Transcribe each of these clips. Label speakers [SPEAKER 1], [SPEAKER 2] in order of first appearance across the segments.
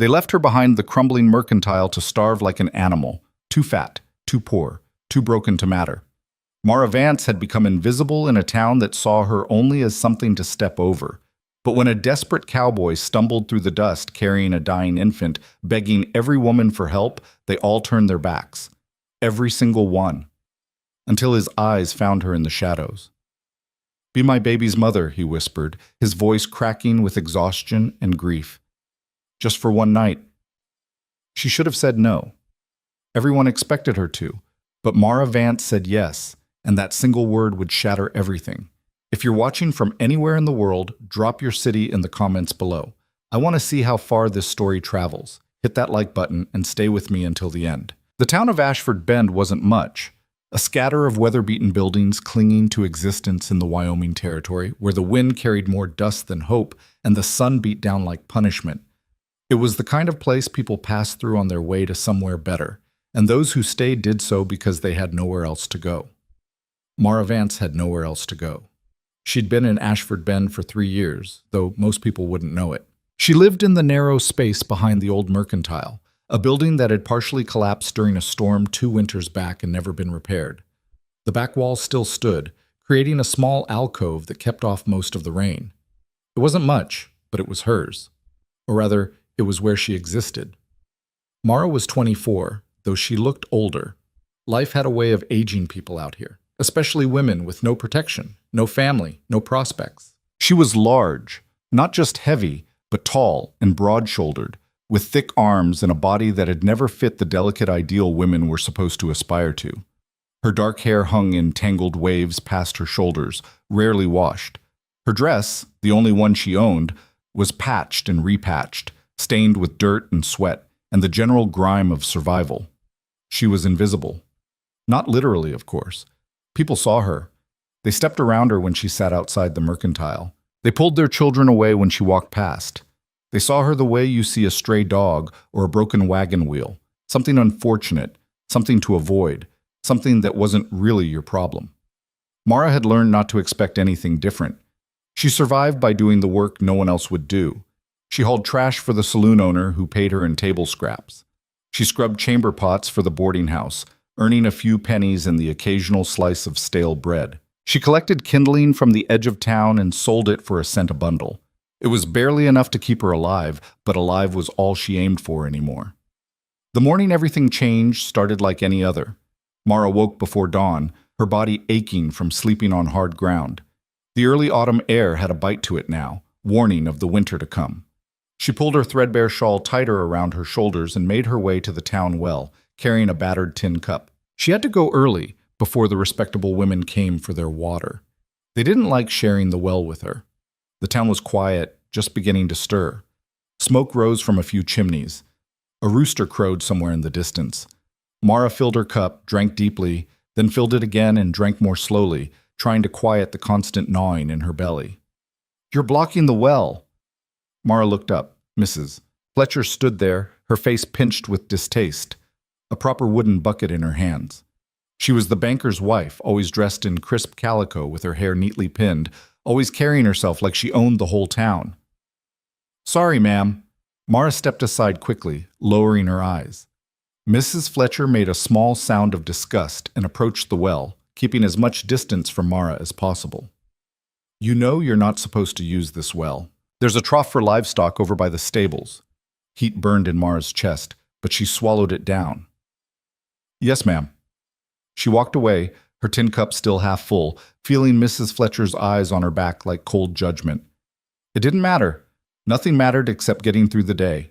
[SPEAKER 1] They left her behind the crumbling mercantile to starve like an animal, too fat, too poor, too broken to matter. Mara Vance had become invisible in a town that saw her only as something to step over. But when a desperate cowboy stumbled through the dust carrying a dying infant, begging every woman for help, they all turned their backs. Every single one. Until his eyes found her in the shadows. "Be my baby's mother," he whispered, his voice cracking with exhaustion and grief. "Just for one night." She should have said no. Everyone expected her to, but Mara Vance said yes, and that single word would shatter everything. If you're watching from anywhere in the world, drop your city in the comments below. I want to see how far this story travels. Hit that like button and stay with me until the end. The town of Ashford Bend wasn't much. A scatter of weather-beaten buildings clinging to existence in the Wyoming Territory, where the wind carried more dust than hope and the sun beat down like punishment. It was the kind of place people passed through on their way to somewhere better, and those who stayed did so because they had nowhere else to go. Mara Vance had nowhere else to go. She'd been in Ashford Bend for 3 years, though most people wouldn't know it. She lived in the narrow space behind the old mercantile, a building that had partially collapsed during a storm 2 winters back and never been repaired. The back wall still stood, creating a small alcove that kept off most of the rain. It wasn't much, but it was hers. Or rather, it was where she existed. Mara was 24, though she looked older. Life had a way of aging people out here, especially women with no protection, no family, no prospects. She was large, not just heavy, but tall and broad-shouldered, with thick arms and a body that had never fit the delicate ideal women were supposed to aspire to. Her dark hair hung in tangled waves past her shoulders, rarely washed. Her dress, the only one she owned, was patched and repatched, stained with dirt and sweat, and the general grime of survival. She was invisible. Not literally, of course. People saw her. They stepped around her when she sat outside the mercantile. They pulled their children away when she walked past. They saw her the way you see a stray dog or a broken wagon wheel, something unfortunate, something to avoid, something that wasn't really your problem. Mara had learned not to expect anything different. She survived by doing the work no one else would do. She hauled trash for the saloon owner who paid her in table scraps. She scrubbed chamber pots for the boarding house, earning a few pennies and the occasional slice of stale bread. She collected kindling from the edge of town and sold it for a cent a bundle. It was barely enough to keep her alive, but alive was all she aimed for anymore. The morning everything changed started like any other. Mara woke before dawn, her body aching from sleeping on hard ground. The early autumn air had a bite to it now, warning of the winter to come. She pulled her threadbare shawl tighter around her shoulders and made her way to the town well, carrying a battered tin cup. She had to go early, before the respectable women came for their water. They didn't like sharing the well with her. The town was quiet, just beginning to stir. Smoke rose from a few chimneys. A rooster crowed somewhere in the distance. Mara filled her cup, drank deeply, then filled it again and drank more slowly, trying to quiet the constant gnawing in her belly. "You're blocking the well." Mara looked up. Mrs. Fletcher stood there, her face pinched with distaste, a proper wooden bucket in her hands. She was the banker's wife, always dressed in crisp calico with her hair neatly pinned, always carrying herself like she owned the whole town. "Sorry, ma'am." Mara stepped aside quickly, lowering her eyes. Mrs. Fletcher made a small sound of disgust and approached the well, keeping as much distance from Mara as possible. "You know you're not supposed to use this well. There's a trough for livestock over by the stables." Heat burned in Mara's chest, but she swallowed it down. "Yes, ma'am." She walked away, her tin cup still half full, feeling Mrs. Fletcher's eyes on her back like cold judgment. It didn't matter. Nothing mattered except getting through the day.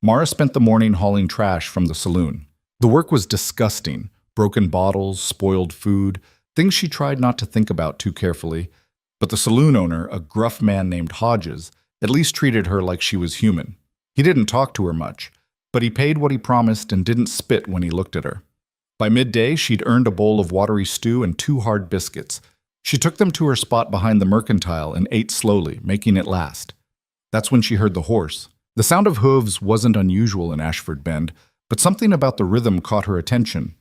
[SPEAKER 1] Mara spent the morning hauling trash from the saloon. The work was disgusting. Broken bottles, spoiled food, things she tried not to think about too carefully. But the saloon owner, a gruff man named Hodges, at least treated her like she was human. He didn't talk to her much, but he paid what he promised and didn't spit when he looked at her. By midday, she'd earned a bowl of watery stew and 2 hard biscuits. She took them to her spot behind the mercantile and ate slowly, making it last. That's when she heard the horse. The sound of hooves wasn't unusual in Ashford Bend, but something about the rhythm caught her attention.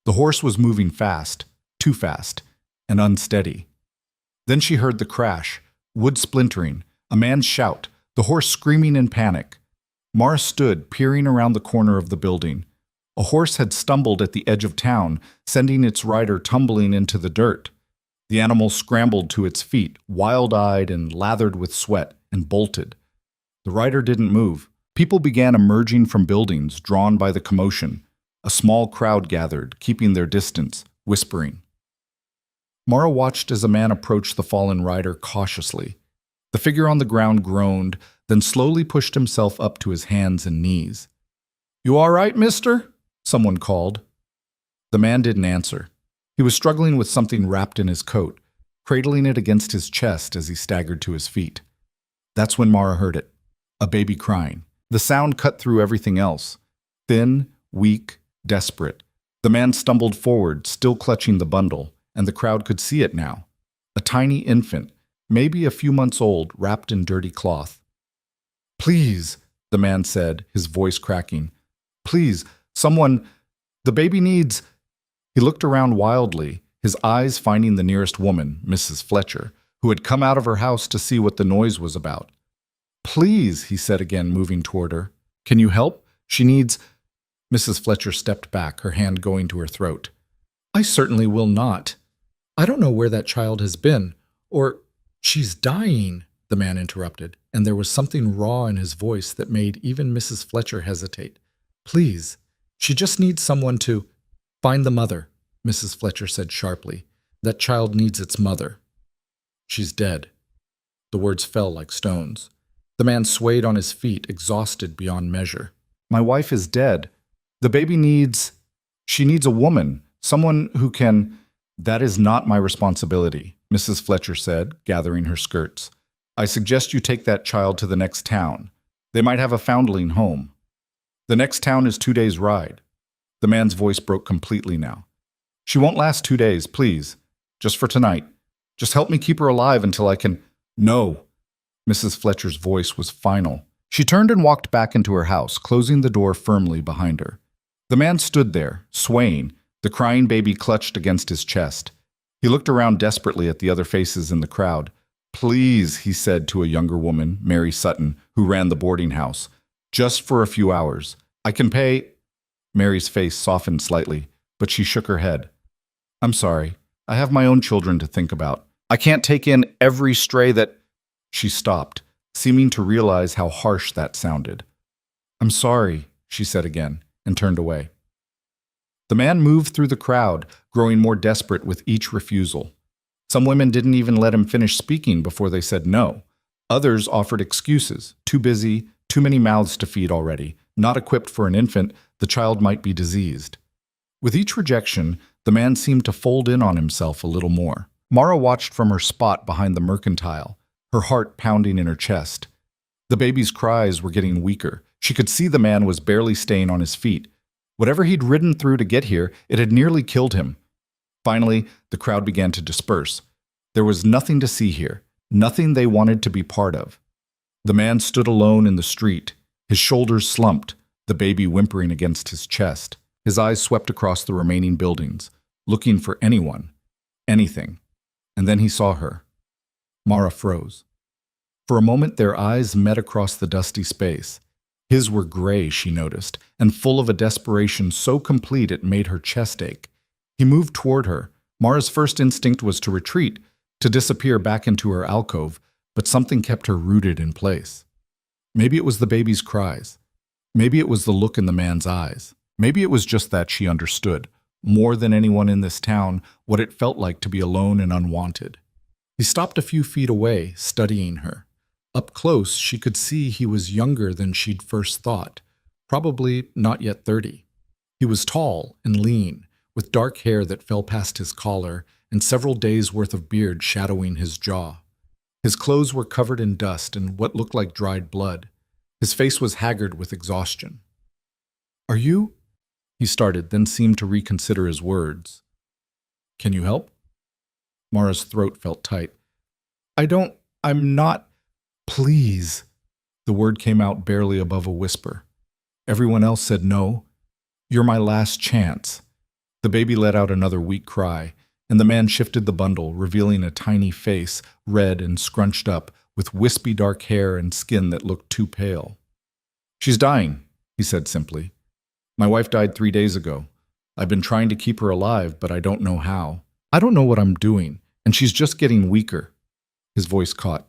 [SPEAKER 1] The horse was moving fast, too fast, and unsteady. Then she heard the crash, wood splintering, a man's shout, the horse screaming in panic. Mara stood, peering around the corner of the building. A horse had stumbled at the edge of town, sending its rider tumbling into the dirt. The animal scrambled to its feet, wild-eyed and lathered with sweat, and bolted. The rider didn't move. People began emerging from buildings, drawn by the commotion. A small crowd gathered, keeping their distance, whispering. Mara watched as a man approached the fallen rider cautiously. The figure on the ground groaned, then slowly pushed himself up to his hands and knees. "You all right, mister?" someone called. The man didn't answer. He was struggling with something wrapped in his coat, cradling it against his chest as he staggered to his feet. That's when Mara heard it. A baby crying. The sound cut through everything else. Thin, weak, desperate. The man stumbled forward, still clutching the bundle, and the crowd could see it now. A tiny infant, maybe a few months old, wrapped in dirty cloth. "Please," the man said, his voice cracking. "Please, someone, the baby needs—" He looked around wildly, his eyes finding the nearest woman, Mrs. Fletcher, who had come out of her house to see what the noise was about. "Please," he said again, moving toward her. "Can you help? She needs—" Mrs. Fletcher stepped back, her hand going to her throat. "I certainly will not. I don't know where that child has been, or she's dying," the man interrupted, and there was something raw in his voice that made even Mrs. Fletcher hesitate. "Please, she just needs someone to—" "Find the mother," Mrs. Fletcher said sharply. "That child needs its mother. She's dead." The words fell like stones. The man swayed on his feet, exhausted beyond measure. "My wife is dead. The baby she needs a woman, someone who can—" "That is not my responsibility," Mrs. Fletcher said, gathering her skirts. "I suggest you take that child to the next town. They might have a foundling home. The next town is 2 days' ride." The man's voice broke completely now. "She won't last 2 days, please. Just for tonight. Just help me keep her alive until I can—" "No." Mrs. Fletcher's voice was final. She turned and walked back into her house, closing the door firmly behind her. The man stood there, swaying, the crying baby clutched against his chest. He looked around desperately at the other faces in the crowd. "Please," he said to a younger woman, Mary Sutton, who ran the boarding house. "Just for a few hours. I can pay—" Mary's face softened slightly, but she shook her head. "I'm sorry. I have my own children to think about. I can't take in every stray that—" She stopped, seeming to realize how harsh that sounded. "I'm sorry," she said again, and turned away. The man moved through the crowd, growing more desperate with each refusal. Some women didn't even let him finish speaking before they said no. Others offered excuses. Too busy, too many mouths to feed already, not equipped for an infant, the child might be diseased. With each rejection, the man seemed to fold in on himself a little more. Mara watched from her spot behind the mercantile, her heart pounding in her chest. The baby's cries were getting weaker. She could see the man was barely staying on his feet. Whatever he'd ridden through to get here, it had nearly killed him. Finally, the crowd began to disperse. There was nothing to see here, nothing they wanted to be part of. The man stood alone in the street, his shoulders slumped, the baby whimpering against his chest. His eyes swept across the remaining buildings, looking for anyone, anything. And then he saw her. Mara froze. For a moment, their eyes met across the dusty space. His were gray, she noticed, and full of a desperation so complete it made her chest ache. He moved toward her. Mara's first instinct was to retreat, to disappear back into her alcove, but something kept her rooted in place. Maybe it was the baby's cries. Maybe it was the look in the man's eyes. Maybe it was just that she understood, more than anyone in this town, what it felt like to be alone and unwanted. He stopped a few feet away, studying her. Up close, she could see he was younger than she'd first thought, probably not yet 30. He was tall and lean, with dark hair that fell past his collar and several days' worth of beard shadowing his jaw. His clothes were covered in dust and what looked like dried blood. His face was haggard with exhaustion. "Are you?" he started, then seemed to reconsider his words. "Can you help?" Mara's throat felt tight. I'm not. Please." The word came out barely above a whisper. Everyone else said no. "You're my last chance." The baby let out another weak cry, and the man shifted the bundle, revealing a tiny face, red and scrunched up, with wispy dark hair and skin that looked too pale. She's dying, he said simply. My wife died 3 days ago. I've been trying to keep her alive, but I don't know how. I don't know what I'm doing, and she's just getting weaker. His voice caught.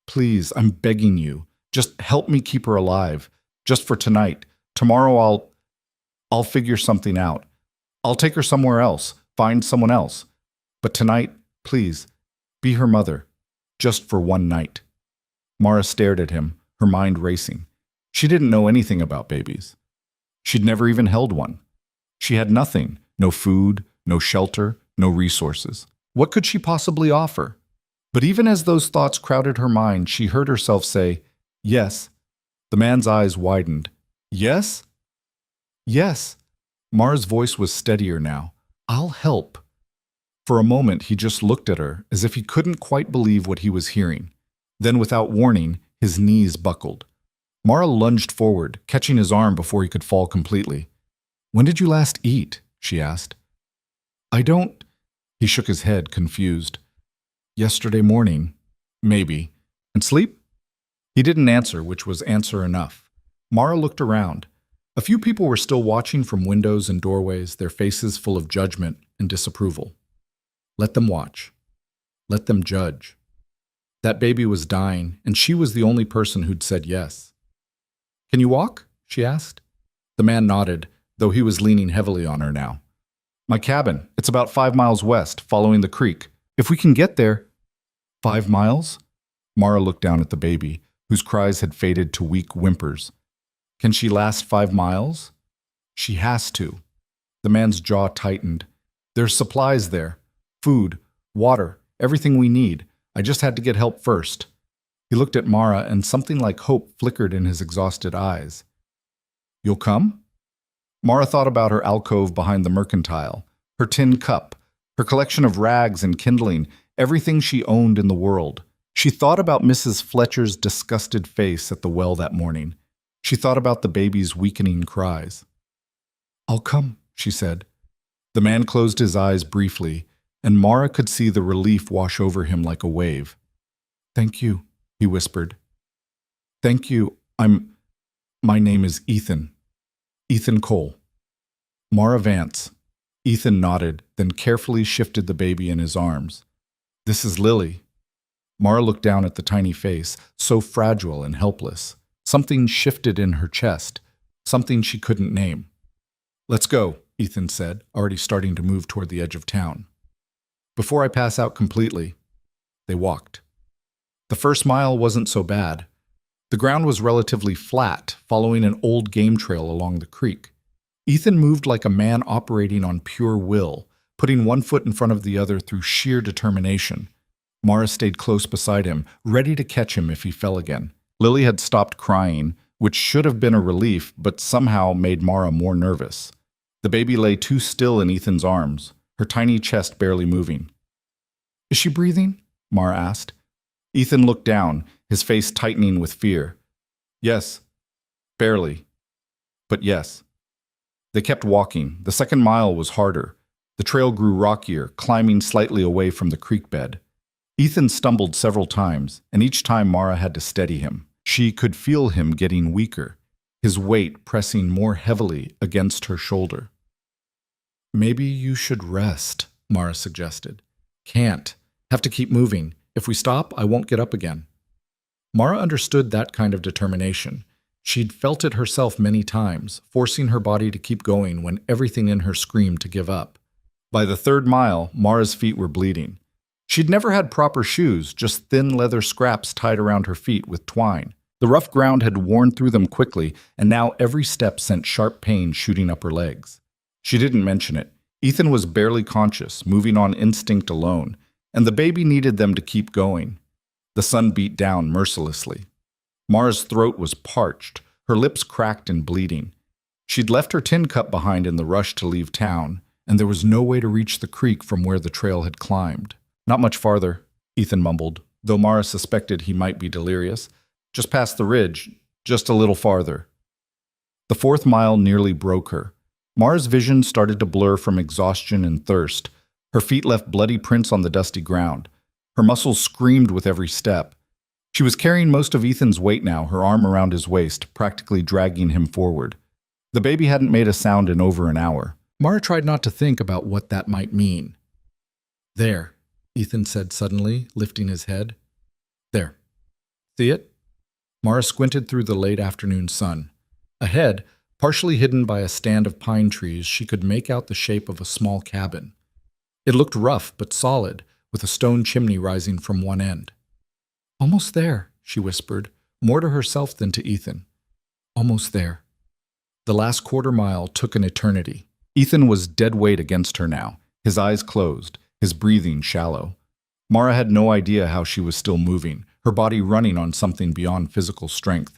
[SPEAKER 1] Please, I'm begging you. Just help me keep her alive. Just for tonight. Tomorrow I'll figure something out. I'll take her somewhere else, find someone else. But tonight, please, be her mother. Just for one night. Mara stared at him, her mind racing. She didn't know anything about babies. She'd never even held one. She had nothing, no food, no shelter, no resources. What could she possibly offer? But even as those thoughts crowded her mind, she heard herself say, yes. The man's eyes widened. Yes? Yes. Mara's voice was steadier now. I'll help. For a moment, he just looked at her, as if he couldn't quite believe what he was hearing. Then, without warning, his knees buckled. Mara lunged forward, catching his arm before he could fall completely. When did you last eat? She asked. I don't. He shook his head, confused. Yesterday morning. Maybe. And sleep? He didn't answer, which was answer enough. Mara looked around. A few people were still watching from windows and doorways, their faces full of judgment and disapproval. Let them watch. Let them judge. That baby was dying, and she was the only person who'd said yes. Can you walk? She asked. The man nodded, though he was leaning heavily on her now. My cabin. It's about 5 miles west, following the creek. If we can get there. 5 miles? Mara looked down at the baby, whose cries had faded to weak whimpers. Can she last 5 miles? She has to. The man's jaw tightened. There's supplies there. Food, water, everything we need. I just had to get help first. He looked at Mara, and something like hope flickered in his exhausted eyes. You'll come? Mara thought about her alcove behind the mercantile, her tin cup, her collection of rags and kindling, everything she owned in the world. She thought about Mrs. Fletcher's disgusted face at the well that morning. She thought about the baby's weakening cries. I'll come, she said. The man closed his eyes briefly, and Mara could see the relief wash over him like a wave. Thank you, he whispered. Thank you. My name is Ethan. Ethan Cole. Mara Vance. Ethan nodded, then carefully shifted the baby in his arms. This is Lily. Mara looked down at the tiny face, so fragile and helpless. Something shifted in her chest, something she couldn't name. Let's go, Ethan said, already starting to move toward the edge of town. Before I pass out completely, they walked. The first mile wasn't so bad. The ground was relatively flat, following an old game trail along the creek. Ethan moved like a man operating on pure will, putting one foot in front of the other through sheer determination. Mara stayed close beside him, ready to catch him if he fell again. Lily had stopped crying, which should have been a relief, but somehow made Mara more nervous. The baby lay too still in Ethan's arms, her tiny chest barely moving. Is she breathing? Mara asked. Ethan looked down, his face tightening with fear. Yes. Barely. But yes. They kept walking. The second mile was harder. The trail grew rockier, climbing slightly away from the creek bed. Ethan stumbled several times, and each time Mara had to steady him. She could feel him getting weaker, his weight pressing more heavily against her shoulder. Maybe you should rest, Mara suggested. Can't. Have to keep moving. If we stop, I won't get up again. Mara understood that kind of determination. She'd felt it herself many times, forcing her body to keep going when everything in her screamed to give up. By the third mile, Mara's feet were bleeding. She'd never had proper shoes, just thin leather scraps tied around her feet with twine. The rough ground had worn through them quickly, and now every step sent sharp pain shooting up her legs. She didn't mention it. Ethan was barely conscious, moving on instinct alone, and the baby needed them to keep going. The sun beat down mercilessly. Mara's throat was parched, her lips cracked and bleeding. She'd left her tin cup behind in the rush to leave town, and there was no way to reach the creek from where the trail had climbed. Not much farther, Ethan mumbled, though Mara suspected he might be delirious. Just past the ridge, just a little farther. The fourth mile nearly broke her. Mara's vision started to blur from exhaustion and thirst. Her feet left bloody prints on the dusty ground. Her muscles screamed with every step. She was carrying most of Ethan's weight now, her arm around his waist, practically dragging him forward. The baby hadn't made a sound in over an hour. Mara tried not to think about what that might mean. There, Ethan said suddenly, lifting his head. There. See it? Mara squinted through the late afternoon sun. Ahead, partially hidden by a stand of pine trees, she could make out the shape of a small cabin. It looked rough but solid, with a stone chimney rising from one end. Almost there, she whispered, more to herself than to Ethan. Almost there. The last quarter mile took an eternity. Ethan was dead weight against her now, his eyes closed, his breathing shallow. Mara had no idea how she was still moving, her body running on something beyond physical strength.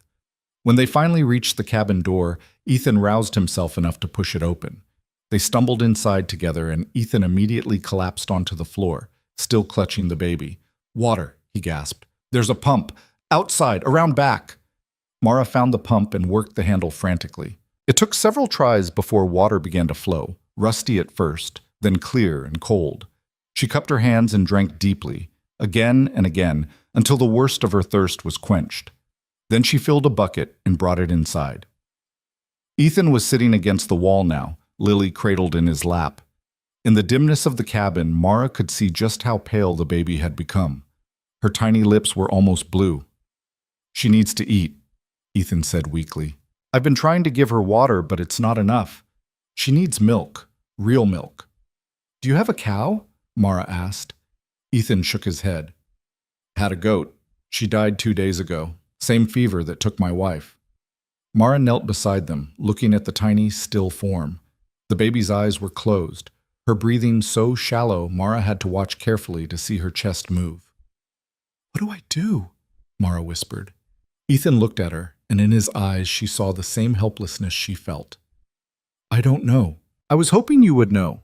[SPEAKER 1] When they finally reached the cabin door, Ethan roused himself enough to push it open. They stumbled inside together, and Ethan immediately collapsed onto the floor, still clutching the baby. Water, he gasped. There's a pump. Outside, around back. Mara found the pump and worked the handle frantically. It took several tries before water began to flow, rusty at first, then clear and cold. She cupped her hands and drank deeply, again and again, until the worst of her thirst was quenched. Then she filled a bucket and brought it inside. Ethan was sitting against the wall now, Lily cradled in his lap. In the dimness of the cabin, Mara could see just how pale the baby had become. Her tiny lips were almost blue. She needs to eat, Ethan said weakly. I've been trying to give her water, but it's not enough. She needs milk, real milk. Do you have a cow? Mara asked. Ethan shook his head. Had a goat. She died 2 days ago. Same fever that took my wife. Mara knelt beside them, looking at the tiny, still form. The baby's eyes were closed, her breathing so shallow Mara had to watch carefully to see her chest move. What do I do? Mara whispered. Ethan looked at her, and in his eyes she saw the same helplessness she felt. I don't know. I was hoping you would know.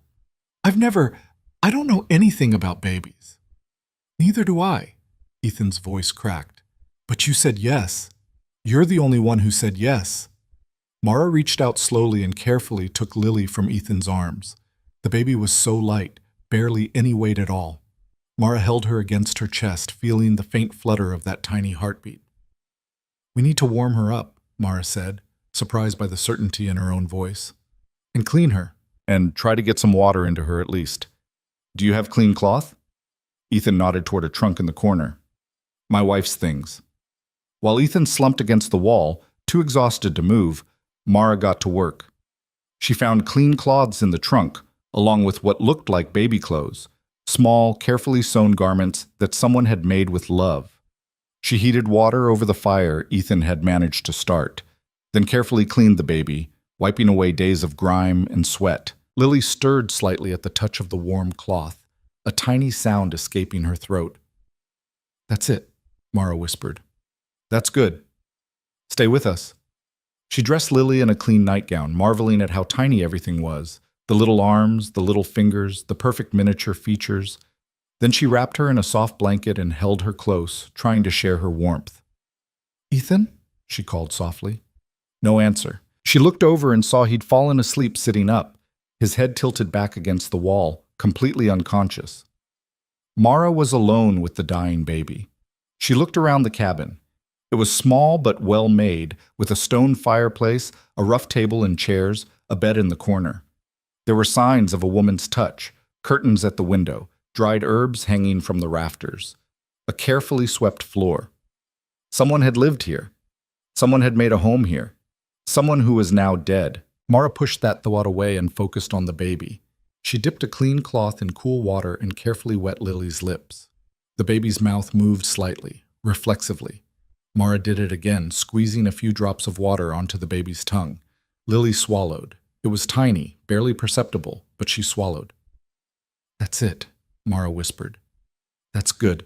[SPEAKER 1] I don't know anything about babies. Neither do I, Ethan's voice cracked. But you said yes. You're the only one who said yes. Mara reached out slowly and carefully took Lily from Ethan's arms. The baby was so light, barely any weight at all. Mara held her against her chest, feeling the faint flutter of that tiny heartbeat. We need to warm her up, Mara said, surprised by the certainty in her own voice. And clean her. And try to get some water into her at least. Do you have clean cloth? Ethan nodded toward a trunk in the corner. My wife's things. While Ethan slumped against the wall, too exhausted to move, Mara got to work. She found clean cloths in the trunk, along with what looked like baby clothes. Small, carefully sewn garments that someone had made with love. She heated water over the fire Ethan had managed to start, then carefully cleaned the baby, wiping away days of grime and sweat. Lily stirred slightly at the touch of the warm cloth, a tiny sound escaping her throat. That's it, Mara whispered. That's good. Stay with us. She dressed Lily in a clean nightgown, marveling at how tiny everything was. The little arms, the little fingers, the perfect miniature features. Then she wrapped her in a soft blanket and held her close, trying to share her warmth. Ethan? She called softly. No answer. She looked over and saw he'd fallen asleep sitting up, his head tilted back against the wall, completely unconscious. Mara was alone with the dying baby. She looked around the cabin. It was small but well made, with a stone fireplace, a rough table and chairs, a bed in the corner. There were signs of a woman's touch, curtains at the window, dried herbs hanging from the rafters, a carefully swept floor. Someone had lived here. Someone had made a home here. Someone who was now dead. Mara pushed that thought away and focused on the baby. She dipped a clean cloth in cool water and carefully wet Lily's lips. The baby's mouth moved slightly, reflexively. Mara did it again, squeezing a few drops of water onto the baby's tongue. Lily swallowed. It was tiny, barely perceptible, but she swallowed. That's it, Mara whispered. That's good.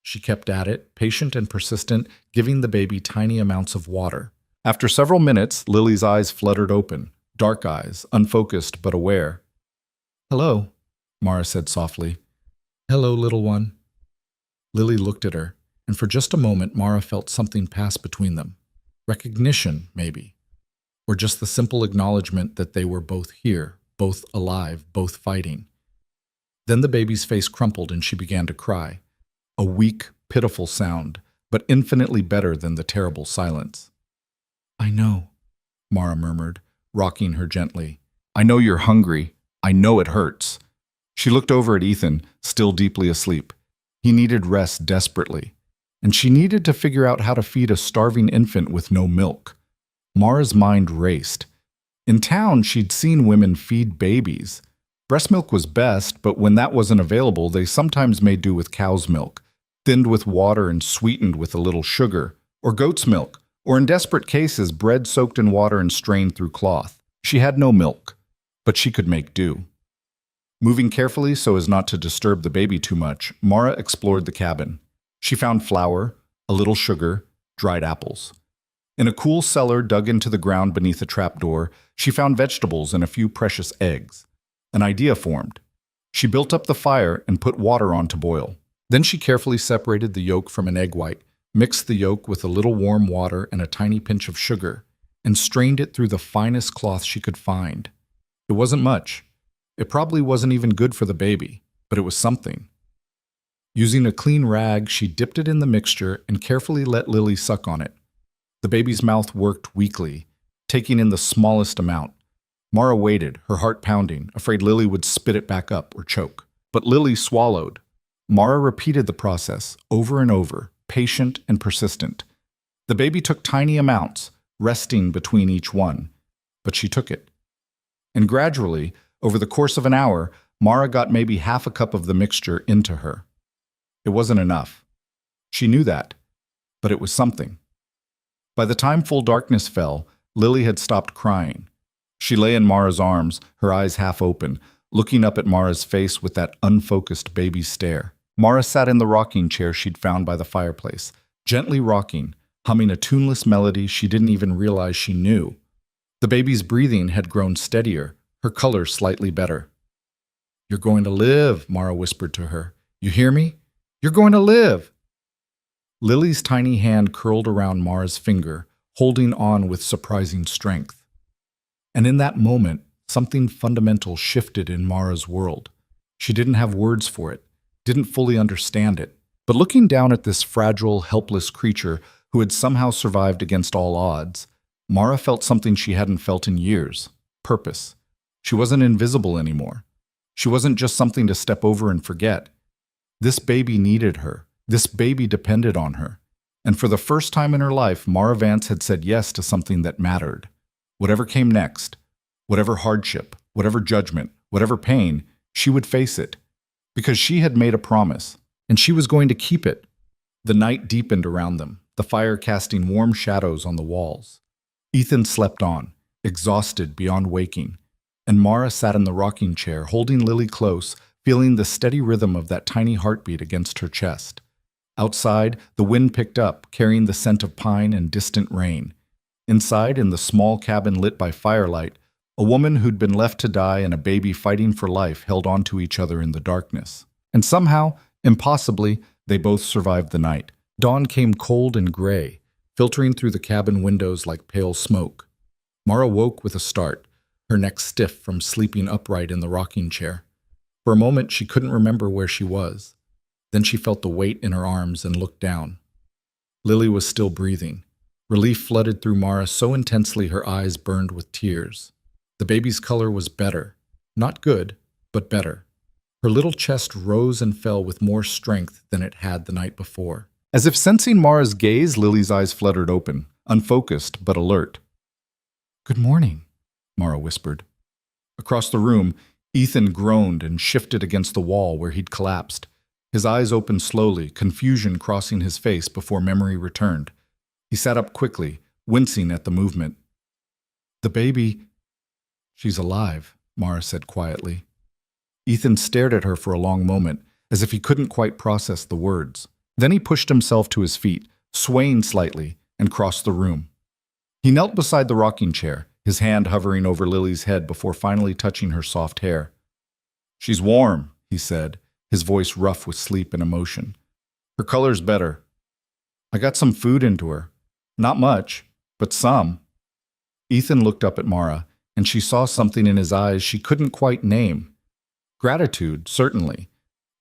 [SPEAKER 1] She kept at it, patient and persistent, giving the baby tiny amounts of water. After several minutes, Lily's eyes fluttered open, dark eyes, unfocused but aware. Hello, Mara said softly. Hello, little one. Lily looked at her, and for just a moment Mara felt something pass between them. Recognition, maybe. Or just the simple acknowledgement that they were both here, both alive, both fighting. Then the baby's face crumpled and she began to cry. A weak, pitiful sound, but infinitely better than the terrible silence. "I know," Mara murmured, rocking her gently. "I know you're hungry. I know it hurts." She looked over at Ethan, still deeply asleep. He needed rest desperately, and she needed to figure out how to feed a starving infant with no milk. Mara's mind raced. In town, she'd seen women feed babies. Breast milk was best, but when that wasn't available, they sometimes made do with cow's milk, thinned with water and sweetened with a little sugar, or goat's milk, or in desperate cases, bread soaked in water and strained through cloth. She had no milk, but she could make do. Moving carefully so as not to disturb the baby too much, Mara explored the cabin. She found flour, a little sugar, dried apples. In a cool cellar dug into the ground beneath a trapdoor, she found vegetables and a few precious eggs. An idea formed. She built up the fire and put water on to boil. Then she carefully separated the yolk from an egg white, mixed the yolk with a little warm water and a tiny pinch of sugar, and strained it through the finest cloth she could find. It wasn't much. It probably wasn't even good for the baby, but it was something. Using a clean rag, she dipped it in the mixture and carefully let Lily suck on it. The baby's mouth worked weakly, taking in the smallest amount. Mara waited, her heart pounding, afraid Lily would spit it back up or choke. But Lily swallowed. Mara repeated the process over and over, patient and persistent. The baby took tiny amounts, resting between each one, but she took it. And gradually, over the course of an hour, Mara got maybe half a cup of the mixture into her. It wasn't enough. She knew that, but it was something. By the time full darkness fell, Lily had stopped crying. She lay in Mara's arms, her eyes half open, looking up at Mara's face with that unfocused baby stare. Mara sat in the rocking chair she'd found by the fireplace, gently rocking, humming a tuneless melody she didn't even realize she knew. The baby's breathing had grown steadier, her color slightly better. "You're going to live," Mara whispered to her. "You hear me? You're going to live." Lily's tiny hand curled around Mara's finger, holding on with surprising strength. And in that moment, something fundamental shifted in Mara's world. She didn't have words for it, didn't fully understand it. But looking down at this fragile, helpless creature who had somehow survived against all odds, Mara felt something she hadn't felt in years: purpose. She wasn't invisible anymore. She wasn't just something to step over and forget. This baby needed her. This baby depended on her. And for the first time in her life, Mara Vance had said yes to something that mattered. Whatever came next, whatever hardship, whatever judgment, whatever pain, she would face it. Because she had made a promise, and she was going to keep it. The night deepened around them, the fire casting warm shadows on the walls. Ethan slept on, exhausted beyond waking, and Mara sat in the rocking chair, holding Lily close, feeling the steady rhythm of that tiny heartbeat against her chest. Outside, the wind picked up, carrying the scent of pine and distant rain. Inside, in the small cabin lit by firelight, a woman who'd been left to die and a baby fighting for life held onto each other in the darkness. And somehow, impossibly, they both survived the night. Dawn came cold and gray, filtering through the cabin windows like pale smoke. Mara woke with a start, her neck stiff from sleeping upright in the rocking chair. For a moment, she couldn't remember where she was. Then she felt the weight in her arms and looked down. Lily was still breathing. Relief flooded through Mara so intensely her eyes burned with tears. The baby's color was better. Not good, but better. Her little chest rose and fell with more strength than it had the night before. As if sensing Mara's gaze, Lily's eyes fluttered open, unfocused but alert. "Good morning," Mara whispered. Across the room, Ethan groaned and shifted against the wall where he'd collapsed. His eyes opened slowly, confusion crossing his face before memory returned. He sat up quickly, wincing at the movement. "The baby—" "She's alive," Mara said quietly. Ethan stared at her for a long moment, as if he couldn't quite process the words. Then he pushed himself to his feet, swaying slightly, and crossed the room. He knelt beside the rocking chair, his hand hovering over Lily's head before finally touching her soft hair. "She's warm," he said, his voice rough with sleep and emotion. "Her color's better. I got some food into her. Not much, but some." Ethan looked up at Mara, and she saw something in his eyes she couldn't quite name. Gratitude, certainly,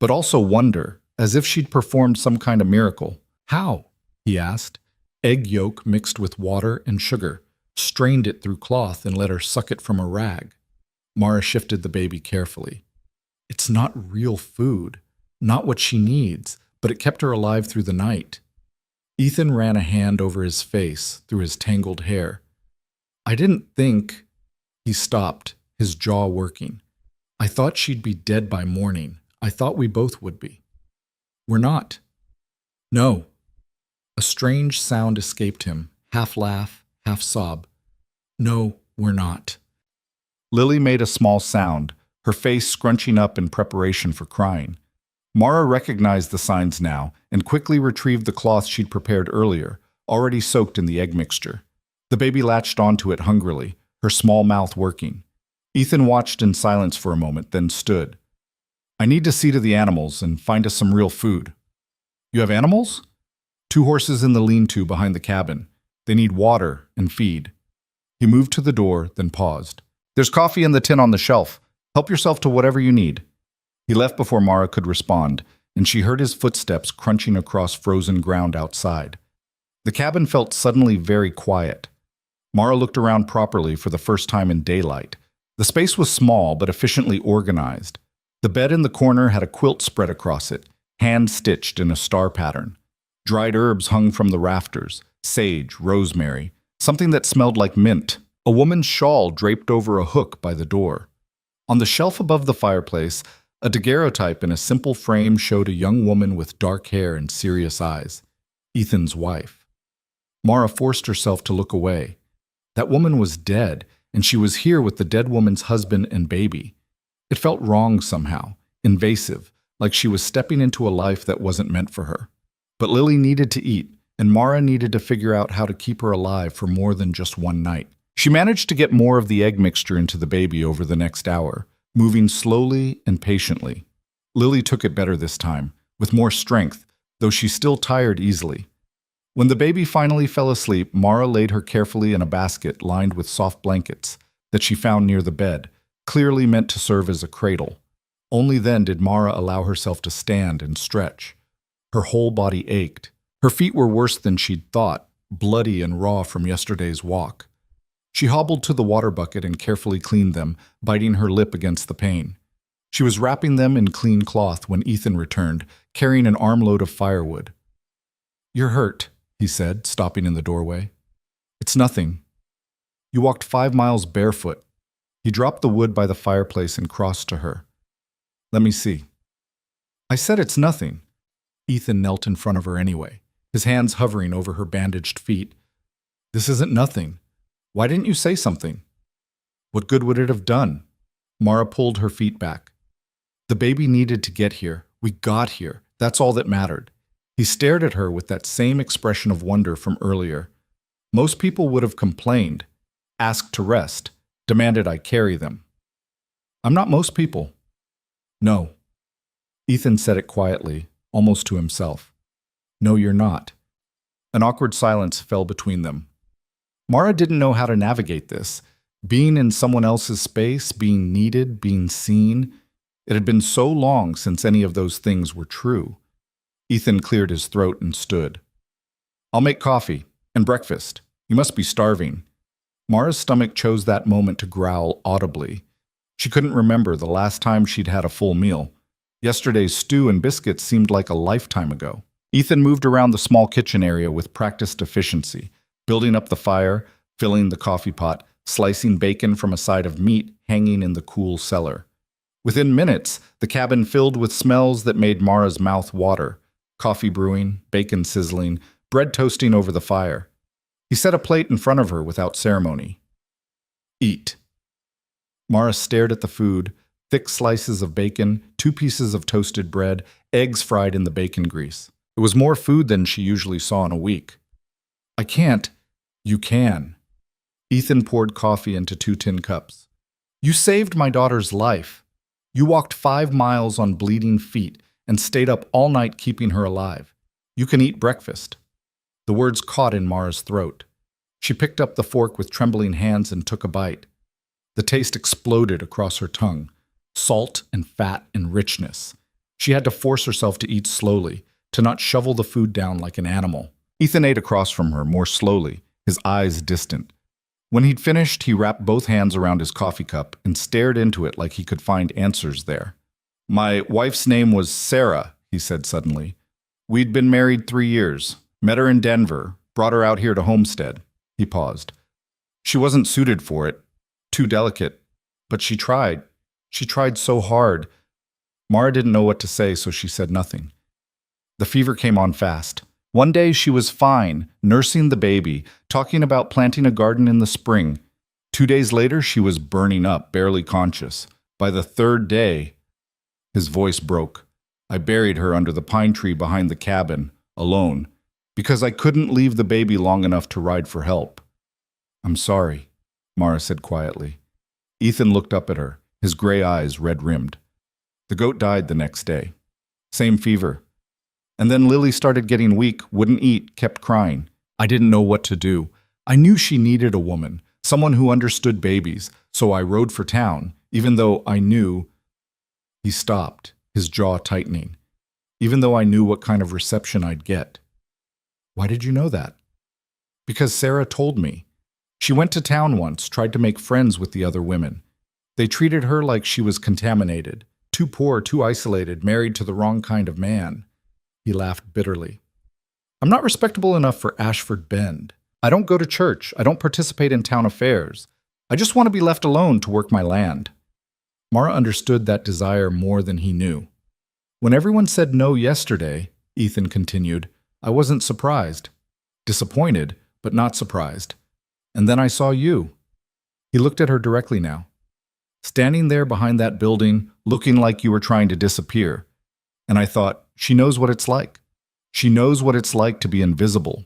[SPEAKER 1] but also wonder, as if she'd performed some kind of miracle. "How?" he asked. Egg yolk mixed with water and sugar, strained it through cloth and let her suck it from a rag. Mara shifted the baby carefully. It's not real food, not what she needs, but it kept her alive through the night. Ethan ran a hand over his face, through his tangled hair. I didn't think... He stopped, his jaw working. I thought she'd be dead by morning. I thought we both would be. We're not. No. A strange sound escaped him, half laugh, half sob. No, we're not. Lily made a small sound, her face scrunching up in preparation for crying. Mara recognized the signs now and quickly retrieved the cloth she'd prepared earlier, already soaked in the egg mixture. The baby latched onto it hungrily, her small mouth working. Ethan watched in silence for a moment, then stood. I need to see to the animals and find us some real food. You have animals? 2 horses in the lean-to behind the cabin. They need water and feed. He moved to the door, then paused. There's coffee in the tin on the shelf. Help yourself to whatever you need. He left before Mara could respond, and she heard his footsteps crunching across frozen ground outside. The cabin felt suddenly very quiet. Mara looked around properly for the first time in daylight. The space was small but efficiently organized. The bed in the corner had a quilt spread across it, hand-stitched in a star pattern. Dried herbs hung from the rafters, sage, rosemary, something that smelled like mint. A woman's shawl draped over a hook by the door. On the shelf above the fireplace, a daguerreotype in a simple frame showed a young woman with dark hair and serious eyes. Ethan's wife. Mara forced herself to look away. That woman was dead, and she was here with the dead woman's husband and baby. It felt wrong somehow, invasive, like she was stepping into a life that wasn't meant for her. But Lily needed to eat, and Mara needed to figure out how to keep her alive for more than just one night. She managed to get more of the egg mixture into the baby over the next hour, moving slowly and patiently. Lily took it better this time, with more strength, though she still tired easily. When the baby finally fell asleep, Mara laid her carefully in a basket lined with soft blankets that she found near the bed, clearly meant to serve as a cradle. Only then did Mara allow herself to stand and stretch. Her whole body ached. Her feet were worse than she'd thought, bloody and raw from yesterday's walk. She hobbled to the water bucket and carefully cleaned them, biting her lip against the pain. She was wrapping them in clean cloth when Ethan returned, carrying an armload of firewood. You're hurt, he said, stopping in the doorway. It's nothing. You walked 5 miles barefoot. He dropped the wood by the fireplace and crossed to her. Let me see. I said it's nothing. Ethan knelt in front of her anyway, his hands hovering over her bandaged feet. This isn't nothing. Why didn't you say something? What good would it have done? Mara pulled her feet back. The baby needed to get here. We got here. That's all that mattered. He stared at her with that same expression of wonder from earlier. Most people would have complained, asked to rest, demanded I carry them. I'm not most people. No. Ethan said it quietly, almost to himself. No, you're not. An awkward silence fell between them. Mara didn't know how to navigate this. Being in someone else's space, being needed, being seen. It had been so long since any of those things were true. Ethan cleared his throat and stood. I'll make coffee and breakfast. You must be starving. Mara's stomach chose that moment to growl audibly. She couldn't remember the last time she'd had a full meal. Yesterday's stew and biscuits seemed like a lifetime ago. Ethan moved around the small kitchen area with practiced efficiency, building up the fire, filling the coffee pot, slicing bacon from a side of meat hanging in the cool cellar. Within minutes, the cabin filled with smells that made Mara's mouth water. Coffee brewing, bacon sizzling, bread toasting over the fire. He set a plate in front of her without ceremony. Eat. Mara stared at the food, thick slices of bacon, 2 pieces of toasted bread, eggs fried in the bacon grease. It was more food than she usually saw in a week. I can't. You can. Ethan poured coffee into 2 tin cups. You saved my daughter's life. You walked 5 miles on bleeding feet and stayed up all night keeping her alive. You can eat breakfast. The words caught in Mara's throat. She picked up the fork with trembling hands and took a bite. The taste exploded across her tongue. Salt and fat and richness. She had to force herself to eat slowly, to not shovel the food down like an animal. Ethan ate across from her, more slowly, his eyes distant. When he'd finished, he wrapped both hands around his coffee cup and stared into it like he could find answers there. My wife's name was Sarah, he said suddenly. We'd been married 3 years, met her in Denver, brought her out here to Homestead. He paused. She wasn't suited for it, too delicate, but she tried. She tried so hard. Mara didn't know what to say, so she said nothing. The fever came on fast. One day she was fine, nursing the baby, talking about planting a garden in the spring. 2 days later, she was burning up, barely conscious. By the 3rd day, his voice broke. I buried her under the pine tree behind the cabin, alone, because I couldn't leave the baby long enough to ride for help. I'm sorry, Mara said quietly. Ethan looked up at her, his gray eyes red-rimmed. The goat died the next day. Same fever. And then Lily started getting weak, wouldn't eat, kept crying. I didn't know what to do. I knew she needed a woman, someone who understood babies, so I rode for town, even though I knew... He stopped, his jaw tightening. Even though I knew what kind of reception I'd get. Why did you know that? Because Sarah told me. She went to town once, tried to make friends with the other women. They treated her like she was contaminated, too poor, too isolated, married to the wrong kind of man. He laughed bitterly. I'm not respectable enough for Ashford Bend. I don't go to church. I don't participate in town affairs. I just want to be left alone to work my land. Mara understood that desire more than he knew. When everyone said no yesterday, Ethan continued, I wasn't surprised. Disappointed, but not surprised. And then I saw you. He looked at her directly now. Standing there behind that building, looking like you were trying to disappear. And I thought, she knows what it's like. She knows what it's like to be invisible.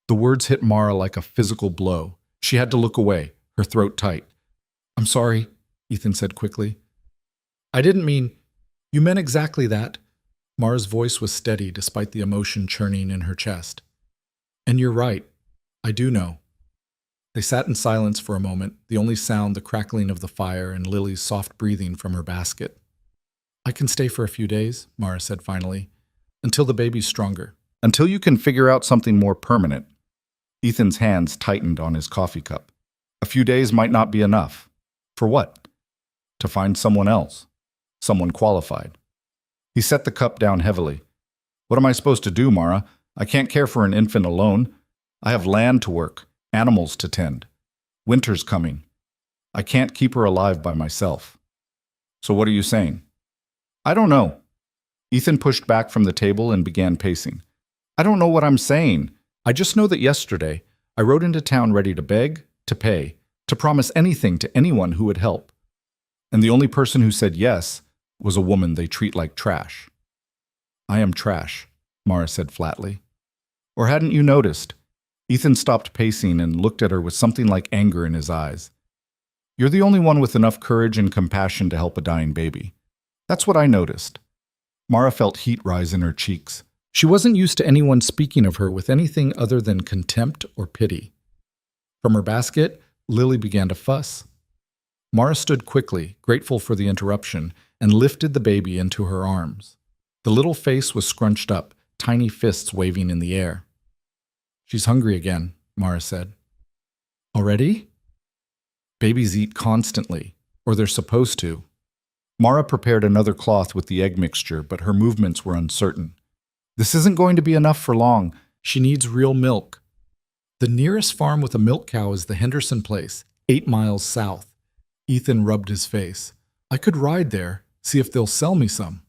[SPEAKER 1] The words hit Mara like a physical blow. She had to look away, her throat tight. I'm sorry, Ethan said quickly. I didn't mean... You meant exactly that. Mara's voice was steady despite the emotion churning in her chest. And you're right. I do know. They sat in silence for a moment, the only sound the crackling of the fire and Lily's soft breathing from her basket. I can stay for a few days, Mara said finally, until the baby's stronger. Until you can figure out something more permanent. Ethan's hands tightened on his coffee cup. A few days might not be enough. For what? To find someone else. Someone qualified. He set the cup down heavily. What am I supposed to do, Mara? I can't care for an infant alone. I have land to work, animals to tend. Winter's coming. I can't keep her alive by myself. So what are you saying? I don't know. Ethan pushed back from the table and began pacing. I don't know what I'm saying. I just know that yesterday I rode into town ready to beg, to pay, to promise anything to anyone who would help. And the only person who said yes was a woman they treat like trash. I am trash, Mara said flatly. Or hadn't you noticed? Ethan stopped pacing and looked at her with something like anger in his eyes. You're the only one with enough courage and compassion to help a dying baby. That's what I noticed. Mara felt heat rise in her cheeks. She wasn't used to anyone speaking of her with anything other than contempt or pity. From her basket, Lily began to fuss. Mara stood quickly, grateful for the interruption, and lifted the baby into her arms. The little face was scrunched up, tiny fists waving in the air. She's hungry again, Mara said. Already? Babies eat constantly, or they're supposed to. Mara prepared another cloth with the egg mixture, but her movements were uncertain. This isn't going to be enough for long. She needs real milk. The nearest farm with a milk cow is the Henderson place, 8 miles south. Ethan rubbed his face. I could ride there, see if they'll sell me some.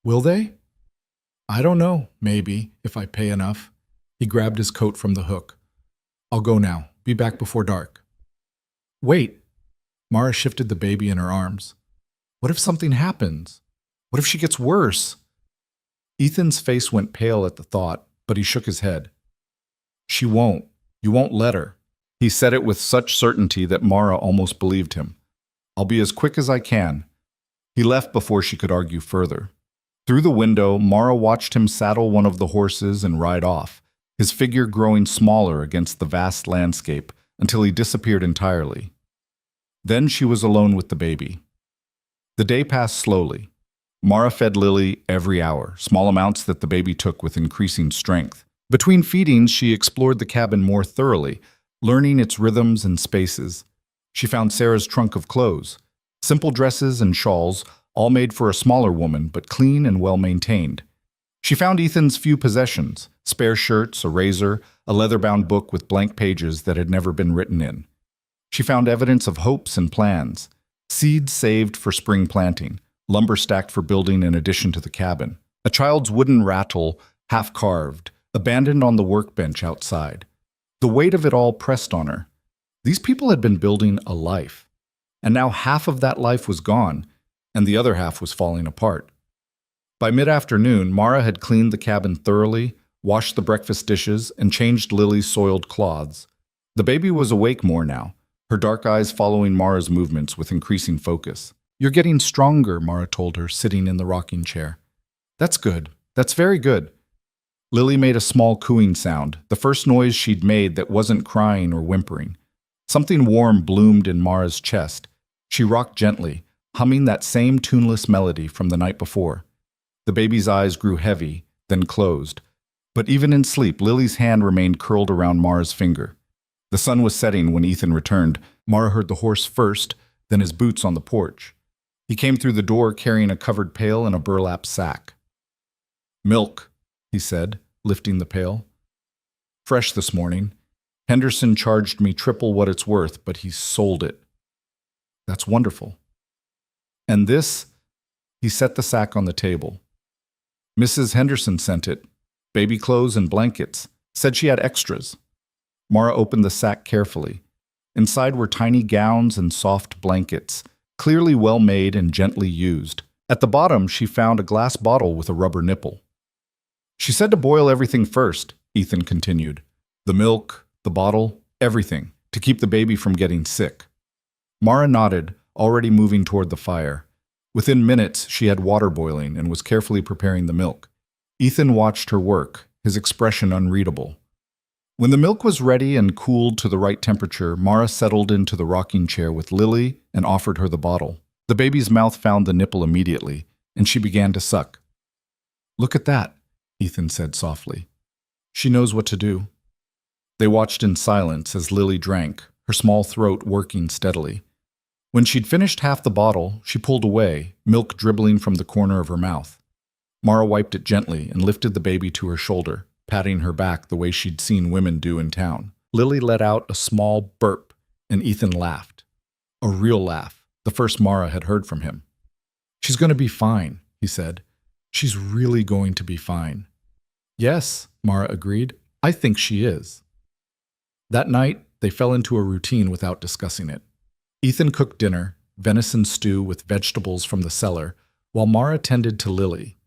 [SPEAKER 1] Will they? I don't know, maybe, if I pay enough. He grabbed his coat from the hook. I'll go now. Be back before dark. Wait. Mara shifted the baby in her arms. What if something happens? What if she gets worse? Ethan's face went pale at the thought, but he shook his head. She won't. You won't let her. He said it with such certainty that Mara almost believed him. I'll be as quick as I can. He left before she could argue further. Through the window, Mara watched him saddle one of the horses and ride off, his figure growing smaller against the vast landscape until he disappeared entirely. Then she was alone with the baby. The day passed slowly. Mara fed Lily every hour, small amounts that the baby took with increasing strength. Between feedings, she explored the cabin more thoroughly, learning its rhythms and spaces. She found Sarah's trunk of clothes, simple dresses and shawls, all made for a smaller woman, but clean and well-maintained. She found Ethan's few possessions, spare shirts, a razor, a leather-bound book with blank pages that had never been written in. She found evidence of hopes and plans, seeds saved for spring planting, lumber stacked for building in addition to the cabin, a child's wooden rattle, half-carved, abandoned on the workbench outside. The weight of it all pressed on her. These people had been building a life, and now half of that life was gone, and the other half was falling apart. By mid-afternoon, Mara had cleaned the cabin thoroughly, washed the breakfast dishes, and changed Lily's soiled cloths. The baby was awake more now, her dark eyes following Mara's movements with increasing focus. "You're getting stronger," Mara told her, sitting in the rocking chair. "That's good. That's very good." Lily made a small cooing sound, the first noise she'd made that wasn't crying or whimpering. Something warm bloomed in Mara's chest. She rocked gently, humming that same tuneless melody from the night before. The baby's eyes grew heavy, then closed. But even in sleep, Lily's hand remained curled around Mara's finger. The sun was setting when Ethan returned. Mara heard the horse first, then his boots on the porch. He came through the door carrying a covered pail and a burlap sack. "Milk," he said, lifting the pail. "Fresh this morning. Henderson charged me triple what it's worth, but he sold it." "That's wonderful." "And this?" He set the sack on the table. "Mrs. Henderson sent it. Baby clothes and blankets. Said she had extras." Mara opened the sack carefully. Inside were tiny gowns and soft blankets, clearly well made and gently used. At the bottom, she found a glass bottle with a rubber nipple. "She said to boil everything first," Ethan continued. "The milk, the bottle, everything, to keep the baby from getting sick." Mara nodded, already moving toward the fire. Within minutes, she had water boiling and was carefully preparing the milk. Ethan watched her work, his expression unreadable. When the milk was ready and cooled to the right temperature, Mara settled into the rocking chair with Lily and offered her the bottle. The baby's mouth found the nipple immediately, and she began to suck. "Look at that," Ethan said softly. "She knows what to do." They watched in silence as Lily drank, her small throat working steadily. When she'd finished half the bottle, she pulled away, milk dribbling from the corner of her mouth. Mara wiped it gently and lifted the baby to her shoulder, patting her back the way she'd seen women do in town. Lily let out a small burp, and Ethan laughed. A real laugh, the first Mara had heard from him. "She's going to be fine," he said. "She's really going to be fine." "Yes," Mara agreed. "I think she is." That night, they fell into a routine without discussing it. Ethan cooked dinner, venison stew with vegetables from the cellar, while Mara tended to Lily.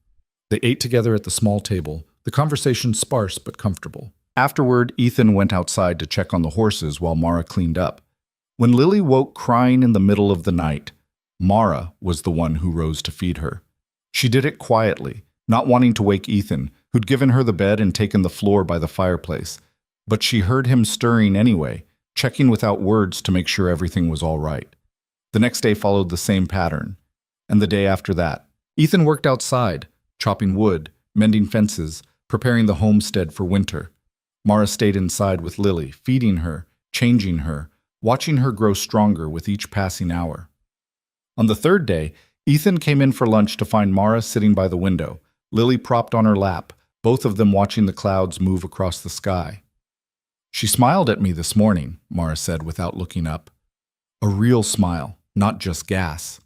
[SPEAKER 1] They ate together at the small table, the conversation sparse but comfortable. Afterward, Ethan went outside to check on the horses while Mara cleaned up. When Lily woke crying in the middle of the night, Mara was the one who rose to feed her. She did it quietly, not wanting to wake Ethan, who'd given her the bed and taken the floor by the fireplace. But she heard him stirring anyway, checking without words to make sure everything was all right. The next day followed the same pattern, and the day after that. Ethan worked outside, chopping wood, mending fences, preparing the homestead for winter. Mara stayed inside with Lily, feeding her, changing her, watching her grow stronger with each passing hour. On the third day, Ethan came in for lunch to find Mara sitting by the window, Lily propped on her lap, both of them watching the clouds move across the sky. "She smiled at me this morning," Mara said without looking up. A real smile, not just gas.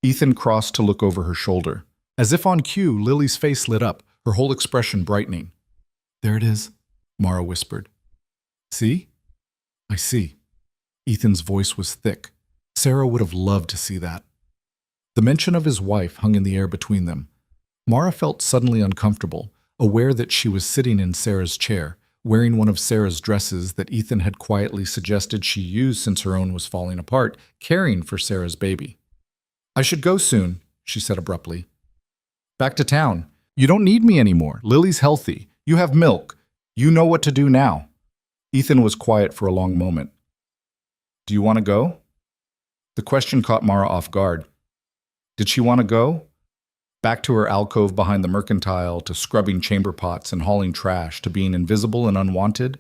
[SPEAKER 1] Ethan crossed to look over her shoulder. As if on cue, Lily's face lit up, her whole expression brightening. "There it is," Mara whispered. "See?" "I see." Ethan's voice was thick. Sarah would have loved to see that. The mention of his wife hung in the air between them. Mara felt suddenly uncomfortable, aware that she was sitting in Sarah's chair, wearing one of Sarah's dresses that Ethan had quietly suggested she use since her own was falling apart, caring for Sarah's baby. "I should go soon," she said abruptly. "Back to town. You don't need me anymore. Lily's healthy. You have milk. You know what to do now." Ethan was quiet for a long moment. "Do you want to go?" The question caught Mara off guard. Did she want to go? Back to her alcove behind the mercantile, to scrubbing chamber pots and hauling trash, to being invisible and unwanted.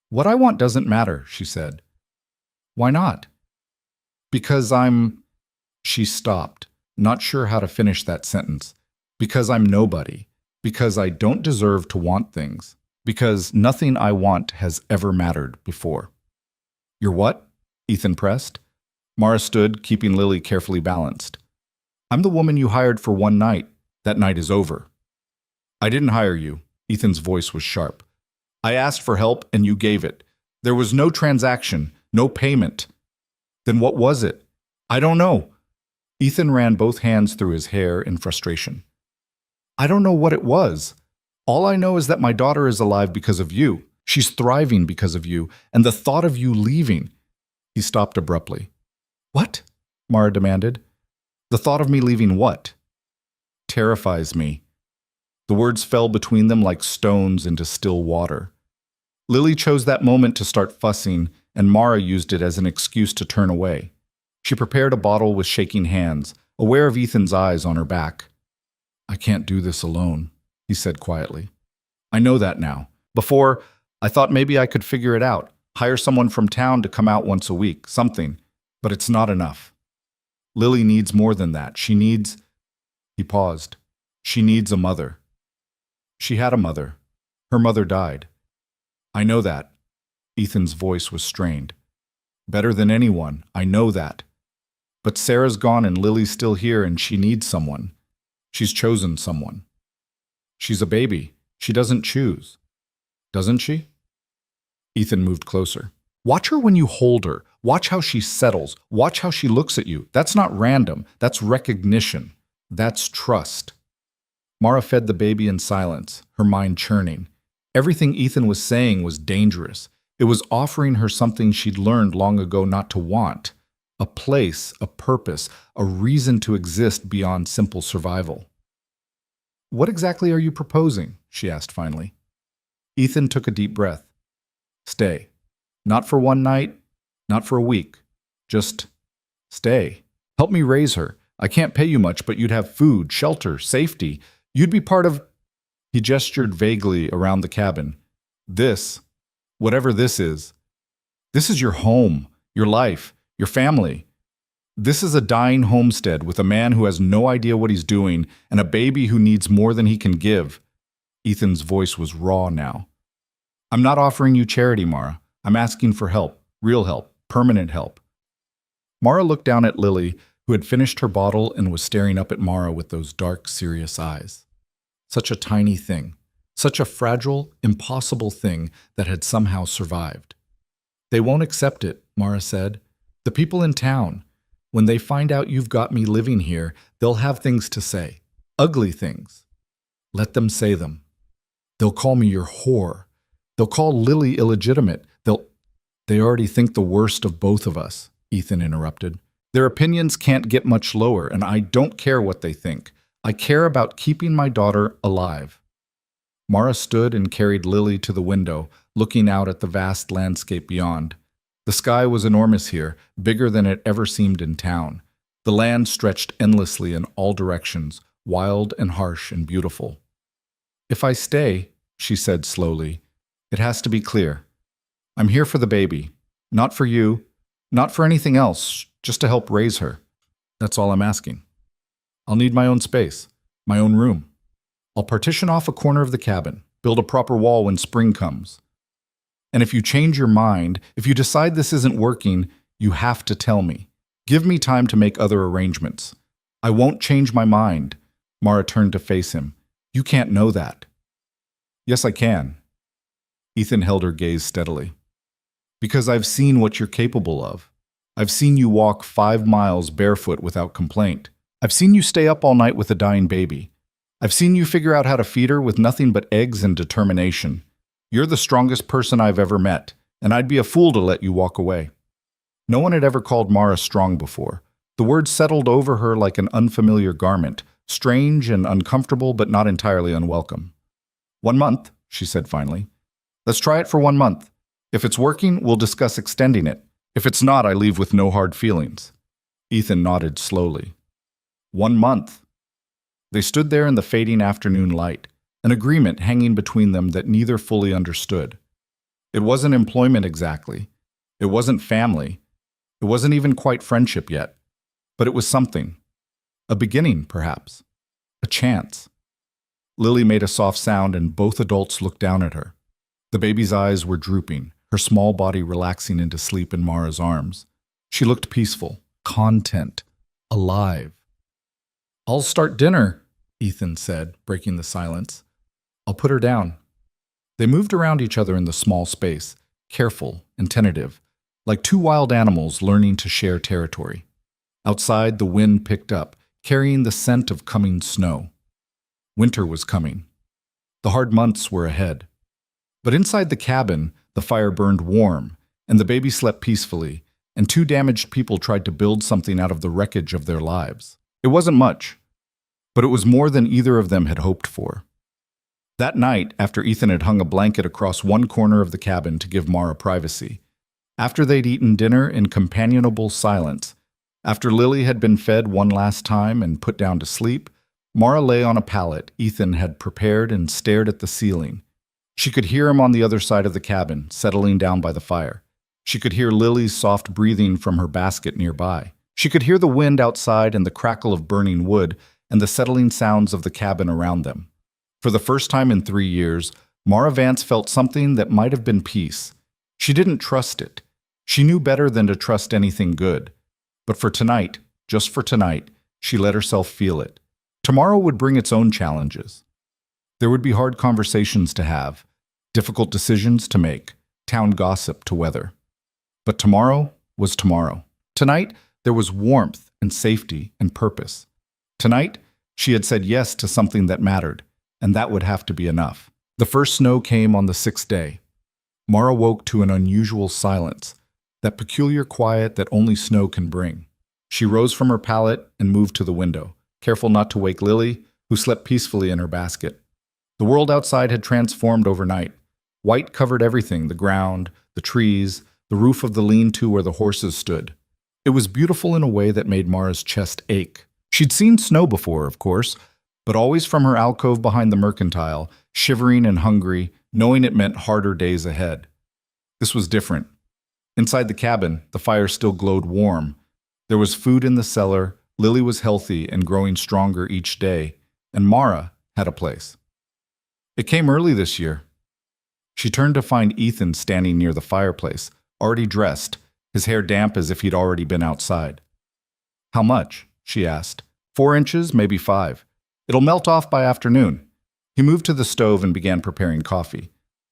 [SPEAKER 1] What I want doesn't matter, she said. Why not? Because I'm... She stopped, not sure how to finish that sentence. Because I'm nobody. Because I don't deserve to want things. Because nothing I want has ever mattered before. You're what? Ethan pressed. Mara stood, keeping Lily carefully balanced. I'm the woman you hired for one night. That night is over. I didn't hire you. Ethan's voice was sharp. I asked for help and you gave it. There was no transaction, no payment. Then what was it? I don't know. Ethan ran both hands through his hair in frustration. I don't know what it was. All I know is that my daughter is alive because of you. She's thriving because of you, and the thought of you leaving. He stopped abruptly. What? Mara demanded. The thought of me leaving what? Terrifies me. The words fell between them like stones into still water. Lily chose that moment to start fussing, and Mara used it as an excuse to turn away. She prepared a bottle with shaking hands, aware of Ethan's eyes on her back. I can't do this alone, he said quietly. I know that now. Before, I thought maybe I could figure it out, hire someone from town to come out once a week, something, but it's not enough. Lily needs more than that. She needs... He paused. She needs a mother. She had a mother. Her mother died. I know that. Ethan's voice was strained. Better than anyone, I know that. But Sarah's gone and Lily's still here and she needs someone. She's chosen someone. She's a baby. She doesn't choose. Doesn't she? Ethan moved closer. Watch her when you hold her. Watch how she settles. Watch how she looks at you. That's not random. That's recognition. That's trust. Mara fed the baby in silence, her mind churning. Everything Ethan was saying was dangerous. It was offering her something she'd learned long ago not to want. A place, a purpose, a reason to exist beyond simple survival. What exactly are you proposing? She asked finally. Ethan took a deep breath. Stay. Not for one night, not for a week. Just stay. Help me raise her. I can't pay you much, but you'd have food, shelter, safety. You'd be part of... He gestured vaguely around the cabin. This, whatever this is your home, your life, your family. This is a dying homestead with a man who has no idea what he's doing and a baby who needs more than he can give. Ethan's voice was raw now. I'm not offering you charity, Mara. I'm asking for help, real help, permanent help. Mara looked down at Lily, who had finished her bottle and was staring up at Mara with those dark, serious eyes. Such a tiny thing, such a fragile, impossible thing that had somehow survived. They won't accept it, Mara said. The people in town, when they find out you've got me living here, they'll have things to say. Ugly things. Let them say them. They'll call me your whore. They'll call Lily illegitimate. They already think the worst of both of us, Ethan interrupted. Their opinions can't get much lower, and I don't care what they think. I care about keeping my daughter alive. Mara stood and carried Lily to the window, looking out at the vast landscape beyond. The sky was enormous here, bigger than it ever seemed in town. The land stretched endlessly in all directions, wild and harsh and beautiful. If I stay, she said slowly, it has to be clear. I'm here for the baby, not for you, not for anything else, just to help raise her. That's all I'm asking. I'll need my own space, my own room. I'll partition off a corner of the cabin, build a proper wall when spring comes. And if you change your mind, if you decide this isn't working, you have to tell me. Give me time to make other arrangements. I won't change my mind. Mara turned to face him. You can't know that. Yes, I can. Ethan held her gaze steadily. Because I've seen what you're capable of. I've seen you walk 5 miles barefoot without complaint. I've seen you stay up all night with a dying baby. I've seen you figure out how to feed her with nothing but eggs and determination. You're the strongest person I've ever met, and I'd be a fool to let you walk away. No one had ever called Mara strong before. The word settled over her like an unfamiliar garment, strange and uncomfortable but not entirely unwelcome. 1 month, she said finally. Let's try it for 1 month. If it's working, we'll discuss extending it. If it's not, I leave with no hard feelings. Ethan nodded slowly. 1 month. They stood there in the fading afternoon light, an agreement hanging between them that neither fully understood. It wasn't employment exactly. It wasn't family. It wasn't even quite friendship yet. But it was something. A beginning, perhaps. A chance. Lily made a soft sound and both adults looked down at her. The baby's eyes were drooping, her small body relaxing into sleep in Mara's arms. She looked peaceful, content, alive. "I'll start dinner," Ethan said, breaking the silence. "I'll put her down." They moved around each other in the small space, careful and tentative, like two wild animals learning to share territory. Outside, the wind picked up, carrying the scent of coming snow. Winter was coming. The hard months were ahead. But inside the cabin, the fire burned warm, and the baby slept peacefully, and two damaged people tried to build something out of the wreckage of their lives. It wasn't much, but it was more than either of them had hoped for. That night, after Ethan had hung a blanket across one corner of the cabin to give Mara privacy, after they'd eaten dinner in companionable silence, after Lily had been fed one last time and put down to sleep, Mara lay on a pallet Ethan had prepared and stared at the ceiling. She could hear him on the other side of the cabin, settling down by the fire. She could hear Lily's soft breathing from her basket nearby. She could hear the wind outside and the crackle of burning wood and the settling sounds of the cabin around them. For the first time in 3 years, Mara Vance felt something that might have been peace. She didn't trust it. She knew better than to trust anything good. But for tonight, just for tonight, she let herself feel it. Tomorrow would bring its own challenges. There would be hard conversations to have, difficult decisions to make, town gossip to weather. But tomorrow was tomorrow. Tonight, there was warmth and safety and purpose. Tonight, she had said yes to something that mattered, and that would have to be enough. The first snow came on the 6th day. Mara woke to an unusual silence, that peculiar quiet that only snow can bring. She rose from her pallet and moved to the window, careful not to wake Lily, who slept peacefully in her basket. The world outside had transformed overnight. White covered everything, the ground, the trees, the roof of the lean-to where the horses stood. It was beautiful in a way that made Mara's chest ache. She'd seen snow before, of course, but always from her alcove behind the Mercantile, shivering and hungry, knowing it meant harder days ahead. This was different. Inside the cabin, the fire still glowed warm. There was food in the cellar, Lily was healthy and growing stronger each day, and Mara had a place. It came early this year. She turned to find Ethan standing near the fireplace, already dressed, his hair damp as if he'd already been outside. "How much?" she asked. 4 inches, maybe 5. It'll melt off by afternoon." He moved to the stove and began preparing coffee.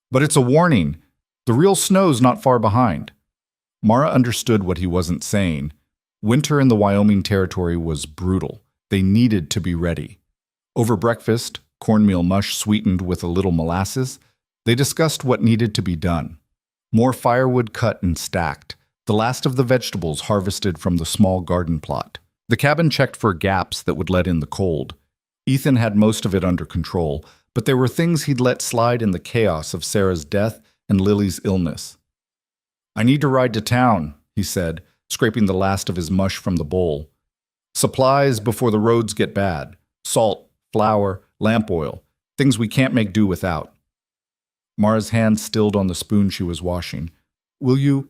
[SPEAKER 1] "But it's a warning. The real snow's not far behind." Mara understood what he wasn't saying. Winter in the Wyoming Territory was brutal. They needed to be ready. Over breakfast, cornmeal mush sweetened with a little molasses, they discussed what needed to be done. More firewood cut and stacked, the last of the vegetables harvested from the small garden plot. The cabin checked for gaps that would let in the cold. Ethan had most of it under control, but there were things he'd let slide in the chaos of Sarah's death and Lily's illness. "I need to ride to town," he said, scraping the last of his mush from the bowl. "Supplies before the roads get bad. Salt, flour, lamp oil, things we can't make do without." Mara's hand stilled on the spoon she was washing. "Will you—"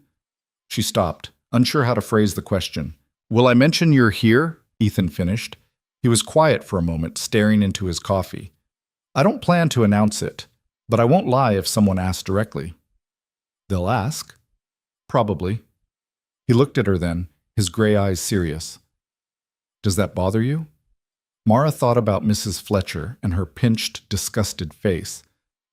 [SPEAKER 1] She stopped, unsure how to phrase the question. "Will I mention you're here?" Ethan finished. He was quiet for a moment, staring into his coffee. "I don't plan to announce it, but I won't lie if someone asks directly." "They'll ask?" "Probably." He looked at her then, his gray eyes serious. "Does that bother you?" Mara thought about Mrs. Fletcher and her pinched, disgusted face,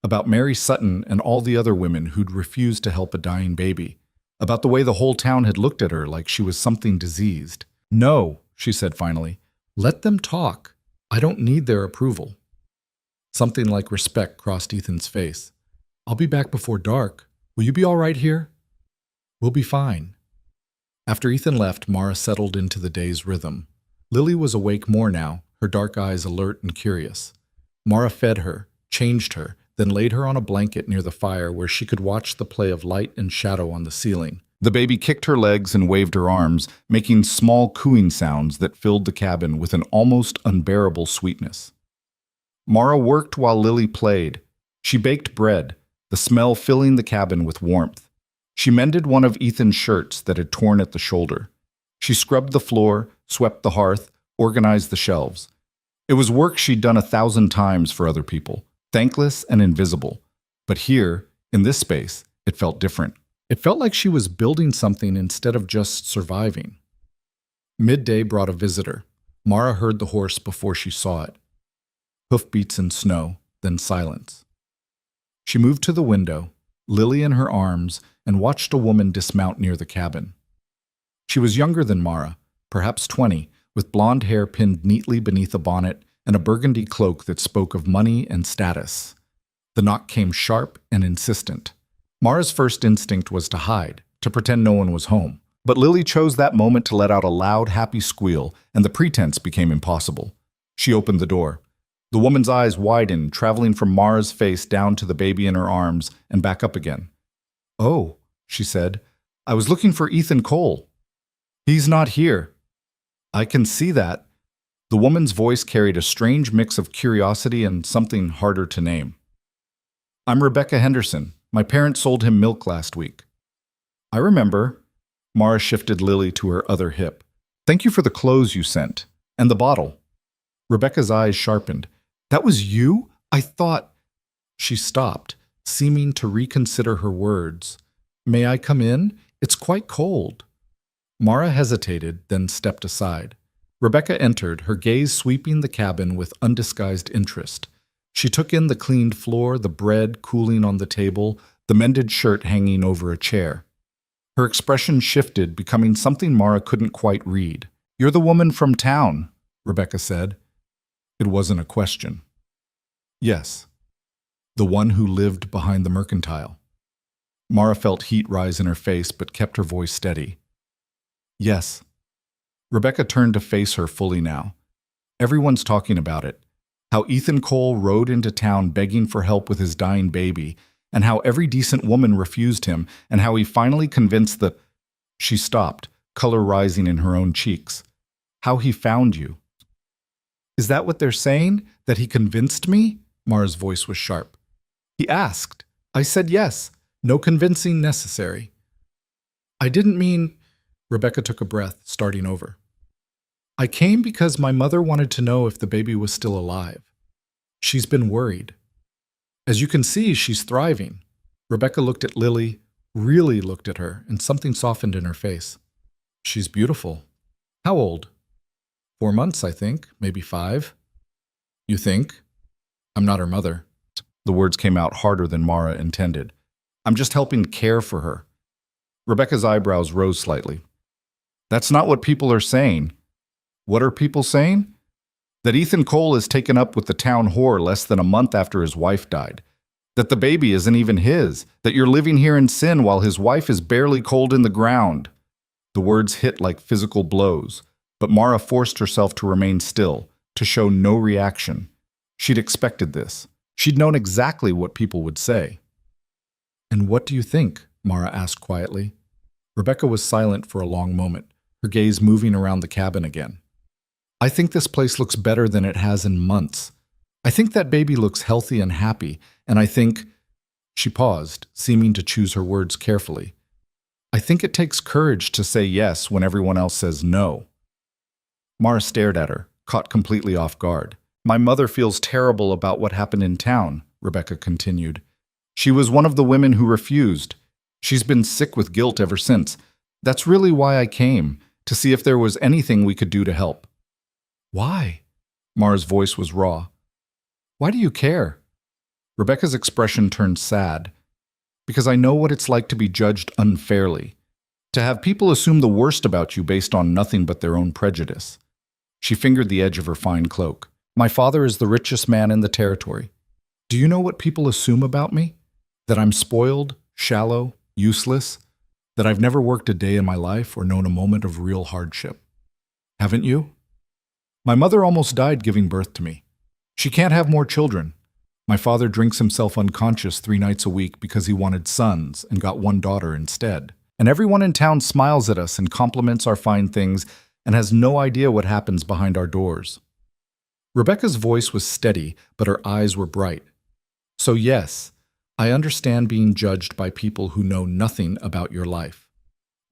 [SPEAKER 1] about Mary Sutton and all the other women who'd refused to help a dying baby, about the way the whole town had looked at her like she was something diseased. "No," she said finally. "Let them talk. I don't need their approval." Something like respect crossed Ethan's face. "I'll be back before dark. Will you be all right here?" "We'll be fine." After Ethan left, Mara settled into the day's rhythm. Lily was awake more now, her dark eyes alert and curious. Mara fed her, changed her, then laid her on a blanket near the fire where she could watch the play of light and shadow on the ceiling. The baby kicked her legs and waved her arms, making small cooing sounds that filled the cabin with an almost unbearable sweetness. Mara worked while Lily played. She baked bread, the smell filling the cabin with warmth. She mended one of Ethan's shirts that had torn at the shoulder. She scrubbed the floor, swept the hearth, organized the shelves. It was work she'd done 1,000 times for other people, thankless and invisible. But here, in this space, it felt different. It felt like she was building something instead of just surviving. Midday brought a visitor. Mara heard the horse before she saw it. Hoofbeats in snow, then silence. She moved to the window, Lily in her arms, and watched a woman dismount near the cabin. She was younger than Mara, perhaps 20, with blonde hair pinned neatly beneath a bonnet and a burgundy cloak that spoke of money and status. The knock came sharp and insistent. Mara's first instinct was to hide, to pretend no one was home. But Lily chose that moment to let out a loud, happy squeal, and the pretense became impossible. She opened the door. The woman's eyes widened, traveling from Mara's face down to the baby in her arms and back up again. "Oh," she said, "I was looking for Ethan Cole. He's not here." "I can see that." The woman's voice carried a strange mix of curiosity and something harder to name. "I'm Rebecca Henderson. My parents sold him milk last week." "I remember." Mara shifted Lily to her other hip. "Thank you for the clothes you sent. And the bottle." Rebecca's eyes sharpened. "That was you? I thought—" She stopped, seeming to reconsider her words. "May I come in? It's quite cold." Mara hesitated, then stepped aside. Rebecca entered, her gaze sweeping the cabin with undisguised interest. She took in the cleaned floor, the bread cooling on the table, the mended shirt hanging over a chair. Her expression shifted, becoming something Mara couldn't quite read. "You're the woman from town," Rebecca said. It wasn't a question. "Yes." "The one who lived behind the mercantile." Mara felt heat rise in her face but kept her voice steady. "Yes." Rebecca turned to face her fully now. "Everyone's talking about it. How Ethan Cole rode into town begging for help with his dying baby, and how every decent woman refused him, and how he finally convinced the—" She stopped, color rising in her own cheeks. "How he found you." "Is that what they're saying? That he convinced me?" Mara's voice was sharp. "He asked. I said yes. No convincing necessary." "I didn't mean—" Rebecca took a breath, starting over. "I came because my mother wanted to know if the baby was still alive. She's been worried. As you can see, she's thriving." Rebecca looked at Lily, really looked at her, and something softened in her face. "She's beautiful." "How old?" 4 months, I think, maybe 5. "You think?" "I'm not her mother." The words came out harder than Mara intended. "I'm just helping care for her." Rebecca's eyebrows rose slightly. "That's not what people are saying." "What are people saying?" "That Ethan Cole is taken up with the town whore less than a month after his wife died. That the baby isn't even his. That you're living here in sin while his wife is barely cold in the ground." The words hit like physical blows. But Mara forced herself to remain still, to show no reaction. She'd expected this. She'd known exactly what people would say. "And what do you think?" Mara asked quietly. Rebecca was silent for a long moment, her gaze moving around the cabin again. "I think this place looks better than it has in months. I think that baby looks healthy and happy, and I think—" She paused, seeming to choose her words carefully. "I think it takes courage to say yes when everyone else says no." Mara stared at her, caught completely off guard. "My mother feels terrible about what happened in town," Rebecca continued. "She was one of the women who refused. She's been sick with guilt ever since. That's really why I came, to see if there was anything we could do to help." "Why?" Mara's voice was raw. "Why do you care?" Rebecca's expression turned sad. "Because I know what it's like to be judged unfairly. To have people assume the worst about you based on nothing but their own prejudice." She fingered the edge of her fine cloak. "My father is the richest man in the territory. Do you know what people assume about me? That I'm spoiled, shallow, useless, that I've never worked a day in my life or known a moment of real hardship. Haven't you? My mother almost died giving birth to me. She can't have more children. My father drinks himself unconscious 3 nights a week because he wanted sons and got 1 daughter instead. And everyone in town smiles at us and compliments our fine things and has no idea what happens behind our doors. Rebecca's voice was steady, but her eyes were bright. So yes, I understand being judged by people who know nothing about your life.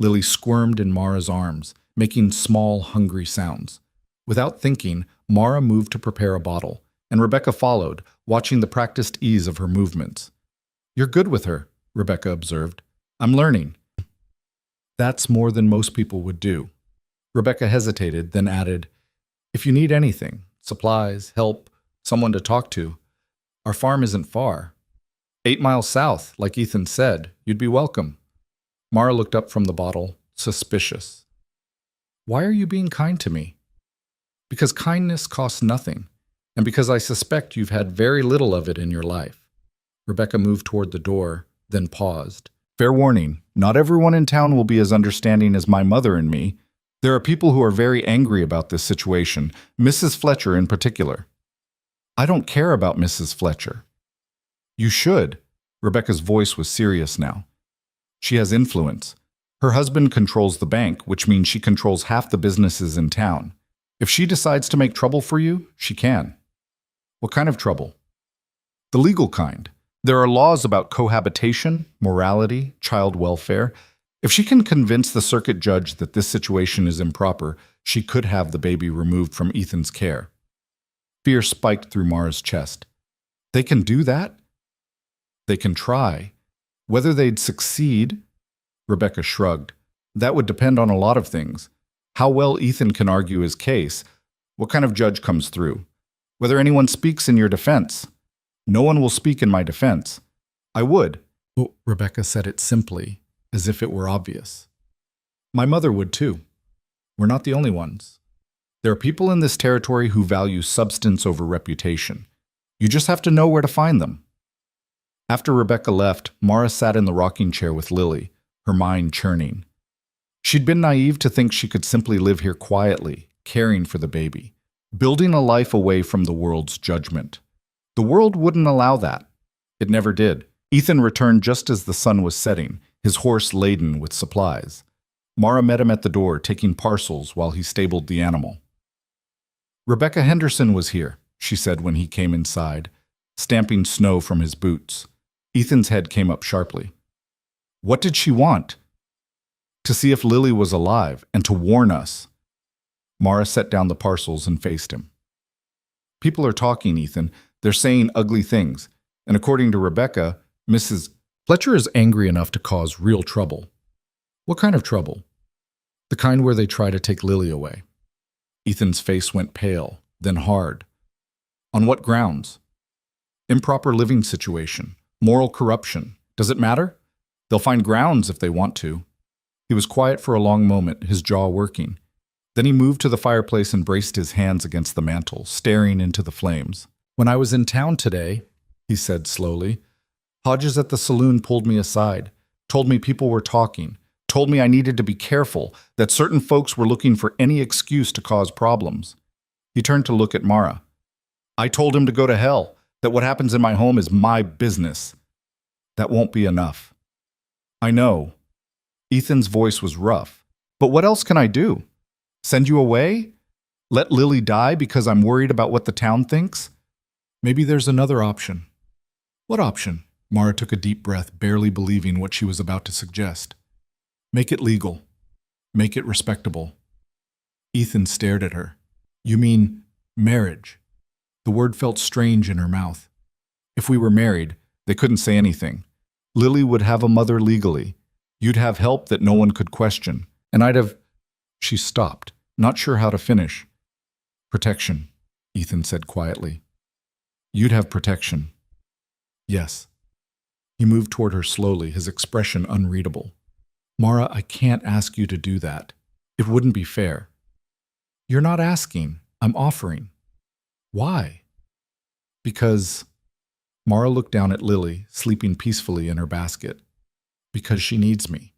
[SPEAKER 1] Lily squirmed in Mara's arms, making small, hungry sounds. Without thinking, Mara moved to prepare a bottle, and Rebecca followed, watching the practiced ease of her movements. You're good with her, Rebecca observed. I'm learning. That's more than most people would do. Rebecca hesitated, then added, If you need anything, supplies, help, someone to talk to, our farm isn't far. 8 miles south, like Ethan said, you'd be welcome. Mara looked up from the bottle, suspicious. Why are you being kind to me? Because kindness costs nothing, and because I suspect you've had very little of it in your life. Rebecca moved toward the door, then paused. Fair warning, not everyone in town will be as understanding as my mother and me. There are people who are very angry about this situation, Mrs. Fletcher in particular. I don't care about Mrs. Fletcher. You should. Rebecca's voice was serious now. She has influence. Her husband controls the bank, which means she controls half the businesses in town. If she decides to make trouble for you, she can. What kind of trouble? The legal kind. There are laws about cohabitation, morality, child welfare. If she can convince the circuit judge that this situation is improper, she could have the baby removed from Ethan's care. Fear spiked through Mara's chest. They can do that? They can try. Whether they'd succeed, Rebecca shrugged. That would depend on a lot of things. How well Ethan can argue his case, what kind of judge comes through, whether anyone speaks in your defense. No one will speak in my defense. I would. Well, Rebecca said it simply, as if it were obvious. My mother would too. We're not the only ones. There are people in this territory who value substance over reputation. You just have to know where to find them. After Rebecca left, Mara sat in the rocking chair with Lily, her mind churning. She'd been naive to think she could simply live here quietly, caring for the baby, building a life away from the world's judgment. The world wouldn't allow that. It never did. Ethan returned just as the sun was setting, his horse laden with supplies. Mara met him at the door, taking parcels while he stabled the animal. Rebecca Henderson was here, she said when he came inside, stamping snow from his boots. Ethan's head came up sharply. What did she want? To see if Lily was alive and to warn us. Mara set down the parcels and faced him. People are talking, Ethan. They're saying ugly things. And according to Rebecca, Mrs. Fletcher is angry enough to cause real trouble. What kind of trouble? The kind where they try to take Lily away. Ethan's face went pale, then hard. On what grounds? Improper living situation. Moral corruption. Does it matter? They'll find grounds if they want to. He was quiet for a long moment, his jaw working. Then he moved to the fireplace and braced his hands against the mantel, staring into the flames. When I was in town today, he said slowly, Hodges at the saloon pulled me aside, told me people were talking, told me I needed to be careful, that certain folks were looking for any excuse to cause problems. He turned to look at Mara. I told him to go to hell, that what happens in my home is my business. That won't be enough. I know. Ethan's voice was rough. But what else can I do? Send you away? Let Lily die because I'm worried about what the town thinks? Maybe there's another option. What option? Mara took a deep breath, barely believing what she was about to suggest. Make it legal. Make it respectable. Ethan stared at her. You mean marriage? The word felt strange in her mouth. If we were married, they couldn't say anything. Lily would have a mother legally. You'd have help that no one could question. And I'd have... She stopped, not sure how to finish. Protection, Ethan said quietly. You'd have protection. Yes. He moved toward her slowly, his expression unreadable. Mara, I can't ask you to do that. It wouldn't be fair. You're not asking. I'm offering. Why? Because... Mara looked down at Lily, sleeping peacefully in her basket. Because she needs me.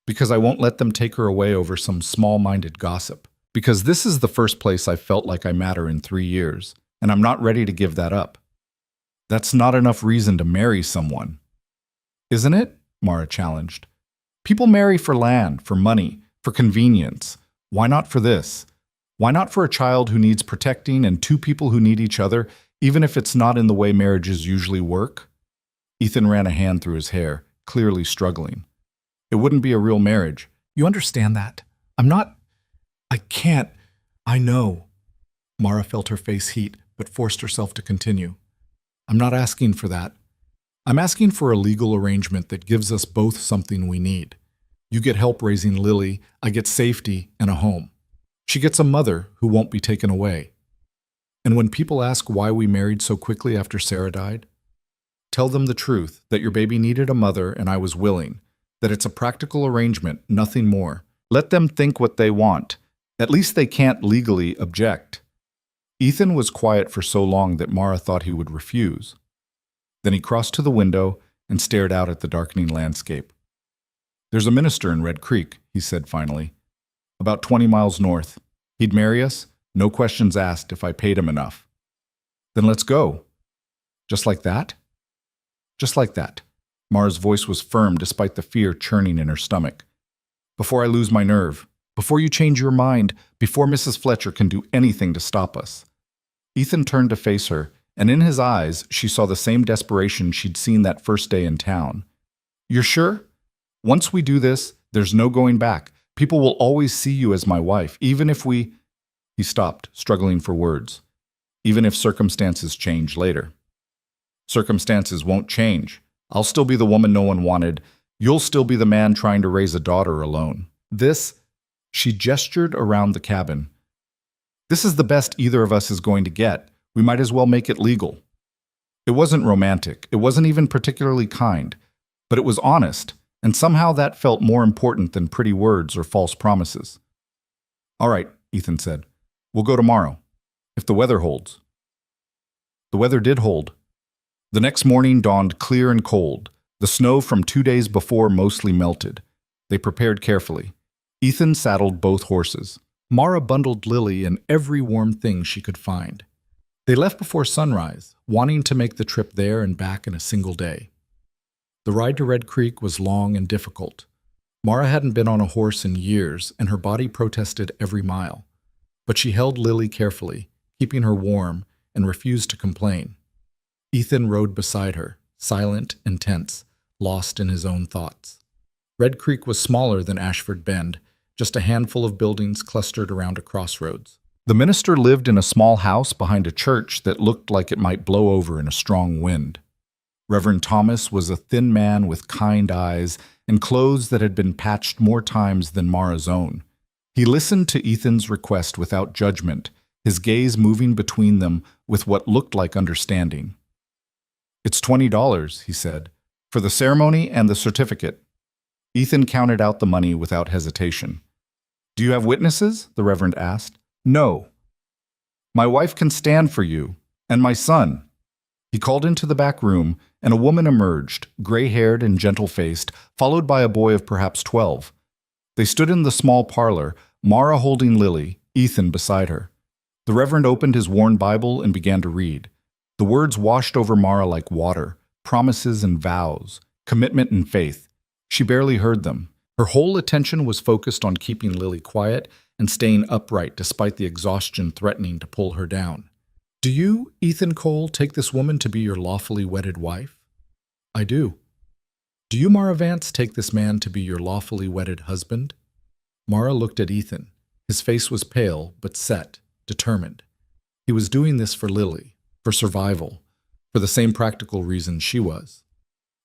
[SPEAKER 1] Because I won't let them take her away over some small-minded gossip. Because this is the first place I felt like I matter in 3 years, and I'm not ready to give that up. That's not enough reason to marry someone. Isn't it? Mara challenged. People marry for land, for money, for convenience. Why not for this? Why not for a child who needs protecting and two people who need each other, even if it's not in the way marriages usually work? Ethan ran a hand through his hair, clearly struggling. It wouldn't be a real marriage. You understand that? I can't. I know. Mara felt her face heat, but forced herself to continue. I'm not asking for that. I'm asking for a legal arrangement that gives us both something we need. You get help raising Lily, I get safety and a home. She gets a mother who won't be taken away. And when people ask why we married so quickly after Sarah died, tell them the truth, that your baby needed a mother and I was willing, that it's a practical arrangement, nothing more. Let them think what they want. At least they can't legally object. Ethan was quiet for so long that Mara thought he would refuse. Then he crossed to the window and stared out at the darkening landscape. There's a minister in Red Creek, he said finally. About 20 miles north. He'd marry us, no questions asked if I paid him enough. Then let's go. Just like that? Just like that. Mara's voice was firm despite the fear churning in her stomach. Before I lose my nerve, before you change your mind, before Mrs. Fletcher can do anything to stop us. Ethan turned to face her, and in his eyes she saw the same desperation she'd seen that first day in town. You're sure? Once we do this, there's no going back. People will always see you as my wife, even if we... He stopped, struggling for words. Even if circumstances change later. Circumstances won't change. I'll still be the woman no one wanted. You'll still be the man trying to raise a daughter alone. This... She gestured around the cabin. This is the best either of us is going to get. We might as well make it legal. It wasn't romantic. It wasn't even particularly kind. But it was honest, and somehow that felt more important than pretty words or false promises. All right, Ethan said. We'll go tomorrow, if the weather holds. The weather did hold. The next morning dawned clear and cold. The snow from 2 days before mostly melted. They prepared carefully. Ethan saddled both horses. Mara bundled Lily in every warm thing she could find. They left before sunrise, wanting to make the trip there and back in a single day. The ride to Red Creek was long and difficult. Mara hadn't been on a horse in years, and her body protested every mile. But she held Lily carefully, keeping her warm, and refused to complain. Ethan rode beside her, silent and tense, lost in his own thoughts. Red Creek was smaller than Ashford Bend, just a handful of buildings clustered around a crossroads. The minister lived in a small house behind a church that looked like it might blow over in a strong wind. Reverend Thomas was a thin man with kind eyes and clothes that had been patched more times than Mara's own. He listened to Ethan's request without judgment, his gaze moving between them with what looked like understanding. It's $20, he said, for the ceremony and the certificate. Ethan counted out the money without hesitation. Do you have witnesses? The Reverend asked. No. My wife can stand for you, and my son. He called into the back room, and a woman emerged, gray-haired and gentle-faced, followed by a boy of perhaps 12. They stood in the small parlor, Mara holding Lily, Ethan beside her. The Reverend opened his worn Bible and began to read. The words washed over Mara like water, promises and vows, commitment and faith. She barely heard them. Her whole attention was focused on keeping Lily quiet and staying upright despite the exhaustion threatening to pull her down. Do you, Ethan Cole, take this woman to be your lawfully wedded wife? I do. Do you, Mara Vance, take this man to be your lawfully wedded husband? Mara looked at Ethan. His face was pale, but set, determined. He was doing this for Lily, for survival, for the same practical reason she was.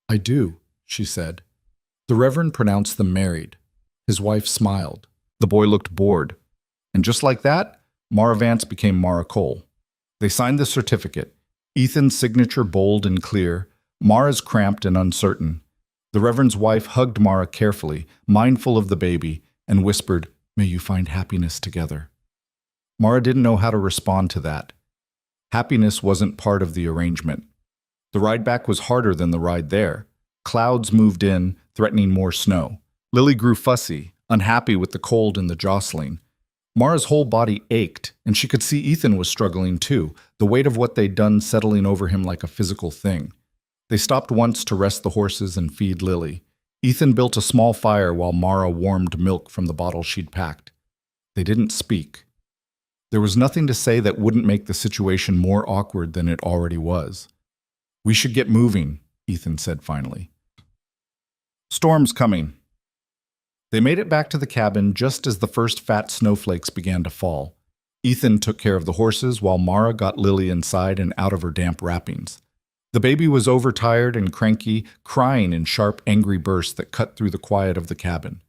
[SPEAKER 1] I do, she said. The Reverend pronounced them married. His wife smiled. The boy looked bored. And just like that, Mara Vance became Mara Cole. They signed the certificate, Ethan's signature bold and clear, Mara's cramped and uncertain. The Reverend's wife hugged Mara carefully, mindful of the baby, and whispered, "May you find happiness together." Mara didn't know how to respond to that. Happiness wasn't part of the arrangement. The ride back was harder than the ride there. Clouds moved in, threatening more snow. Lily grew fussy, unhappy with the cold and the jostling. Mara's whole body ached, and she could see Ethan was struggling too, the weight of what they'd done settling over him like a physical thing. They stopped once to rest the horses and feed Lily. Ethan built a small fire while Mara warmed milk from the bottle she'd packed. They didn't speak. There was nothing to say that wouldn't make the situation more awkward than it already was. "We should get moving," Ethan said finally. "Storm's coming." They made it back to the cabin just as the first fat snowflakes began to fall. Ethan took care of the horses while Mara got Lily inside and out of her damp wrappings. The baby was overtired and cranky, crying in sharp, angry bursts that cut through the quiet of the cabin.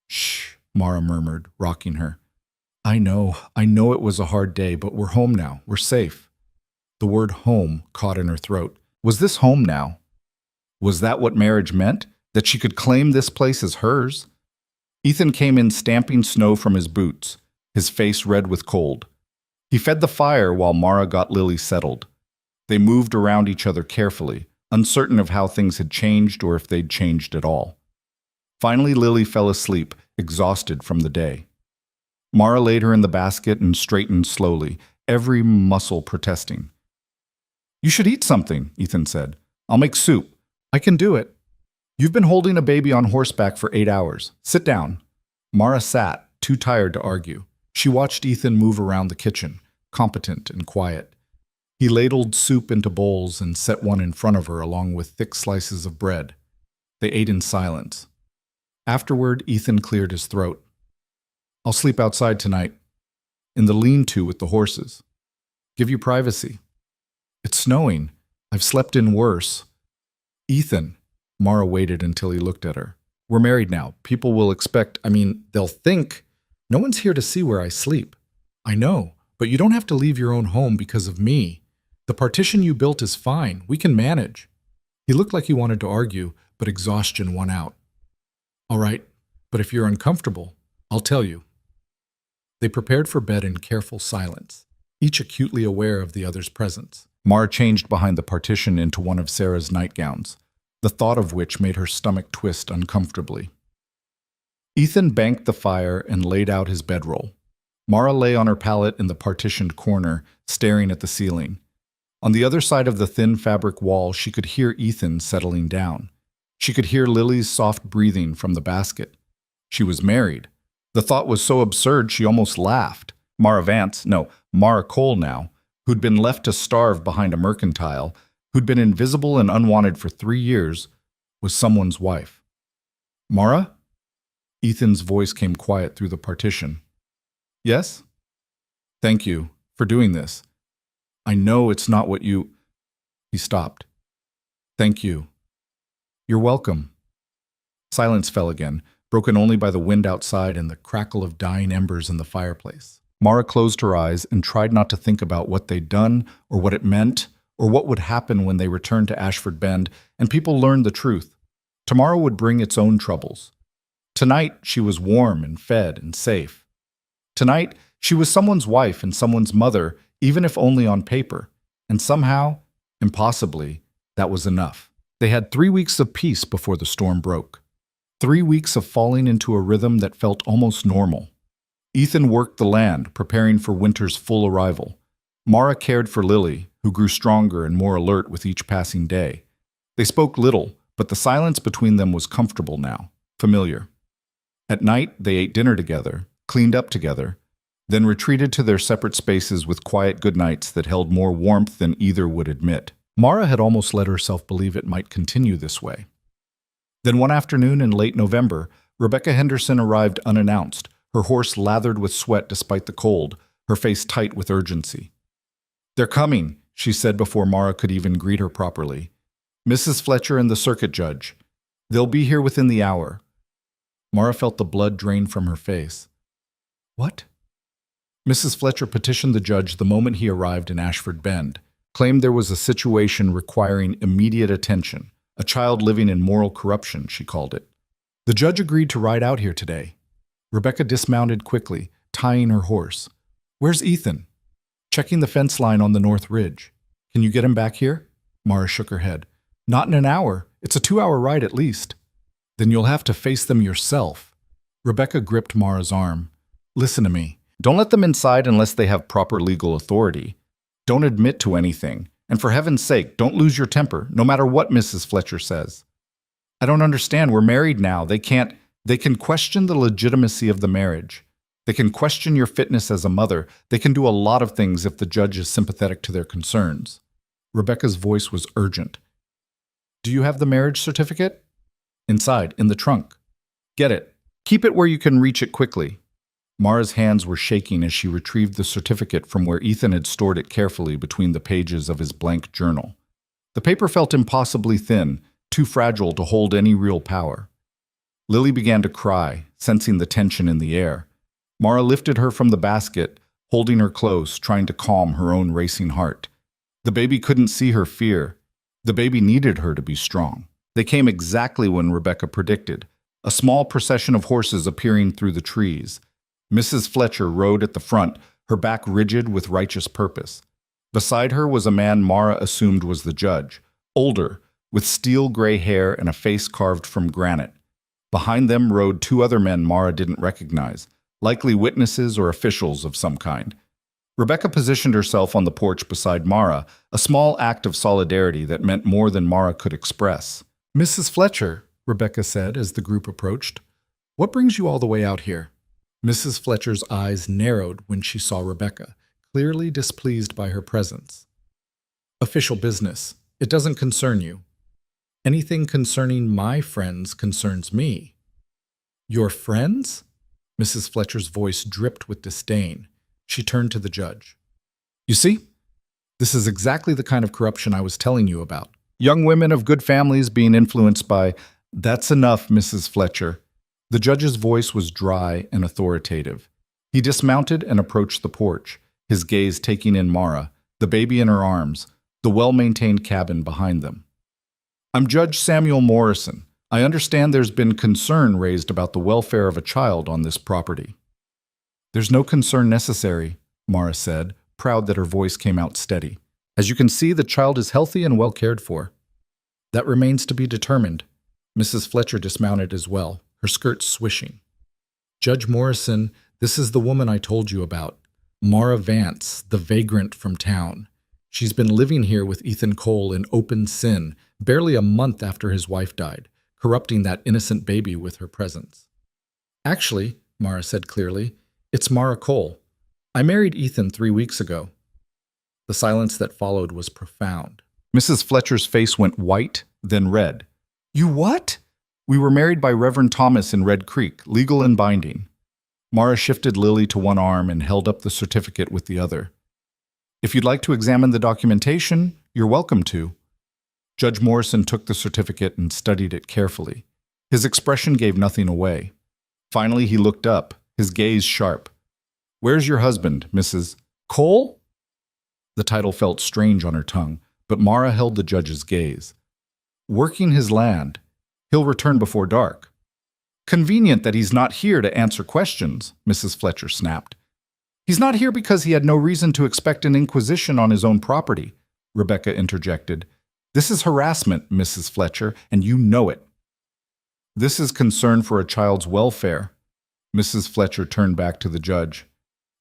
[SPEAKER 1] "Shh," Mara murmured, rocking her. I know it was a hard day, but we're home now. We're safe." The word home caught in her throat. Was this home now? Was that what marriage meant? That she could claim this place as hers? Ethan came in stamping snow from his boots, his face red with cold. He fed the fire while Mara got Lily settled. They moved around each other carefully, uncertain of how things had changed or if they'd changed at all. Finally, Lily fell asleep, exhausted from the day. Mara laid her in the basket and straightened slowly, every muscle protesting. "You should eat something," Ethan said. "I'll make soup. I can do it. You've been holding a baby on horseback for 8 hours. Sit down." Mara sat, too tired to argue. She watched Ethan move around the kitchen, competent and quiet. He ladled soup into bowls and set one in front of her along with thick slices of bread. They ate in silence. Afterward, Ethan cleared his throat. "I'll sleep outside tonight, in the lean-to with the horses. Give you privacy. It's snowing. I've slept in worse." "Ethan," Mara waited until he looked at her. "We're married now. People will they'll think. No one's here to see where I sleep." "I know, but you don't have to leave your own home because of me. The partition you built is fine. We can manage." He looked like he wanted to argue, but exhaustion won out. "All right, but if you're uncomfortable, I'll tell you." They prepared for bed in careful silence, each acutely aware of the other's presence. Mara changed behind the partition into one of Sarah's nightgowns, the thought of which made her stomach twist uncomfortably. Ethan banked the fire and laid out his bedroll. Mara lay on her pallet in the partitioned corner, staring at the ceiling. On the other side of the thin fabric wall, she could hear Ethan settling down. She could hear Lily's soft breathing from the basket. She was married. The thought was so absurd she almost laughed. Mara Cole now, who'd been left to starve behind a mercantile, who'd been invisible and unwanted for 3 years, was someone's wife. "Mara?" Ethan's voice came quiet through the partition. "Yes?" "Thank you for doing this. I know it's not what you—" He stopped. "Thank you." "You're welcome." Silence fell again, broken only by the wind outside and the crackle of dying embers in the fireplace. Mara closed her eyes and tried not to think about what they'd done or what it meant or what would happen when they returned to Ashford Bend and people learned the truth. Tomorrow would bring its own troubles. Tonight, she was warm and fed and safe. Tonight, she was someone's wife and someone's mother, even if only on paper. And somehow, impossibly, that was enough. They had 3 weeks of peace before the storm broke. 3 weeks of falling into a rhythm that felt almost normal. Ethan worked the land, preparing for winter's full arrival. Mara cared for Lily, who grew stronger and more alert with each passing day. They spoke little, but the silence between them was comfortable now, familiar. At night, they ate dinner together, cleaned up together, then retreated to their separate spaces with quiet goodnights that held more warmth than either would admit. Mara had almost let herself believe it might continue this way. Then one afternoon in late November, Rebecca Henderson arrived unannounced, her horse lathered with sweat despite the cold, her face tight with urgency. "They're coming," she said before Mara could even greet her properly. "Mrs. Fletcher and the circuit judge. They'll be here within the hour." Mara felt the blood drain from her face. "What?" Mrs. Fletcher petitioned the judge the moment he arrived in Ashford Bend, claimed there was a situation requiring immediate attention, a child living in moral corruption, she called it. The judge agreed to ride out here today. Rebecca dismounted quickly, tying her horse. "Where's Ethan?" "Checking the fence line on the North Ridge." "Can you get him back here?" Mara shook her head. "Not in an hour. It's a 2-hour ride at least." "Then you'll have to face them yourself." Rebecca gripped Mara's arm. "Listen to me. Don't let them inside unless they have proper legal authority. Don't admit to anything. And for heaven's sake, don't lose your temper, no matter what Mrs. Fletcher says." I don't understand. We're married now. They can question the legitimacy of the marriage. They can question your fitness as a mother. They can do a lot of things if the judge is sympathetic to their concerns. Rebecca's voice was urgent. Do you have the marriage certificate? Inside, in the trunk. Get it. Keep it where you can reach it quickly. Mara's hands were shaking as she retrieved the certificate from where Ethan had stored it carefully between the pages of his blank journal. The paper felt impossibly thin, too fragile to hold any real power. Lily began to cry, sensing the tension in the air. Mara lifted her from the basket, holding her close, trying to calm her own racing heart. The baby couldn't see her fear. The baby needed her to be strong. They came exactly when Rebecca predicted, a small procession of horses appearing through the trees. Mrs. Fletcher rode at the front, her back rigid with righteous purpose. Beside her was a man Mara assumed was the judge, older, with steel-gray hair and a face carved from granite. Behind them rode two other men Mara didn't recognize, likely witnesses or officials of some kind. Rebecca positioned herself on the porch beside Mara, a small act of solidarity that meant more than Mara could express. "Mrs. Fletcher," Rebecca said as the group approached, "what brings you all the way out here?" Mrs. Fletcher's eyes narrowed when she saw Rebecca, clearly displeased by her presence. "Official business. It doesn't concern you. Anything concerning my friends concerns me." "Your friends?" Mrs. Fletcher's voice dripped with disdain. She turned to the judge. "You see, this is exactly the kind of corruption I was telling you about. Young women of good families being influenced by—" "That's enough, Mrs. Fletcher." The judge's voice was dry and authoritative. He dismounted and approached the porch, his gaze taking in Mara, the baby in her arms, the well-maintained cabin behind them. "I'm Judge Samuel Morrison. I understand there's been concern raised about the welfare of a child on this property." "There's no concern necessary," Mara said, proud that her voice came out steady. "As you can see, the child is healthy and well cared for." "That remains to be determined." Mrs. Fletcher dismounted as well, her skirts swishing. "Judge Morrison, this is the woman I told you about. Mara Vance, the vagrant from town. She's been living here with Ethan Cole in open sin, barely a month after his wife died, corrupting that innocent baby with her presence." "Actually," Mara said clearly, "it's Mara Cole. I married Ethan 3 weeks ago." The silence that followed was profound. Mrs. Fletcher's face went white, then red. "You what?" "We were married by Reverend Thomas in Red Creek, legal and binding." Mara shifted Lily to one arm and held up the certificate with the other. "If you'd like to examine the documentation, you're welcome to." Judge Morrison took the certificate and studied it carefully. His expression gave nothing away. Finally, he looked up, his gaze sharp. "Where's your husband, Mrs. Cole?" The title felt strange on her tongue, but Mara held the judge's gaze. "Working his land. He'll return before dark." "Convenient that he's not here to answer questions," Mrs. Fletcher snapped. "He's not here because he had no reason to expect an inquisition on his own property," Rebecca interjected. "This is harassment, Mrs. Fletcher, and you know it." "This is concern for a child's welfare." Mrs. Fletcher turned back to the judge.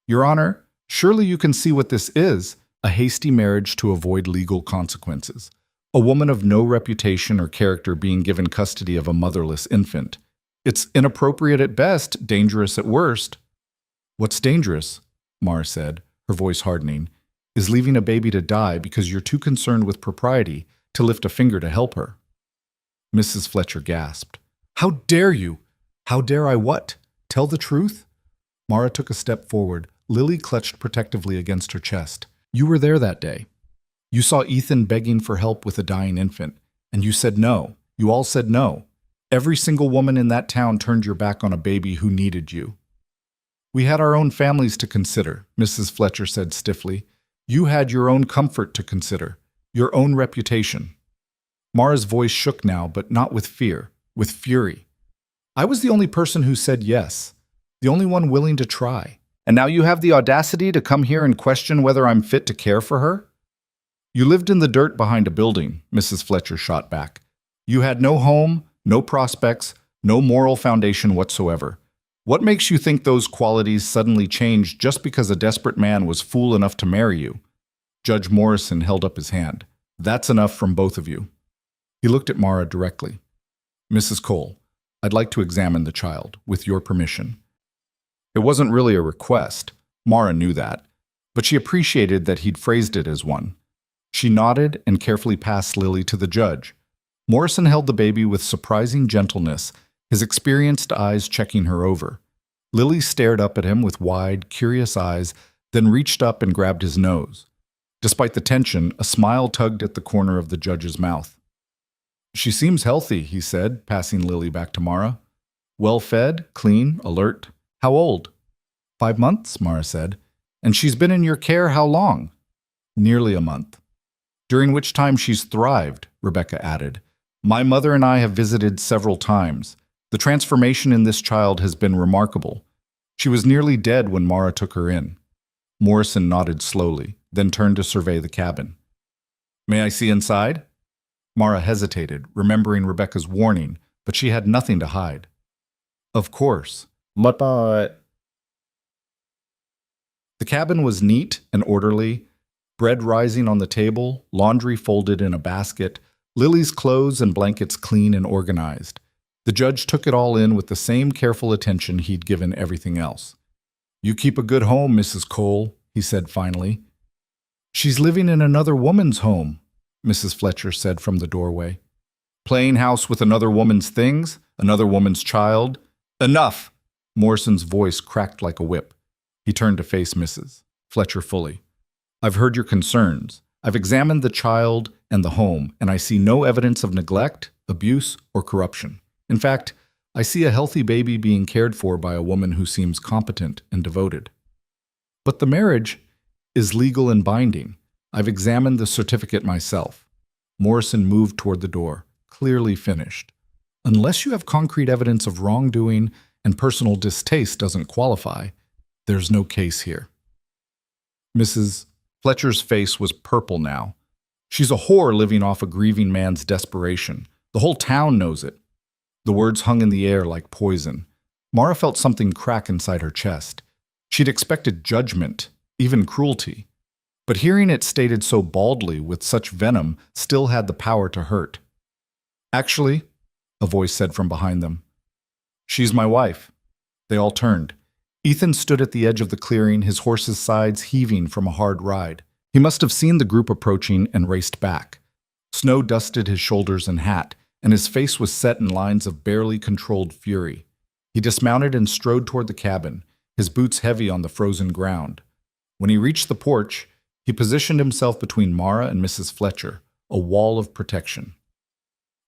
[SPEAKER 1] "Your Honor, surely you can see what this is, a hasty marriage to avoid legal consequences. A woman of no reputation or character being given custody of a motherless infant. It's inappropriate at best, dangerous at worst." "What's dangerous?" Mara said, her voice hardening, "is leaving a baby to die because you're too concerned with propriety to lift a finger to help her." Mrs. Fletcher gasped. "How dare you? How dare I what? Tell the truth?" Mara took a step forward, Lily clutched protectively against her chest. "You were there that day. You saw Ethan begging for help with a dying infant, and you said no. You all said no. Every single woman in that town turned your back on a baby who needed you." "We had our own families to consider," Mrs. Fletcher said stiffly. "You had your own comfort to consider, your own reputation." Mara's voice shook now, but not with fear, with fury. "I was the only person who said yes, the only one willing to try. And now you have the audacity to come here and question whether I'm fit to care for her?" "You lived in the dirt behind a building," Mrs. Fletcher shot back. "You had no home, no prospects, no moral foundation whatsoever. What makes you think those qualities suddenly changed just because a desperate man was fool enough to marry you?" Judge Morrison held up his hand. "That's enough from both of you." He looked at Mara directly. Mrs. Cole, I'd like to examine the child, with your permission. It wasn't really a request. Mara knew that, but she appreciated that he'd phrased it as one. She nodded and carefully passed Lily to the judge. Morrison held the baby with surprising gentleness, his experienced eyes checking her over. Lily stared up at him with wide, curious eyes, then reached up and grabbed his nose. Despite the tension, a smile tugged at the corner of the judge's mouth. She seems healthy, he said, passing Lily back to Mara. Well fed, clean, alert. How old? 5 months, Mara said. And she's been in your care how long? Nearly a month. During which time she's thrived, Rebecca added. My mother and I have visited several times. The transformation in this child has been remarkable. She was nearly dead when Mara took her in. Morrison nodded slowly, then turned to survey the cabin. May I see inside? Mara hesitated, remembering Rebecca's warning, but she had nothing to hide. Of course. But... The cabin was neat and orderly, bread rising on the table, laundry folded in a basket, Lily's clothes and blankets clean and organized. The judge took it all in with the same careful attention he'd given everything else. You keep a good home, Mrs. Cole, he said finally. She's living in another woman's home, Mrs. Fletcher said from the doorway. Playing house with another woman's things, another woman's child. Enough! Morrison's voice cracked like a whip. He turned to face Mrs. Fletcher fully. I've heard your concerns. I've examined the child and the home, and I see no evidence of neglect, abuse, or corruption. In fact, I see a healthy baby being cared for by a woman who seems competent and devoted. But the marriage is legal and binding. I've examined the certificate myself. Morrison moved toward the door, clearly finished. Unless you have concrete evidence of wrongdoing and personal distaste doesn't qualify, there's no case here. Mrs. Fletcher's face was purple now. She's a whore living off a grieving man's desperation. The whole town knows it. The words hung in the air like poison. Mara felt something crack inside her chest. She'd expected judgment, even cruelty. But hearing it stated so baldly with such venom still had the power to hurt. Actually, a voice said from behind them. She's my wife. They all turned. Ethan stood at the edge of the clearing, his horse's sides heaving from a hard ride. He must have seen the group approaching and raced back. Snow dusted his shoulders and hat, and his face was set in lines of barely controlled fury. He dismounted and strode toward the cabin, his boots heavy on the frozen ground. When he reached the porch, he positioned himself between Mara and Mrs. Fletcher, a wall of protection.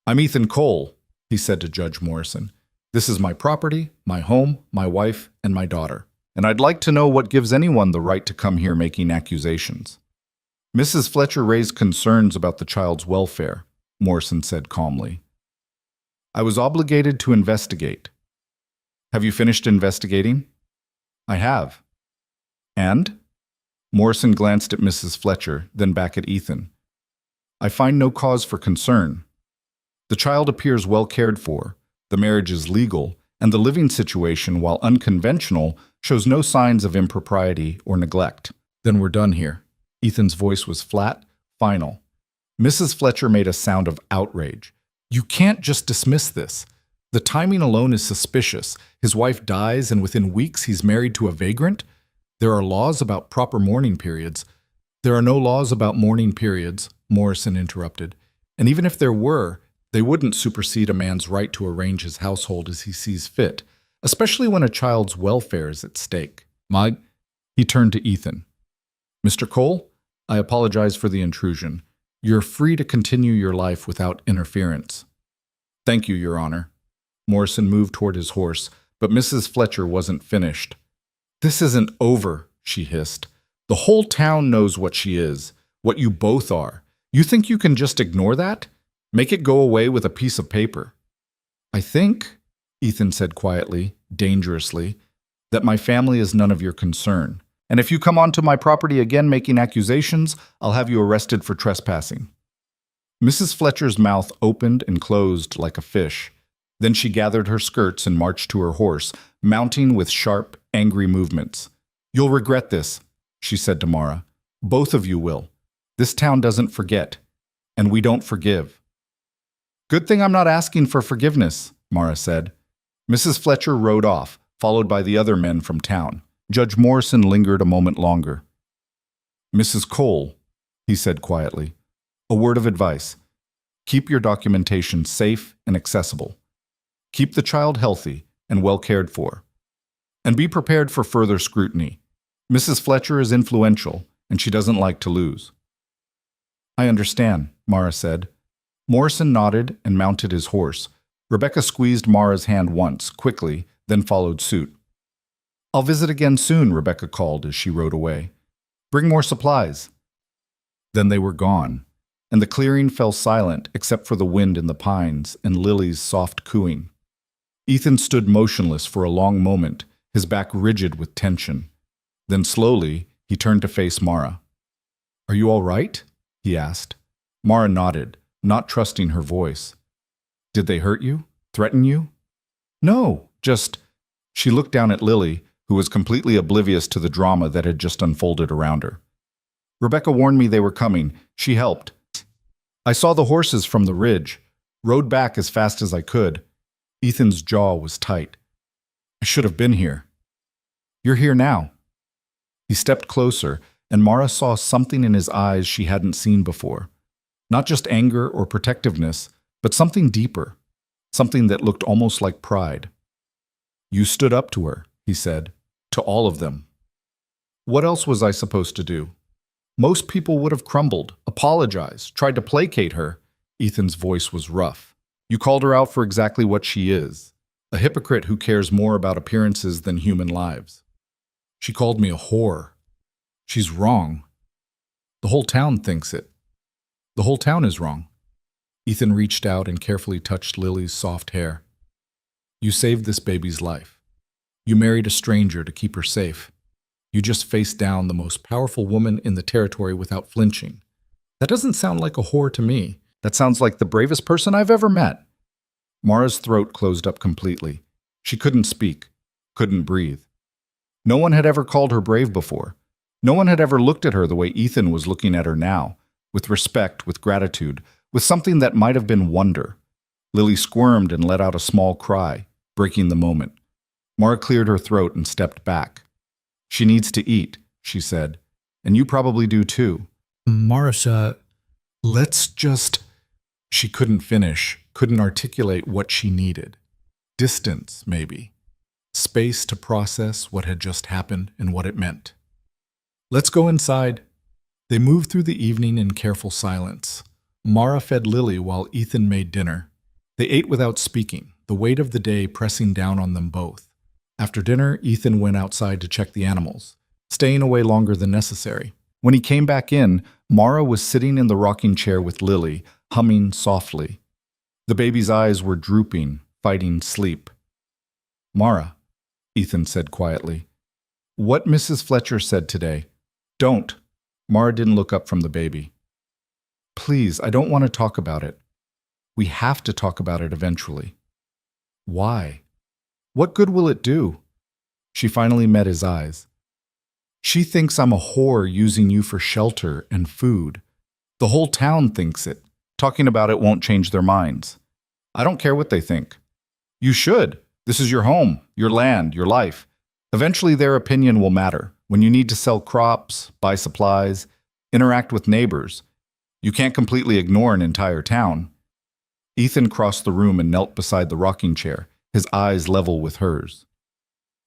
[SPEAKER 1] I'm Ethan Cole, he said to Judge Morrison. This is my property, my home, my wife, and my daughter. And I'd like to know what gives anyone the right to come here making accusations. Mrs. Fletcher raised concerns about the child's welfare, Morrison said calmly. I was obligated to investigate. Have you finished investigating? I have. And? Morrison glanced at Mrs. Fletcher, then back at Ethan. I find no cause for concern. The child appears well cared for. The marriage is legal, and the living situation, while unconventional, shows no signs of impropriety or neglect. Then we're done here. Ethan's voice was flat, final. Mrs. Fletcher made a sound of outrage. You can't just dismiss this. The timing alone is suspicious. His wife dies, and within weeks he's married to a vagrant? There are laws about proper mourning periods. There are no laws about mourning periods, Morrison interrupted. And even if there were, they wouldn't supersede a man's right to arrange his household as he sees fit, especially when a child's welfare is at stake. He turned to Ethan. Mr. Cole, I apologize for the intrusion. You're free to continue your life without interference. Thank you, Your Honor. Morrison moved toward his horse, but Mrs. Fletcher wasn't finished. This isn't over, she hissed. The whole town knows what she is, what you both are. You think you can just ignore that? Make it go away with a piece of paper. I think, Ethan said quietly, dangerously, that my family is none of your concern. And if you come onto my property again making accusations, I'll have you arrested for trespassing. Mrs. Fletcher's mouth opened and closed like a fish. Then she gathered her skirts and marched to her horse, mounting with sharp, angry movements. You'll regret this, she said to Mara. Both of you will. This town doesn't forget, and we don't forgive. Good thing I'm not asking for forgiveness, Mara said. Mrs. Fletcher rode off, followed by the other men from town. Judge Morrison lingered a moment longer. Mrs. Cole, he said quietly, a word of advice. Keep your documentation safe and accessible. Keep the child healthy and well cared for. And be prepared for further scrutiny. Mrs. Fletcher is influential, and she doesn't like to lose. I understand, Mara said. Morrison nodded and mounted his horse. Rebecca squeezed Mara's hand once, quickly, then followed suit. I'll visit again soon, Rebecca called as she rode away. Bring more supplies. Then they were gone, and the clearing fell silent except for the wind in the pines and Lily's soft cooing. Ethan stood motionless for a long moment, his back rigid with tension. Then slowly, he turned to face Mara. Are you all right? He asked. Mara nodded, not trusting her voice. Did they hurt you? Threaten you? No, just... She looked down at Lily, who was completely oblivious to the drama that had just unfolded around her. Rebecca warned me they were coming. She helped. I saw the horses from the ridge, rode back as fast as I could. Ethan's jaw was tight. I should have been here. You're here now. He stepped closer, and Mara saw something in his eyes she hadn't seen before. Not just anger or protectiveness, but something deeper, something that looked almost like pride. You stood up to her, he said, to all of them. What else was I supposed to do? Most people would have crumbled, apologized, tried to placate her. Ethan's voice was rough. You called her out for exactly what she is, a hypocrite who cares more about appearances than human lives. She called me a whore. She's wrong. The whole town thinks it. The whole town is wrong. Ethan reached out and carefully touched Lily's soft hair. You saved this baby's life. You married a stranger to keep her safe. You just faced down the most powerful woman in the territory without flinching. That doesn't sound like a whore to me. That sounds like the bravest person I've ever met. Mara's throat closed up completely. She couldn't speak, couldn't breathe. No one had ever called her brave before. No one had ever looked at her the way Ethan was looking at her now, with respect, with gratitude, with something that might have been wonder. Lily squirmed and let out a small cry, breaking the moment. Mara cleared her throat and stepped back. She needs to eat, she said, and you probably do too. Marcia, let's just... She couldn't finish, couldn't articulate what she needed. Distance, maybe. Space to process what had just happened and what it meant. Let's go inside. They moved through the evening in careful silence. Mara fed Lily while Ethan made dinner. They ate without speaking, the weight of the day pressing down on them both. After dinner, Ethan went outside to check the animals, staying away longer than necessary. When he came back in, Mara was sitting in the rocking chair with Lily, humming softly. The baby's eyes were drooping, fighting sleep. Mara, Ethan said quietly, what Mrs. Fletcher said today. Don't. Mara didn't look up from the baby. Please, I don't want to talk about it. We have to talk about it eventually. Why? What good will it do? She finally met his eyes. She thinks I'm a whore using you for shelter and food. The whole town thinks it. Talking about it won't change their minds. I don't care what they think. You should. This is your home, your land, your life. Eventually their opinion will matter. When you need to sell crops, buy supplies, interact with neighbors, you can't completely ignore an entire town. Ethan crossed the room and knelt beside the rocking chair, his eyes level with hers.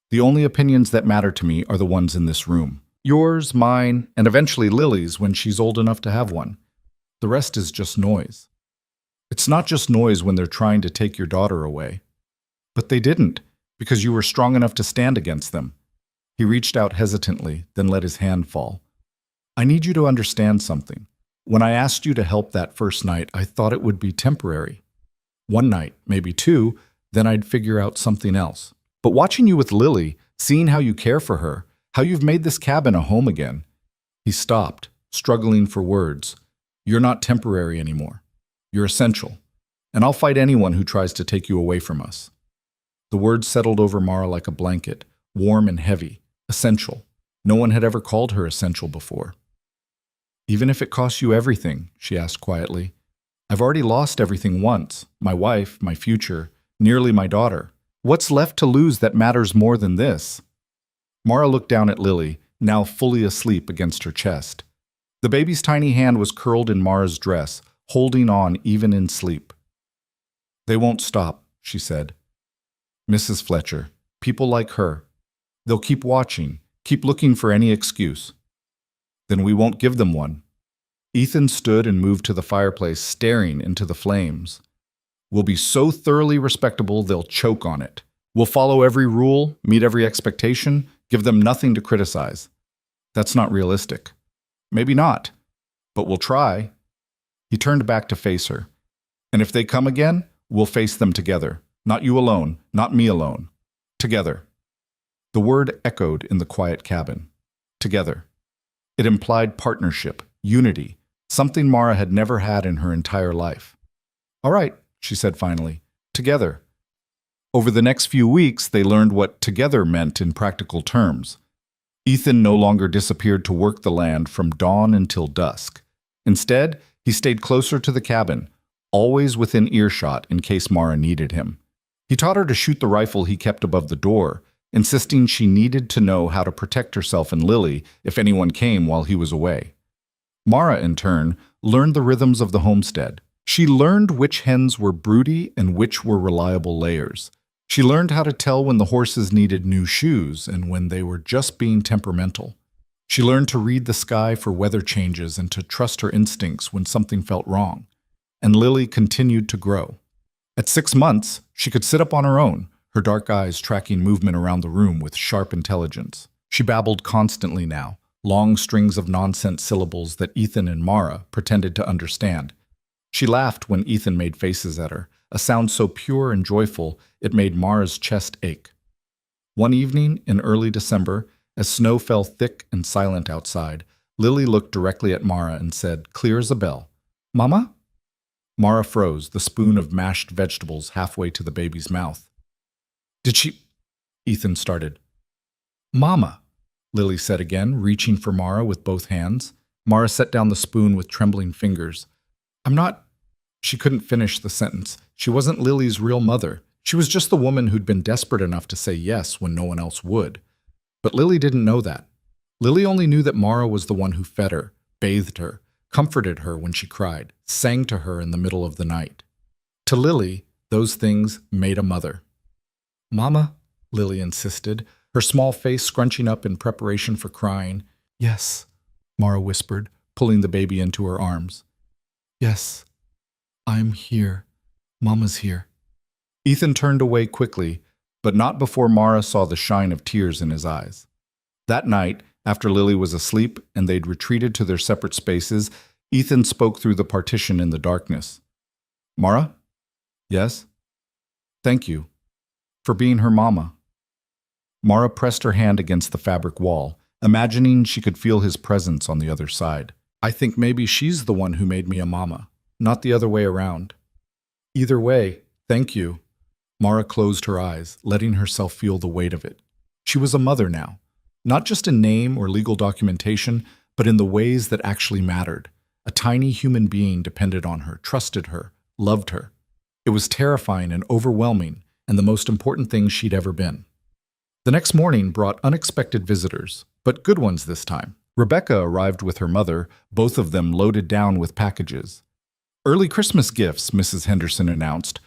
[SPEAKER 1] The only opinions that matter to me are the ones in this room. Yours, mine, and eventually Lily's when she's old enough to have one. The rest is just noise. It's not just noise when they're trying to take your daughter away. But they didn't, because you were strong enough to stand against them. He reached out hesitantly, then let his hand fall. I need you to understand something. When I asked you to help that first night, I thought it would be temporary. One night, maybe two, then I'd figure out something else. But watching you with Lily, seeing how you care for her, how you've made this cabin a home again. He stopped, struggling for words. You're not temporary anymore. You're essential. And I'll fight anyone who tries to take you away from us. The words settled over Mara like a blanket, warm and heavy. Essential. No one had ever called her essential before. Even if it costs you everything, she asked quietly, I've already lost everything once, my wife, my future, nearly my daughter. What's left to lose that matters more than this? Mara looked down at Lily, now fully asleep against her chest. The baby's tiny hand was curled in Mara's dress, holding on even in sleep. They won't stop, she said. Mrs. Fletcher, people like her. They'll keep watching, keep looking for any excuse. Then we won't give them one. Ethan stood and moved to the fireplace, staring into the flames. We'll be so thoroughly respectable they'll choke on it. We'll follow every rule, meet every expectation, give them nothing to criticize. That's not realistic. Maybe not, but we'll try. He turned back to face her. And if they come again, we'll face them together. Not you alone, not me alone. Together. The word echoed in the quiet cabin. Together. It implied partnership, unity, something Mara had never had in her entire life. All right, she said finally. Together. Over the next few weeks, they learned what together meant in practical terms. Ethan no longer disappeared to work the land from dawn until dusk. Instead, he stayed closer to the cabin, always within earshot in case Mara needed him. He taught her to shoot the rifle he kept above the door, insisting she needed to know how to protect herself and Lily if anyone came while he was away. Mara, in turn, learned the rhythms of the homestead. She learned which hens were broody and which were reliable layers. She learned how to tell when the horses needed new shoes and when they were just being temperamental. She learned to read the sky for weather changes and to trust her instincts when something felt wrong. And Lily continued to grow. At 6 months, she could sit up on her own, her dark eyes tracking movement around the room with sharp intelligence. She babbled constantly now, long strings of nonsense syllables that Ethan and Mara pretended to understand. She laughed when Ethan made faces at her, a sound so pure and joyful it made Mara's chest ache. One evening in early December, as snow fell thick and silent outside, Lily looked directly at Mara and said, clear as a bell, "Mama?" Mara froze, the spoon of mashed vegetables halfway to the baby's mouth. "Did she—" Ethan started. "Mama," Lily said again, reaching for Mara with both hands. Mara set down the spoon with trembling fingers. "I'm not—" She couldn't finish the sentence. She wasn't Lily's real mother. She was just the woman who'd been desperate enough to say yes when no one else would. But Lily didn't know that. Lily only knew that Mara was the one who fed her, bathed her, comforted her when she cried, sang to her in the middle of the night. To Lily, those things made a mother. "Mama," Lily insisted, her small face scrunching up in preparation for crying. "Yes," Mara whispered, pulling the baby into her arms. "Yes, I'm here. Mama's here." Ethan turned away quickly, but not before Mara saw the shine of tears in his eyes. That night, after Lily was asleep and they'd retreated to their separate spaces, Ethan spoke through the partition in the darkness. "Mara?" "Yes?" "Thank you. For being her mama." Mara pressed her hand against the fabric wall, imagining she could feel his presence on the other side. "I think maybe she's the one who made me a mama, not the other way around." "Either way, thank you." Mara closed her eyes, letting herself feel the weight of it. She was a mother now, not just in name or legal documentation, but in the ways that actually mattered. A tiny human being depended on her, trusted her, loved her. It was terrifying and overwhelming, and the most important thing she'd ever been. The next morning brought unexpected visitors, but good ones this time. Rebecca arrived with her mother, both of them loaded down with packages. "Early Christmas gifts," Mrs. Henderson announced,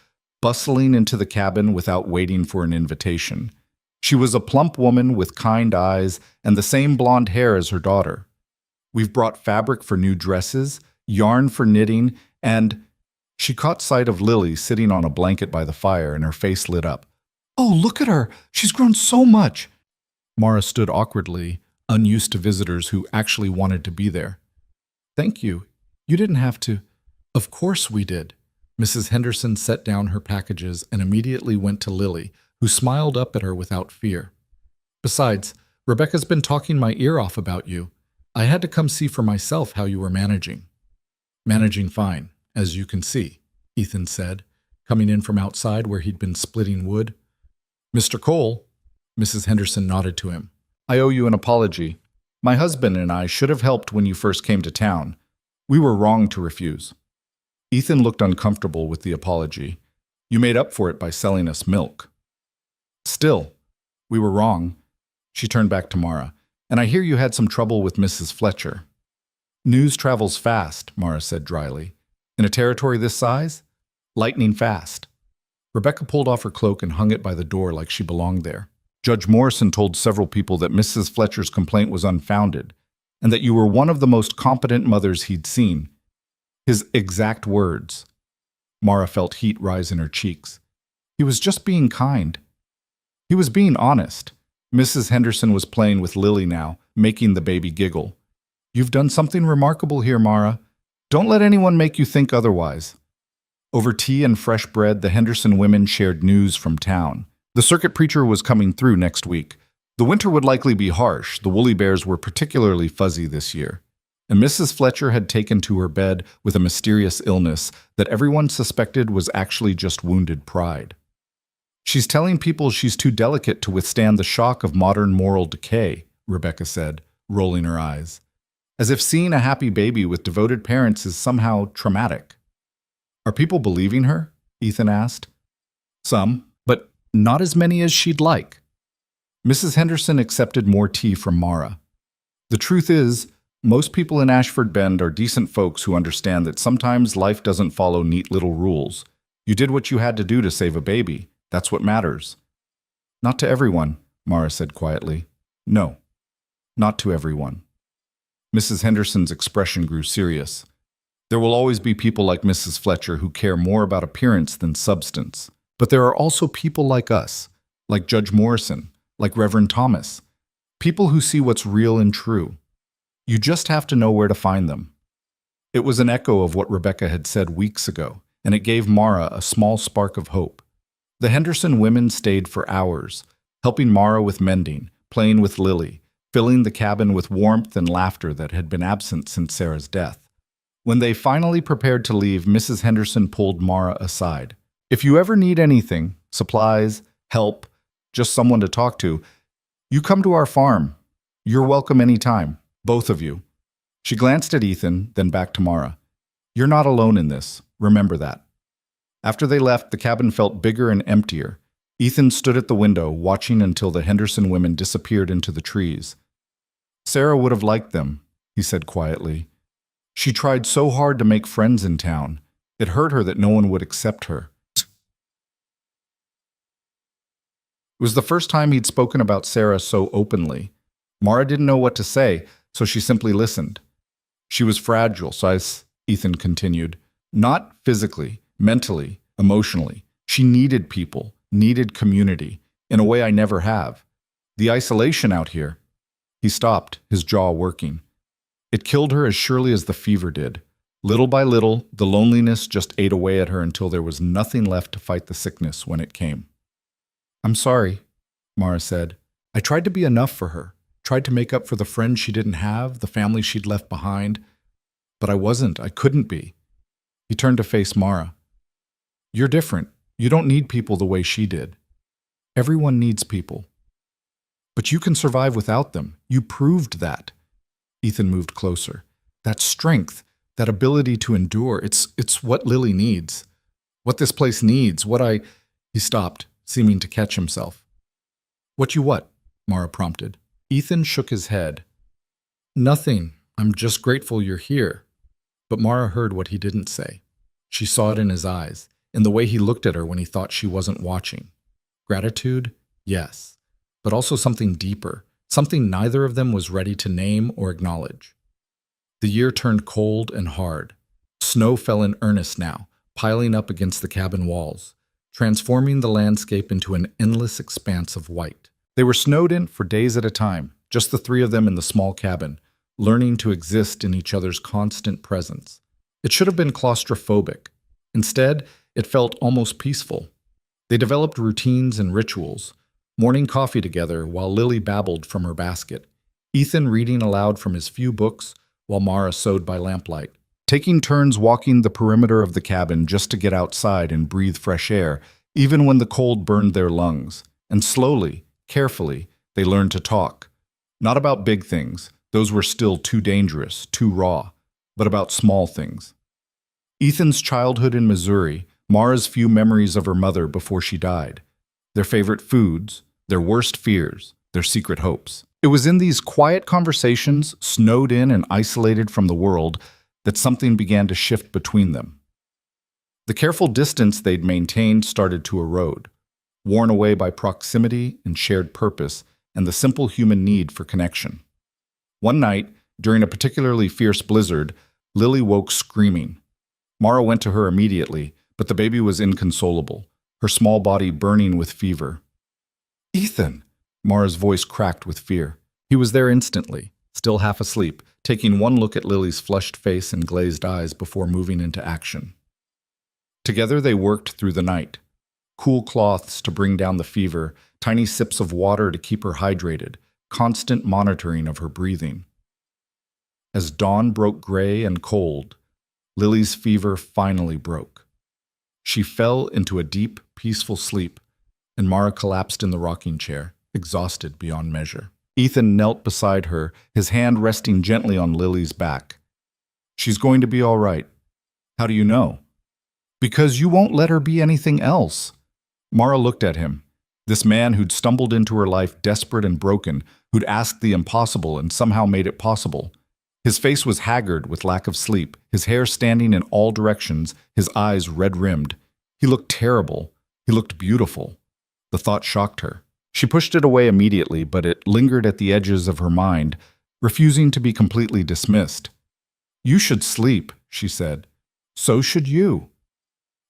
[SPEAKER 1] bustling into the cabin without waiting for an invitation. She was a plump woman with kind eyes and the same blonde hair as her daughter. "We've brought fabric for new dresses, yarn for knitting, and—" She caught sight of Lily sitting on a blanket by the fire and her face lit up. "Oh, look at her! She's grown so much!" Mara stood awkwardly, unused to visitors who actually wanted to be there. "Thank you. You didn't have to—" "Of course we did." Mrs. Henderson set down her packages and immediately went to Lily, who smiled up at her without fear. "Besides, Rebecca's been talking my ear off about you. I had to come see for myself how you were managing." "Managing fine, as you can see," Ethan said, coming in from outside where he'd been splitting wood. "Mr. Cole," Mrs. Henderson nodded to him, "I owe you an apology. My husband and I should have helped when you first came to town. We were wrong to refuse." Ethan looked uncomfortable with the apology. You made up for it by selling us milk. Still, we were wrong. She turned back to Mara. And I hear you had some trouble with Mrs. Fletcher. News travels fast, Mara said dryly. In a territory this size? Lightning fast. Rebecca pulled off her cloak and hung it by the door like she belonged there. Judge Morrison told several people that Mrs. Fletcher's complaint was unfounded, and that you were one of the most competent mothers he'd seen. His exact words. Mara felt heat rise in her cheeks. He was just being kind. He was being honest. Mrs. Henderson was playing with Lily now, making the baby giggle. You've done something remarkable here, Mara. Don't let anyone make you think otherwise. Over tea and fresh bread, the Henderson women shared news from town. The circuit preacher was coming through next week. The winter would likely be harsh. The woolly bears were particularly fuzzy this year. And Mrs. Fletcher had taken to her bed with a mysterious illness that everyone suspected was actually just wounded pride. She's telling people she's too delicate to withstand the shock of modern moral decay, Rebecca said, rolling her eyes. As if seeing a happy baby with devoted parents is somehow traumatic. Are people believing her? Ethan asked. Some, but not as many as she'd like. Mrs. Henderson accepted more tea from Mara. The truth is, most people in Ashford Bend are decent folks who understand that sometimes life doesn't follow neat little rules. You did what you had to do to save a baby. That's what matters. Not to everyone, Mara said quietly. No, not to everyone. Mrs. Henderson's expression grew serious. There will always be people like Mrs. Fletcher who care more about appearance than substance. But there are also people like us, like Judge Morrison, like Reverend Thomas, people who see what's real and true. You just have to know where to find them. It was an echo of what Rebecca had said weeks ago, and it gave Mara a small spark of hope. The Henderson women stayed for hours, helping Mara with mending, playing with Lily, filling the cabin with warmth and laughter that had been absent since Sarah's death. When they finally prepared to leave, Mrs. Henderson pulled Mara aside. If you ever need anything, supplies, help, just someone to talk to, you come to our farm. You're welcome anytime, both of you. She glanced at Ethan, then back to Mara. You're not alone in this. Remember that. After they left, the cabin felt bigger and emptier. Ethan stood at the window, watching until the Henderson women disappeared into the trees. Sarah would have liked them, he said quietly. She tried so hard to make friends in town. It hurt her that no one would accept her. It was the first time he'd spoken about Sarah so openly. Mara didn't know what to say, so she simply listened. She was fragile, Ethan continued. Not physically, mentally, emotionally. She needed people, needed community, in a way I never have. The isolation out here. He stopped, his jaw working. It killed her as surely as the fever did. Little by little, the loneliness just ate away at her until there was nothing left to fight the sickness when it came. I'm sorry, Mara said. I tried to be enough for her, tried to make up for the friends she didn't have, the family she'd left behind. But I wasn't, I couldn't be. He turned to face Mara. You're different. You don't need people the way she did. Everyone needs people. But you can survive without them. You proved that. Ethan moved closer. That strength, that ability to endure, it's what Lily needs. What this place needs, He stopped, seeming to catch himself. What you what? Mara prompted. Ethan shook his head. Nothing. I'm just grateful you're here. But Mara heard what he didn't say. She saw it in his eyes, in the way he looked at her when he thought she wasn't watching. Gratitude? Yes. But also something deeper, something neither of them was ready to name or acknowledge. The year turned cold and hard. Snow fell in earnest now, piling up against the cabin walls, transforming the landscape into an endless expanse of white. They were snowed in for days at a time, just the three of them in the small cabin, learning to exist in each other's constant presence. It should have been claustrophobic. Instead, it felt almost peaceful. They developed routines and rituals, morning coffee together while Lily babbled from her basket, Ethan reading aloud from his few books while Mara sewed by lamplight, taking turns walking the perimeter of the cabin just to get outside and breathe fresh air, even when the cold burned their lungs. And slowly, carefully, they learned to talk. Not about big things, those were still too dangerous, too raw, but about small things. Ethan's childhood in Missouri, Mara's few memories of her mother before she died, their favorite foods, their worst fears, their secret hopes. It was in these quiet conversations, snowed in and isolated from the world, that something began to shift between them. The careful distance they'd maintained started to erode, worn away by proximity and shared purpose and the simple human need for connection. One night, during a particularly fierce blizzard, Lily woke screaming. Mara went to her immediately, but the baby was inconsolable, her small body burning with fever. "Ethan!" Mara's voice cracked with fear. He was there instantly, still half asleep, taking one look at Lily's flushed face and glazed eyes before moving into action. Together they worked through the night. Cool cloths to bring down the fever, tiny sips of water to keep her hydrated, constant monitoring of her breathing. As dawn broke gray and cold, Lily's fever finally broke. She fell into a deep, peaceful sleep, and Mara collapsed in the rocking chair, exhausted beyond measure. Ethan knelt beside her, his hand resting gently on Lily's back. "She's going to be all right." "How do you know?" "Because you won't let her be anything else." Mara looked at him, this man who'd stumbled into her life desperate and broken, who'd asked the impossible and somehow made it possible. His face was haggard with lack of sleep, his hair standing in all directions, his eyes red-rimmed. He looked terrible. He looked beautiful. The thought shocked her. She pushed it away immediately, but it lingered at the edges of her mind, refusing to be completely dismissed. "You should sleep," she said. "So should you."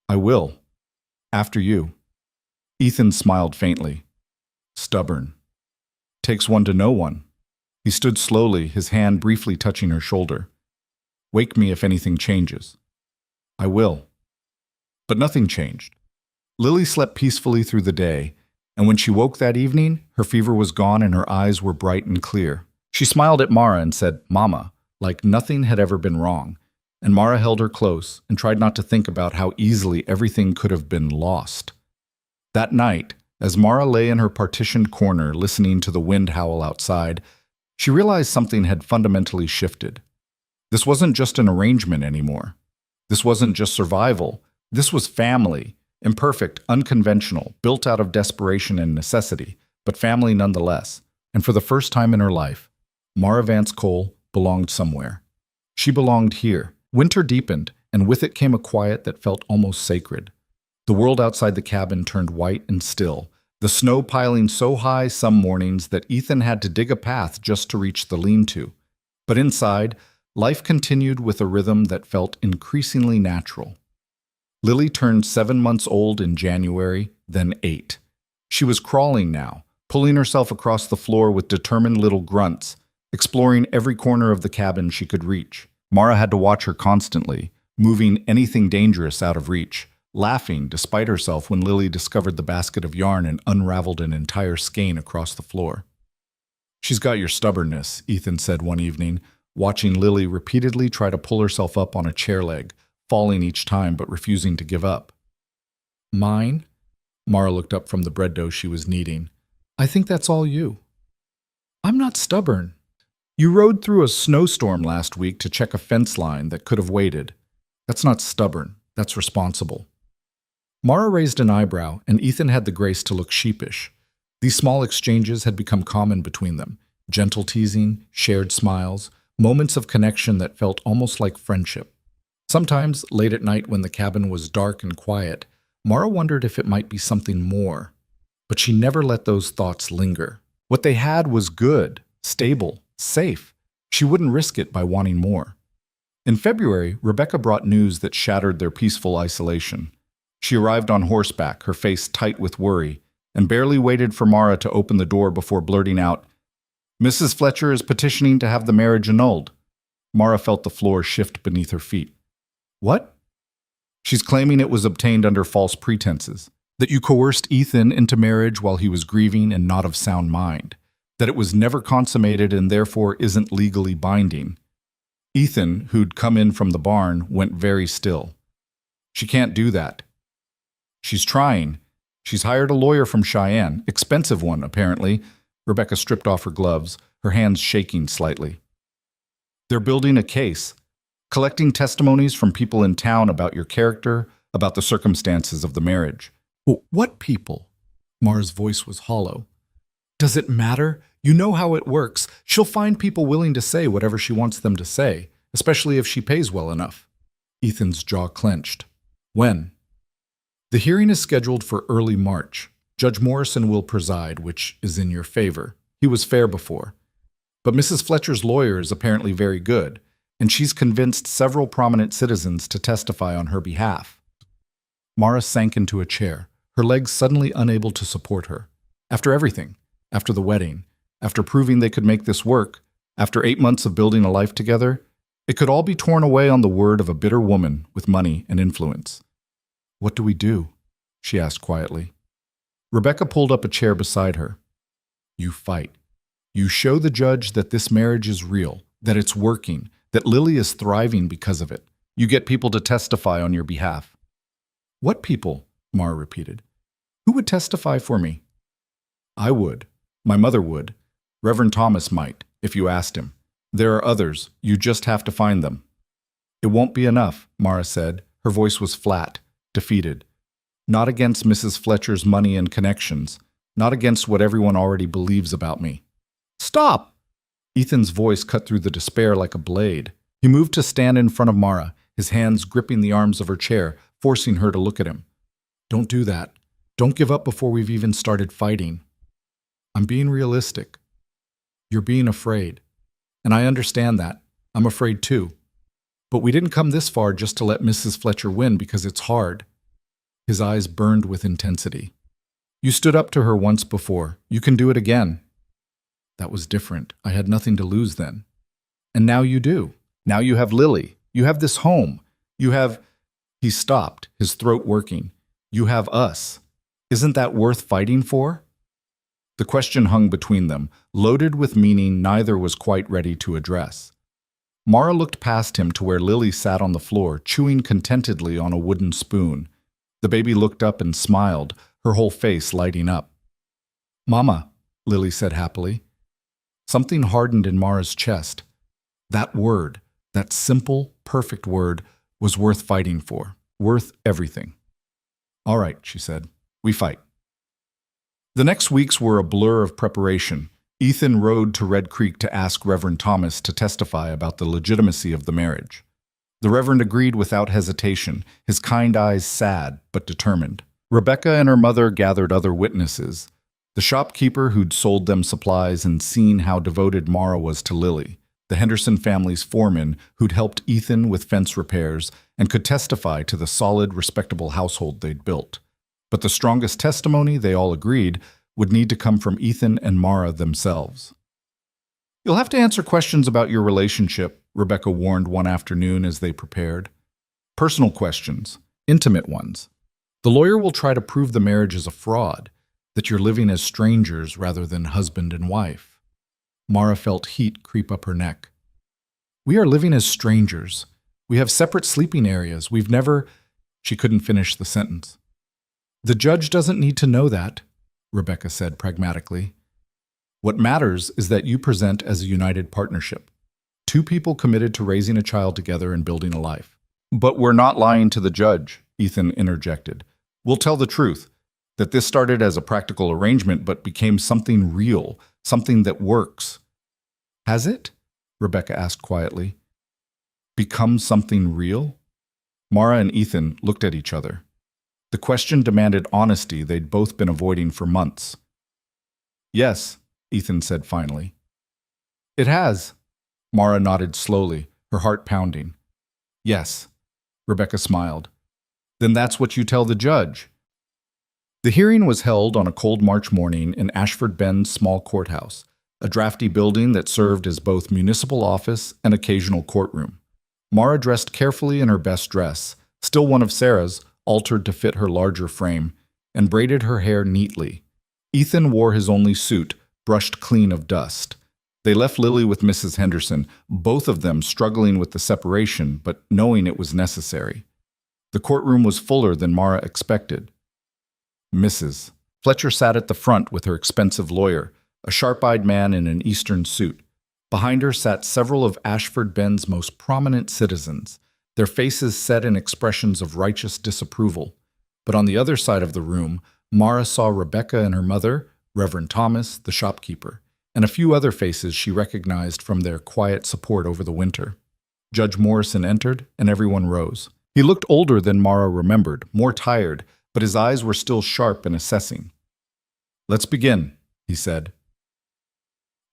[SPEAKER 1] "I will. After you." Ethan smiled faintly. "Stubborn. Takes one to know one." He stood slowly, his hand briefly touching her shoulder. "Wake me if anything changes." "I will." But nothing changed. Lily slept peacefully through the day, and when she woke that evening, her fever was gone and her eyes were bright and clear. She smiled at Mara and said, "Mama," like nothing had ever been wrong, and Mara held her close and tried not to think about how easily everything could have been lost. That night, as Mara lay in her partitioned corner listening to the wind howl outside, she realized something had fundamentally shifted. This wasn't just an arrangement anymore. This wasn't just survival. This was family, imperfect, unconventional, built out of desperation and necessity, but family nonetheless. And for the first time in her life, Mara Vance Cole belonged somewhere. She belonged here. Winter deepened, and with it came a quiet that felt almost sacred. The world outside the cabin turned white and still, the snow piling so high some mornings that Ethan had to dig a path just to reach the lean-to. But inside, life continued with a rhythm that felt increasingly natural. Lily turned 7 months old in January, then 8. She was crawling now, pulling herself across the floor with determined little grunts, exploring every corner of the cabin she could reach. Mara had to watch her constantly, moving anything dangerous out of reach, laughing despite herself when Lily discovered the basket of yarn and unraveled an entire skein across the floor. "She's got your stubbornness," Ethan said one evening, watching Lily repeatedly try to pull herself up on a chair leg, falling each time but refusing to give up. "Mine?" Mara looked up from the bread dough she was kneading. "I think that's all you." "I'm not stubborn. You rode through a snowstorm last week to check a fence line that could have waited. That's not stubborn. That's responsible." Mara raised an eyebrow, and Ethan had the grace to look sheepish. These small exchanges had become common between them. Gentle teasing, shared smiles, moments of connection that felt almost like friendship. Sometimes, late at night when the cabin was dark and quiet, Mara wondered if it might be something more. But she never let those thoughts linger. What they had was good, stable, safe. She wouldn't risk it by wanting more. In February, Rebecca brought news that shattered their peaceful isolation. She arrived on horseback, her face tight with worry, and barely waited for Mara to open the door before blurting out, "Mrs. Fletcher is petitioning to have the marriage annulled." Mara felt the floor shift beneath her feet. "What?" "She's claiming it was obtained under false pretenses, that you coerced Ethan into marriage while he was grieving and not of sound mind, that it was never consummated and therefore isn't legally binding." Ethan, who'd come in from the barn, went very still. "She can't do that." "She's trying. She's hired a lawyer from Cheyenne, expensive one, apparently." Rebecca stripped off her gloves, her hands shaking slightly. "They're building a case. collecting testimonies from people in town about your character, about the circumstances of the marriage. What people? Mara's voice was hollow. Does it matter? You know how it works. She'll find people willing to say whatever she wants them to say, especially if she pays well enough. Ethan's jaw clenched. When? The hearing is scheduled for early March. Judge Morrison will preside, which is in your favor. He was fair before. But Mrs. Fletcher's lawyer is apparently very good, and she's convinced several prominent citizens to testify on her behalf. Mara sank into a chair, her legs suddenly unable to support her. After everything, after the wedding, after proving they could make this work, after 8 months of building a life together, it could all be torn away on the word of a bitter woman with money and influence. What do we do? She asked quietly. Rebecca pulled up a chair beside her. You fight. You show the judge that this marriage is real, that it's working, that Lily is thriving because of it. You get people to testify on your behalf. What people? Mara repeated. Who would testify for me? I would. My mother would. Reverend Thomas might, if you asked him. There are others. You just have to find them. It won't be enough, Mara said. Her voice was flat, defeated. Not against Mrs. Fletcher's money and connections. Not against what everyone already believes about me. Stop! Ethan's voice cut through the despair like a blade. He moved to stand in front of Mara, his hands gripping the arms of her chair, forcing her to look at him. Don't do that. Don't give up before we've even started fighting. I'm being realistic. You're being afraid. And I understand that. I'm afraid too. But we didn't come this far just to let Mrs. Fletcher win because it's hard. His eyes burned with intensity. You stood up to her once before. You can do it again. That was different. I had nothing to lose then. And now you do. Now you have Lily. You have this home. You have... He stopped, his throat working. You have us. Isn't that worth fighting for? The question hung between them, loaded with meaning neither was quite ready to address. Mara looked past him to where Lily sat on the floor, chewing contentedly on a wooden spoon. The baby looked up and smiled, her whole face lighting up. Mama, Lily said happily. Something hardened in Mara's chest. That word, that simple, perfect word, was worth fighting for, worth everything. All right, she said. We fight. The next weeks were a blur of preparation. Ethan rode to Red Creek to ask Reverend Thomas to testify about the legitimacy of the marriage. The Reverend agreed without hesitation, his kind eyes sad but determined. Rebecca and her mother gathered other witnesses. The shopkeeper who'd sold them supplies and seen how devoted Mara was to Lily. The Henderson family's foreman who'd helped Ethan with fence repairs and could testify to the solid, respectable household they'd built. But the strongest testimony, they all agreed, would need to come from Ethan and Mara themselves. You'll have to answer questions about your relationship, Rebecca warned one afternoon as they prepared. Personal questions, intimate ones. The lawyer will try to prove the marriage is a fraud, that you're living as strangers rather than husband and wife. Mara felt heat creep up her neck. We are living as strangers. We have separate sleeping areas. We've never... She couldn't finish the sentence. The judge doesn't need to know that, Rebecca said pragmatically. What matters is that you present as a united partnership. Two people committed to raising a child together and building a life. But we're not lying to the judge, Ethan interjected. We'll tell the truth, that this started as a practical arrangement but became something real, something that works. Has it? Rebecca asked quietly. Become something real? Mara and Ethan looked at each other. The question demanded honesty they'd both been avoiding for months. Yes, Ethan said finally. It has. Mara nodded slowly, her heart pounding. Yes, Rebecca smiled. Then that's what you tell the judge. The hearing was held on a cold March morning in Ashford Bend's small courthouse, a drafty building that served as both municipal office and occasional courtroom. Mara dressed carefully in her best dress, still one of Sarah's, altered to fit her larger frame, and braided her hair neatly. Ethan wore his only suit, brushed clean of dust. They left Lily with Mrs. Henderson, both of them struggling with the separation, but knowing it was necessary. The courtroom was fuller than Mara expected. Mrs. Fletcher sat at the front with her expensive lawyer, a sharp-eyed man in an Eastern suit. Behind her sat several of Ashford Ben's most prominent citizens, their faces set in expressions of righteous disapproval. But on the other side of the room, Mara saw Rebecca and her mother, Reverend Thomas, the shopkeeper, and a few other faces she recognized from their quiet support over the winter. Judge Morrison entered, and everyone rose. He looked older than Mara remembered, more tired, but his eyes were still sharp and assessing. "Let's begin," he said.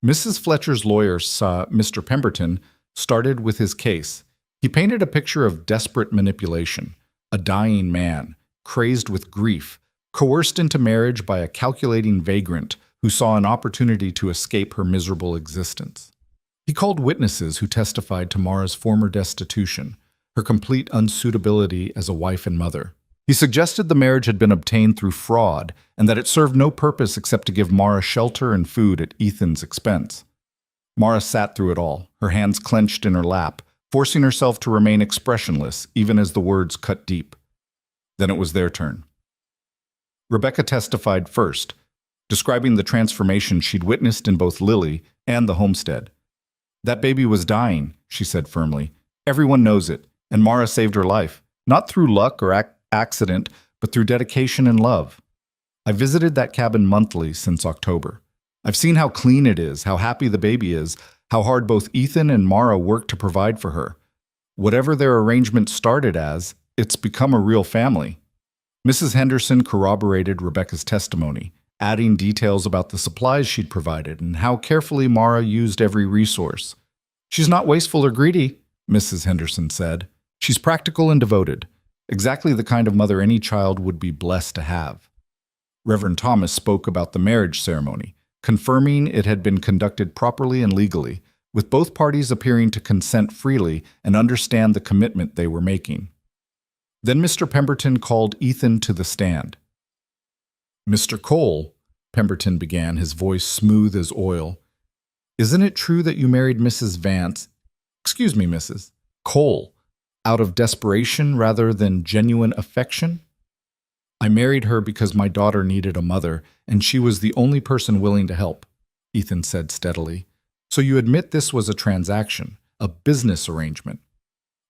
[SPEAKER 1] Mrs. Fletcher's lawyer, Mr. Pemberton, started with his case. He painted a picture of desperate manipulation, a dying man, crazed with grief, coerced into marriage by a calculating vagrant who saw an opportunity to escape her miserable existence. He called witnesses who testified to Mara's former destitution, her complete unsuitability as a wife and mother. He suggested the marriage had been obtained through fraud and that it served no purpose except to give Mara shelter and food at Ethan's expense. Mara sat through it all, her hands clenched in her lap, forcing herself to remain expressionless even as the words cut deep. Then it was their turn. Rebecca testified first, describing the transformation she'd witnessed in both Lily and the homestead. "That baby was dying," she said firmly. "Everyone knows it, and Mara saved her life, not through luck or accident, but through dedication and love. I visited that cabin monthly since October. I've seen how clean it is, how happy the baby is, how hard both Ethan and Mara worked to provide for her. Whatever their arrangement started as, it's become a real family." Mrs. Henderson corroborated Rebecca's testimony, adding details about the supplies she'd provided and how carefully Mara used every resource. "She's not wasteful or greedy," Mrs. Henderson said. "She's practical and devoted, exactly the kind of mother any child would be blessed to have." Reverend Thomas spoke about the marriage ceremony, confirming it had been conducted properly and legally, with both parties appearing to consent freely and understand the commitment they were making. Then Mr. Pemberton called Ethan to the stand. "Mr. Cole," Pemberton began, his voice smooth as oil, "isn't it true that you married Mrs. Mrs. Cole, out of desperation rather than genuine affection?" "I married her because my daughter needed a mother, and she was the only person willing to help," Ethan said steadily. "So you admit this was a transaction, a business arrangement?"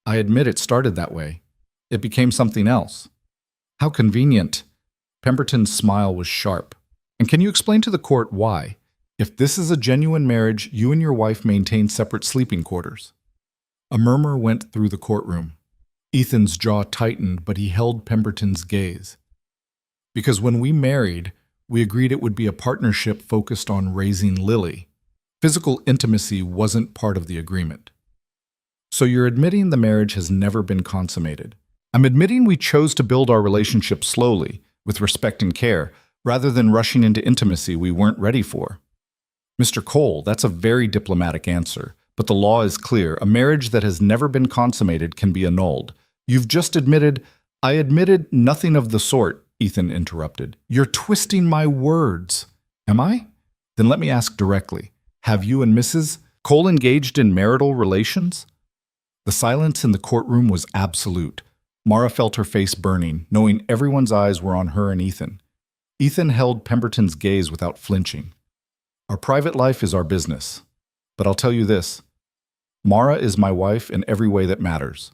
[SPEAKER 1] "I admit it started that way. It became something else." "How convenient." Pemberton's smile was sharp. "And can you explain to the court why? If this is a genuine marriage, you and your wife maintain separate sleeping quarters." A murmur went through the courtroom. Ethan's jaw tightened, but he held Pemberton's gaze. "Because when we married, we agreed it would be a partnership focused on raising Lily. Physical intimacy wasn't part of the agreement." "So you're admitting the marriage has never been consummated?" "I'm admitting we chose to build our relationship slowly, with respect and care, rather than rushing into intimacy we weren't ready for." "Mr. Cole, that's a very diplomatic answer, but the law is clear. A marriage that has never been consummated can be annulled. You've just admitted—" "I admitted nothing of the sort," Ethan interrupted. "You're twisting my words." "Am I? Then let me ask directly. Have you and Mrs. Cole engaged in marital relations?" The silence in the courtroom was absolute. Mara felt her face burning, knowing everyone's eyes were on her and Ethan. Ethan held Pemberton's gaze without flinching. "Our private life is our business. But I'll tell you this. Mara is my wife in every way that matters.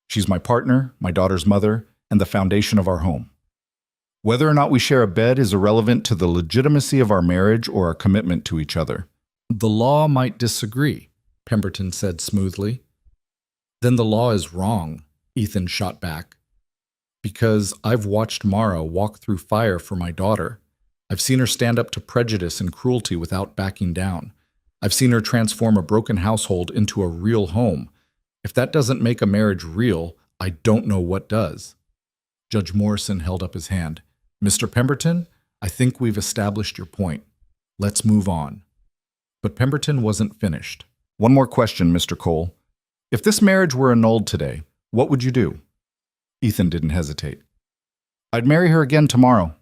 [SPEAKER 1] She's my partner, my daughter's mother, and the foundation of our home. Whether or not we share a bed is irrelevant to the legitimacy of our marriage or our commitment to each other." "The law might disagree," Pemberton said smoothly. "Then the law is wrong," Ethan shot back. "Because I've watched Mara walk through fire for my daughter. I've seen her stand up to prejudice and cruelty without backing down. I've seen her transform a broken household into a real home. If that doesn't make a marriage real, I don't know what does." Judge Morrison held up his hand. "Mr. Pemberton, I think we've established your point. Let's move on." But Pemberton wasn't finished. "One more question, Mr. Cole. If this marriage were annulled today, what would you do?" Ethan didn't hesitate. "I'd marry her again tomorrow."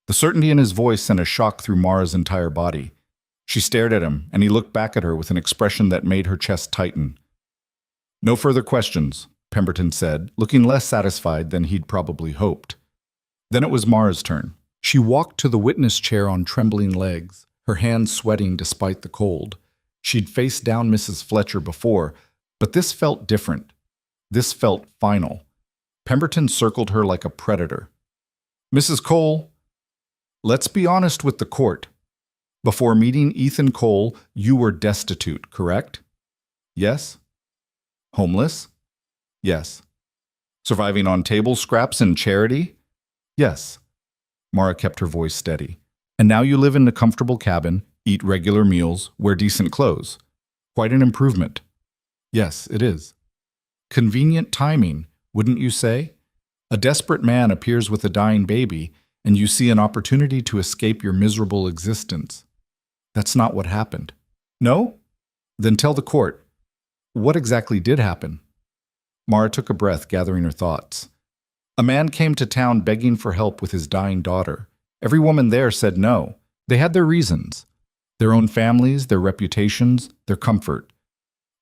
[SPEAKER 1] The certainty in his voice sent a shock through Mara's entire body. She stared at him, and he looked back at her with an expression that made her chest tighten. "No further questions," Pemberton said, looking less satisfied than he'd probably hoped. Then it was Mara's turn. She walked to the witness chair on trembling legs, her hands sweating despite the cold. She'd faced down Mrs. Fletcher before, but this felt different. This felt final. Pemberton circled her like a predator. Mrs. Cole, let's be honest with the court. Before meeting Ethan Cole, you were destitute, correct? Yes. Homeless? Yes. Surviving on table scraps and charity? Yes. Mara kept her voice steady. And now you live in a comfortable cabin, eat regular meals, wear decent clothes. Quite an improvement. Yes, it is. Convenient timing, wouldn't you say? A desperate man appears with a dying baby, and you see an opportunity to escape your miserable existence. That's not what happened. No? Then tell the court. What exactly did happen? Mara took a breath, gathering her thoughts. A man came to town begging for help with his dying daughter. Every woman there said no. They had their reasons. Their own families, their reputations, their comfort.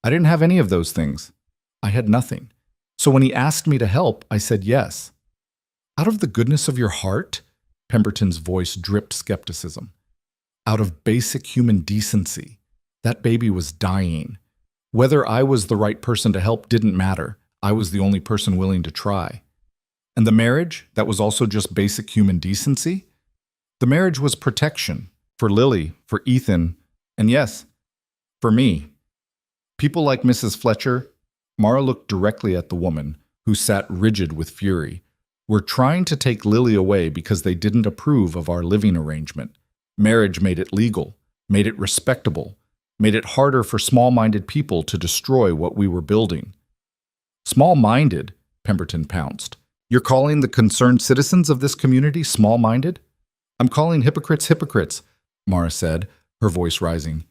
[SPEAKER 1] I didn't have any of those things. I had nothing. So when he asked me to help, I said yes. Out of the goodness of your heart? Pemberton's voice dripped skepticism. Out of basic human decency. That baby was dying. Whether I was the right person to help didn't matter. I was the only person willing to try. And the marriage, that was also just basic human decency? The marriage was protection. For Lily, for Ethan, and yes, for me. People like Mrs. Fletcher, Mara looked directly at the woman, who sat rigid with fury, were trying to take Lily away because they didn't approve of our living arrangement. Marriage made it legal, made it respectable, made it harder for small-minded people to destroy what we were building. Small-minded, Pemberton pounced. You're calling the concerned citizens of this community small-minded? I'm calling hypocrites hypocrites, Mara said, her voice rising.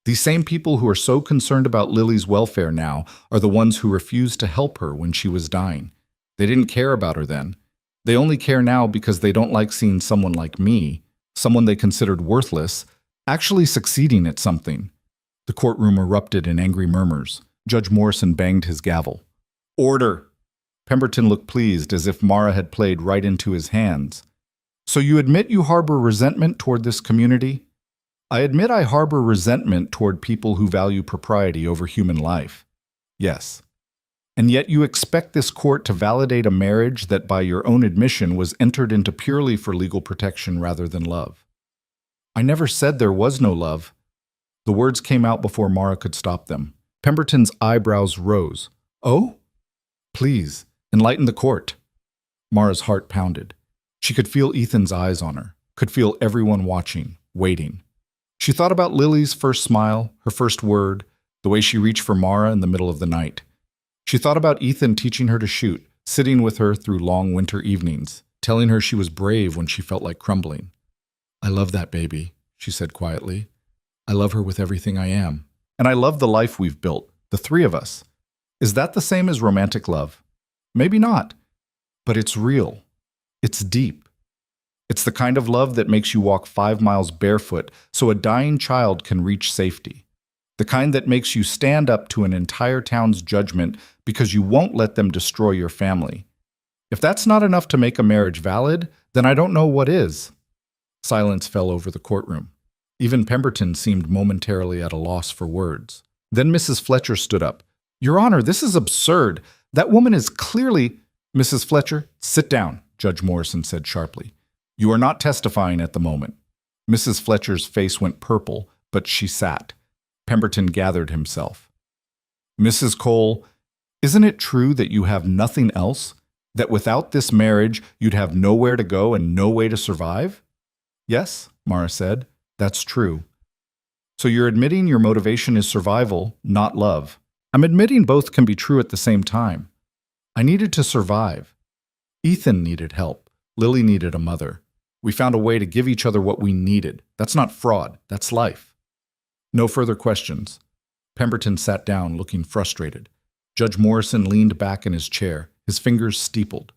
[SPEAKER 1] These same people who are so concerned about Lily's welfare now are the ones who refused to help her when she was dying. They didn't care about her then. They only care now because they don't like seeing someone like me, someone they considered worthless, actually succeeding at something. The courtroom erupted in angry murmurs. Judge Morrison banged his gavel. Order! Pemberton looked pleased, as if Mara had played right into his hands. So you admit you harbor resentment toward this community? I admit I harbor resentment toward people who value propriety over human life. Yes. And yet you expect this court to validate a marriage that, by your own admission, was entered into purely for legal protection rather than love. I never said there was no love. The words came out before Mara could stop them. Pemberton's eyebrows rose. Oh? Please, enlighten the court. Mara's heart pounded. She could feel Ethan's eyes on her, could feel everyone watching, waiting. She thought about Lily's first smile, her first word, the way she reached for Mara in the middle of the night. She thought about Ethan teaching her to shoot, sitting with her through long winter evenings, telling her she was brave when she felt like crumbling. I love that baby, she said quietly. I love her with everything I am. And I love the life we've built, the three of us. Is that the same as romantic love? Maybe not, but it's real. It's deep. It's the kind of love that makes you walk 5 miles barefoot so a dying child can reach safety. The kind that makes you stand up to an entire town's judgment because you won't let them destroy your family. If that's not enough to make a marriage valid, then I don't know what is. Silence fell over the courtroom. Even Pemberton seemed momentarily at a loss for words. Then Mrs. Fletcher stood up. Your Honor, this is absurd. That woman is clearly— Mrs. Fletcher, sit down, Judge Morrison said sharply. You are not testifying at the moment. Mrs. Fletcher's face went purple, but she sat. Pemberton gathered himself. Mrs. Cole, isn't it true that you have nothing else? That without this marriage, you'd have nowhere to go and no way to survive? Yes, Mara said. That's true. So you're admitting your motivation is survival, not love. I'm admitting both can be true at the same time. I needed to survive. Ethan needed help. Lily needed a mother. We found a way to give each other what we needed. That's not fraud. That's life. No further questions. Pemberton sat down, looking frustrated. Judge Morrison leaned back in his chair, his fingers steepled.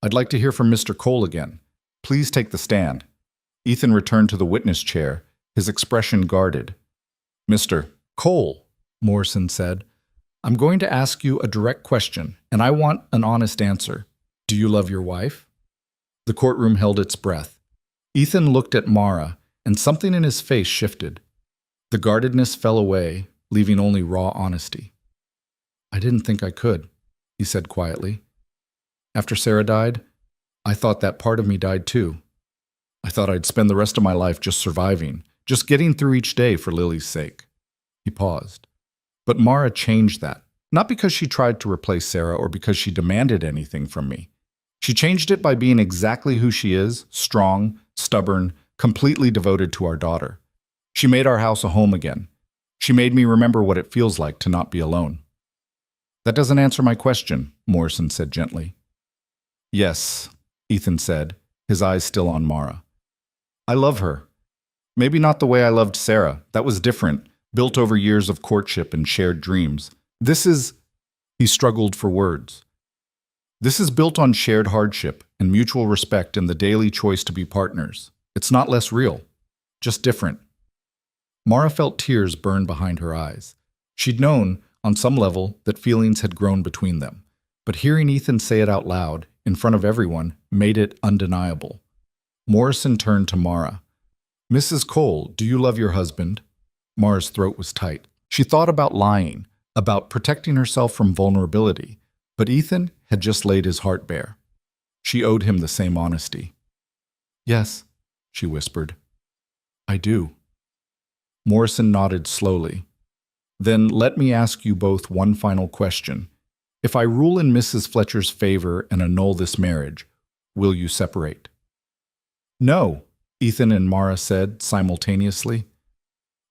[SPEAKER 1] I'd like to hear from Mr. Cole again. Please take the stand. Ethan returned to the witness chair, his expression guarded. Mr. Cole, Morrison said, I'm going to ask you a direct question, and I want an honest answer. Do you love your wife? The courtroom held its breath. Ethan looked at Mara, and something in his face shifted. The guardedness fell away, leaving only raw honesty. I didn't think I could, he said quietly. After Sarah died, I thought that part of me died too. I thought I'd spend the rest of my life just surviving, just getting through each day for Lily's sake. He paused. But Mara changed that, not because she tried to replace Sarah or because she demanded anything from me. She changed it by being exactly who she is, strong, stubborn, completely devoted to our daughter. She made our house a home again. She made me remember what it feels like to not be alone. That doesn't answer my question, Morrison said gently. Yes, Ethan said, his eyes still on Mara. I love her. Maybe not the way I loved Sarah. That was different, built over years of courtship and shared dreams. He struggled for words. This is built on shared hardship and mutual respect and the daily choice to be partners. It's not less real, just different. Mara felt tears burn behind her eyes. She'd known, on some level, that feelings had grown between them. But hearing Ethan say it out loud, in front of everyone, made it undeniable. Morrison turned to Mara. Mrs. Cole, do you love your husband? Mara's throat was tight. She thought about lying, about protecting herself from vulnerability, but Ethan had just laid his heart bare. She owed him the same honesty. Yes, she whispered. I do. Morrison nodded slowly. Then let me ask you both one final question. If I rule in Mrs. Fletcher's favor and annul this marriage, will you separate? No, Ethan and Mara said simultaneously.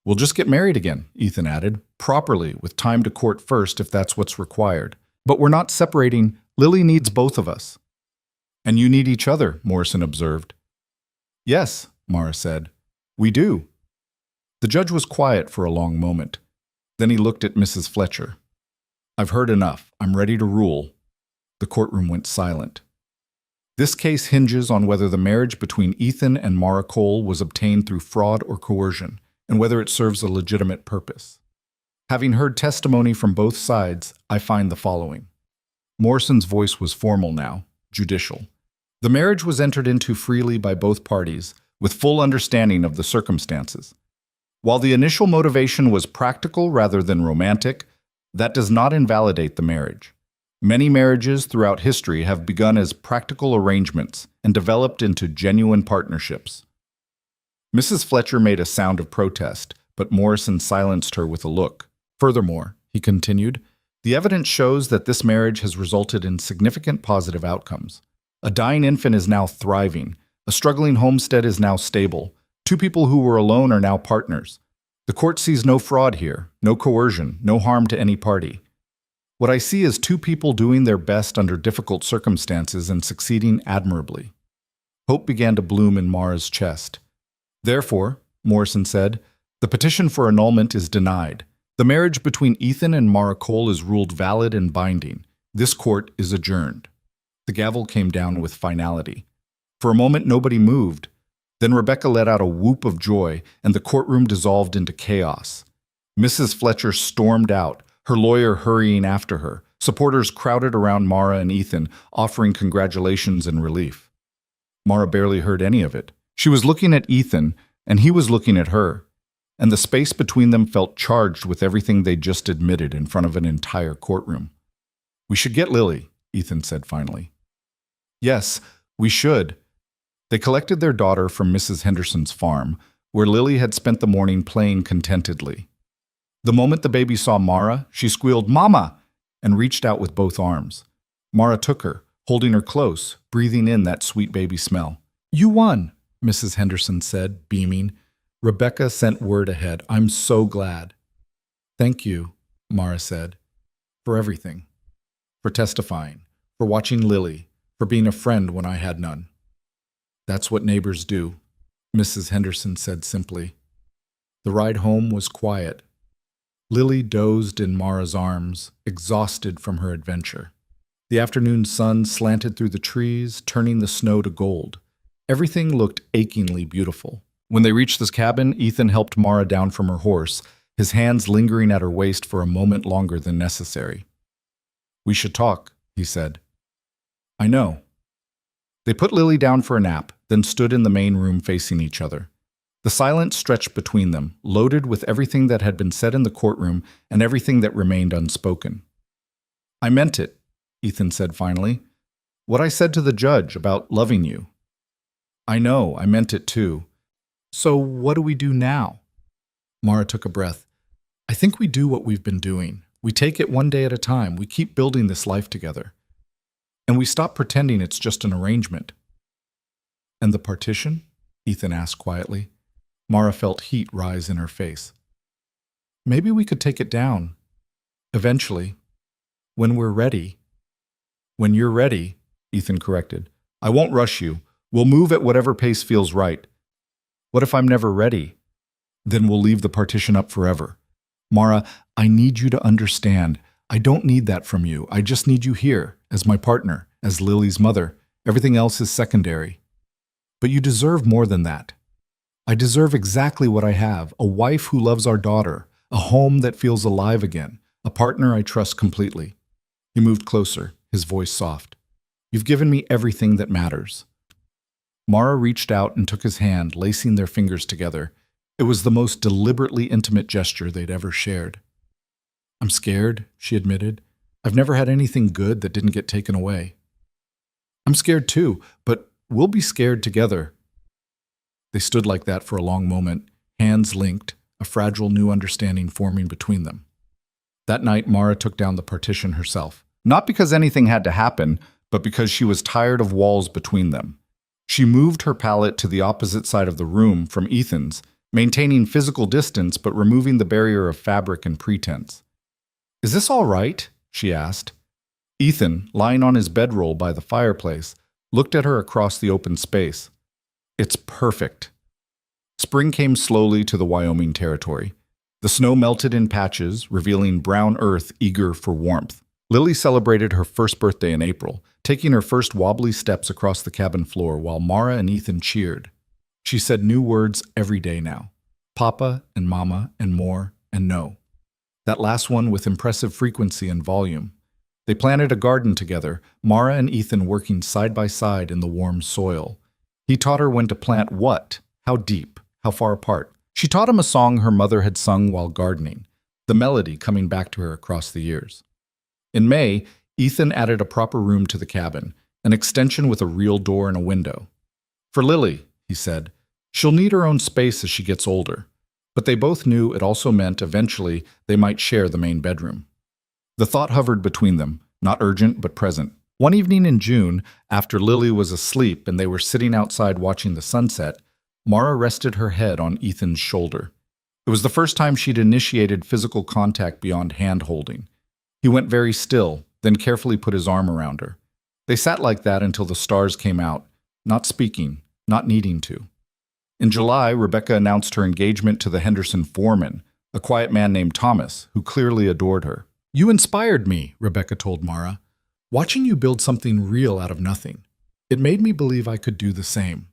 [SPEAKER 1] We'll just get married again, Ethan added, properly, with time to court first if that's what's required. But we're not separating. Lily needs both of us. And you need each other, Morrison observed. Yes, Mara said. We do. The judge was quiet for a long moment. Then he looked at Mrs. Fletcher. I've heard enough. I'm ready to rule. The courtroom went silent. This case hinges on whether the marriage between Ethan and Mara Cole was obtained through fraud or coercion, and whether it serves a legitimate purpose. Having heard testimony from both sides, I find the following. Morrison's voice was formal now, judicial. The marriage was entered into freely by both parties, with full understanding of the circumstances. While the initial motivation was practical rather than romantic, that does not invalidate the marriage. Many marriages throughout history have begun as practical arrangements and developed into genuine partnerships. Mrs. Fletcher made a sound of protest, but Morrison silenced her with a look. Furthermore, he continued, the evidence shows that this marriage has resulted in significant positive outcomes. A dying infant is now thriving. A struggling homestead is now stable. Two people who were alone are now partners. The court sees no fraud here, no coercion, no harm to any party. What I see is two people doing their best under difficult circumstances and succeeding admirably. Hope began to bloom in Mara's chest. Therefore, Morrison said, the petition for annulment is denied. The marriage between Ethan and Mara Cole is ruled valid and binding. This court is adjourned. The gavel came down with finality. For a moment, nobody moved. Then Rebecca let out a whoop of joy, and the courtroom dissolved into chaos. Mrs. Fletcher stormed out, her lawyer hurrying after her. Supporters crowded around Mara and Ethan, offering congratulations and relief. Mara barely heard any of it. She was looking at Ethan, and he was looking at her, and the space between them felt charged with everything they'd just admitted in front of an entire courtroom. We should get Lily, Ethan said finally. Yes, we should. They collected their daughter from Mrs. Henderson's farm, where Lily had spent the morning playing contentedly. The moment the baby saw Mara, she squealed, Mama, and reached out with both arms. Mara took her, holding her close, breathing in that sweet baby smell. You won, Mrs. Henderson said, beaming. Rebecca sent word ahead. I'm so glad. Thank you, Mara said, for everything. For testifying, for watching Lily, for being a friend when I had none. That's what neighbors do, Mrs. Henderson said simply. The ride home was quiet. Lily dozed in Mara's arms, exhausted from her adventure. The afternoon sun slanted through the trees, turning the snow to gold. Everything looked achingly beautiful. When they reached this cabin, Ethan helped Mara down from her horse, his hands lingering at her waist for a moment longer than necessary. We should talk, he said. I know. They put Lily down for a nap, then stood in the main room facing each other. The silence stretched between them, loaded with everything that had been said in the courtroom and everything that remained unspoken. "I meant it," Ethan said finally. "What I said to the judge about loving you. I know, I meant it too. So what do we do now?" Mara took a breath. "I think we do what we've been doing. We take it one day at a time. We keep building this life together. And we stop pretending it's just an arrangement." "And the partition?" Ethan asked quietly. Mara felt heat rise in her face. "Maybe we could take it down. Eventually. When we're ready." "When you're ready," Ethan corrected. "I won't rush you. We'll move at whatever pace feels right." "What if I'm never ready?" "Then we'll leave the partition up forever." "Mara, I need you to understand. I don't need that from you. I just need you here, as my partner, as Lily's mother. Everything else is secondary." "But you deserve more than that." "I deserve exactly what I have, a wife who loves our daughter, a home that feels alive again, a partner I trust completely." He moved closer, his voice soft. "You've given me everything that matters." Mara reached out and took his hand, lacing their fingers together. It was the most deliberately intimate gesture they'd ever shared. "I'm scared," she admitted. "I've never had anything good that didn't get taken away." "I'm scared too, but we'll be scared together." They stood like that for a long moment, hands linked, a fragile new understanding forming between them. That night, Mara took down the partition herself. Not because anything had to happen, but because she was tired of walls between them. She moved her pallet to the opposite side of the room from Ethan's, maintaining physical distance but removing the barrier of fabric and pretense. "Is this all right?" she asked. Ethan, lying on his bedroll by the fireplace, looked at her across the open space. "It's perfect." Spring came slowly to the Wyoming territory. The snow melted in patches, revealing brown earth eager for warmth. Lily celebrated her first birthday in April, taking her first wobbly steps across the cabin floor while Mara and Ethan cheered. She said new words every day now. Papa and Mama and more and no. That last one with impressive frequency and volume. They planted a garden together, Mara and Ethan working side by side in the warm soil. He taught her when to plant what, how deep, how far apart. She taught him a song her mother had sung while gardening, the melody coming back to her across the years. In May, Ethan added a proper room to the cabin, an extension with a real door and a window. "For Lily," he said, "she'll need her own space as she gets older." But they both knew it also meant eventually they might share the main bedroom. The thought hovered between them, not urgent but present. One evening in June, after Lily was asleep and they were sitting outside watching the sunset, Mara rested her head on Ethan's shoulder. It was the first time she'd initiated physical contact beyond hand-holding. He went very still, then carefully put his arm around her. They sat like that until the stars came out, not speaking, not needing to. In July, Rebecca announced her engagement to the Henderson foreman, a quiet man named Thomas, who clearly adored her. "You inspired me," Rebecca told Mara. "Watching you build something real out of nothing. It made me believe I could do the same."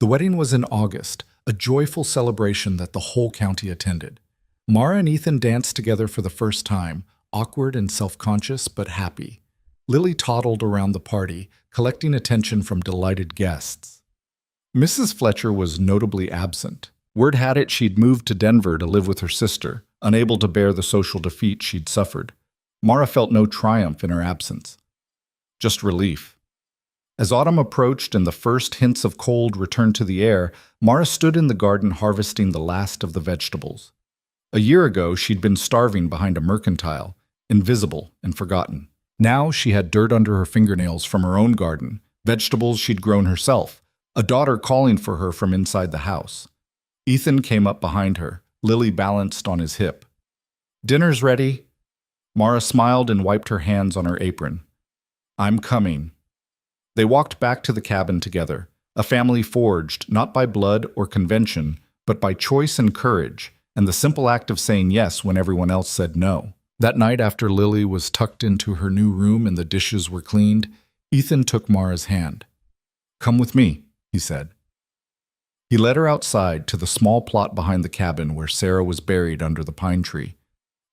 [SPEAKER 1] The wedding was in August, a joyful celebration that the whole county attended. Mara and Ethan danced together for the first time, awkward and self-conscious but happy. Lily toddled around the party, collecting attention from delighted guests. Mrs. Fletcher was notably absent. Word had it she'd moved to Denver to live with her sister, unable to bear the social defeat she'd suffered. Mara felt no triumph in her absence, just relief. As autumn approached and the first hints of cold returned to the air, Mara stood in the garden harvesting the last of the vegetables. A year ago, she'd been starving behind a mercantile, invisible and forgotten. Now she had dirt under her fingernails from her own garden, vegetables she'd grown herself, a daughter calling for her from inside the house. Ethan came up behind her, Lily balanced on his hip. "Dinner's ready." Mara smiled and wiped her hands on her apron. "I'm coming." They walked back to the cabin together, a family forged not by blood or convention, but by choice and courage, and the simple act of saying yes when everyone else said no. That night after Lily was tucked into her new room and the dishes were cleaned, Ethan took Mara's hand. "Come with me," he said. He led her outside to the small plot behind the cabin where Sarah was buried under the pine tree.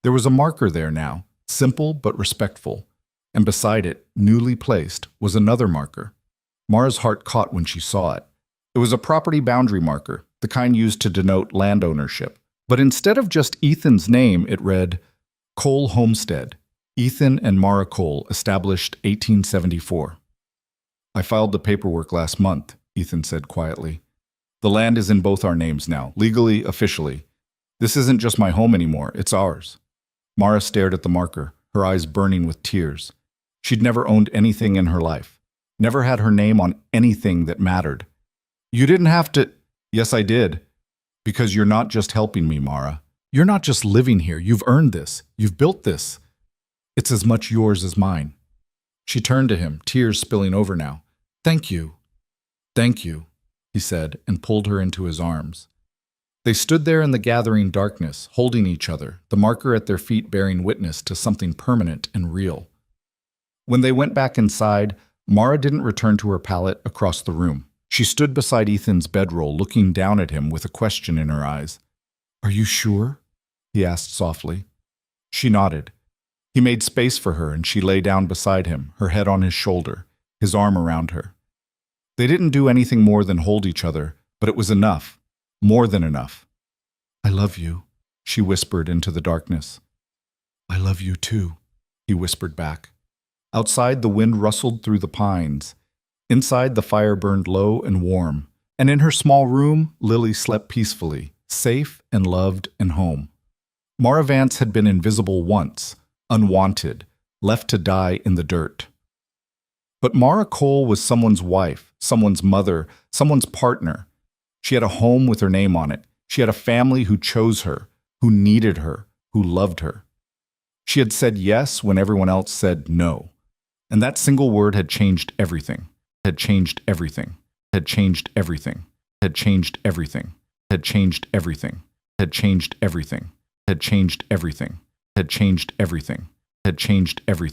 [SPEAKER 1] There was a marker there now, simple but respectful, and beside it, newly placed, was another marker. Mara's heart caught when she saw it. It was a property boundary marker, the kind used to denote land ownership. But instead of just Ethan's name, it read, Cole Homestead, Ethan and Mara Cole, established 1874. I filed the paperwork last month, Ethan said quietly. The land is in both our names now, legally, officially. This isn't just my home anymore, it's ours. Mara stared at the marker, her eyes burning with tears. She'd never owned anything in her life, never had her name on anything that mattered. You didn't have to. Yes, I did. Because you're not just helping me, Mara. You're not just living here. You've earned this. You've built this. It's as much yours as mine. She turned to him, tears spilling over now. Thank you. Thank you, he said, and pulled her into his arms. They stood there in the gathering darkness, holding each other, the marker at their feet bearing witness to something permanent and real. When they went back inside, Mara didn't return to her pallet across the room. She stood beside Ethan's bedroll, looking down at him with a question in her eyes. Are you sure? He asked softly. She nodded. He made space for her, and she lay down beside him, her head on his shoulder, his arm around her. They didn't do anything more than hold each other, but it was enough, more than enough. I love you, she whispered into the darkness. I love you too, he whispered back. Outside, the wind rustled through the pines. Inside, the fire burned low and warm, and in her small room, Lily slept peacefully, safe and loved and home. Mara Vance had been invisible once, unwanted, left to die in the dirt. But Mara Cole was someone's wife, someone's mother, someone's partner. She had a home with her name on it. She had a family who chose her, who needed her, who loved her. She had said yes when everyone else said no. And that single word had changed everything. Had changed everything, had changed everything, had changed everything, had changed everything, had changed everything, had changed everything, had changed everything, had changed everything.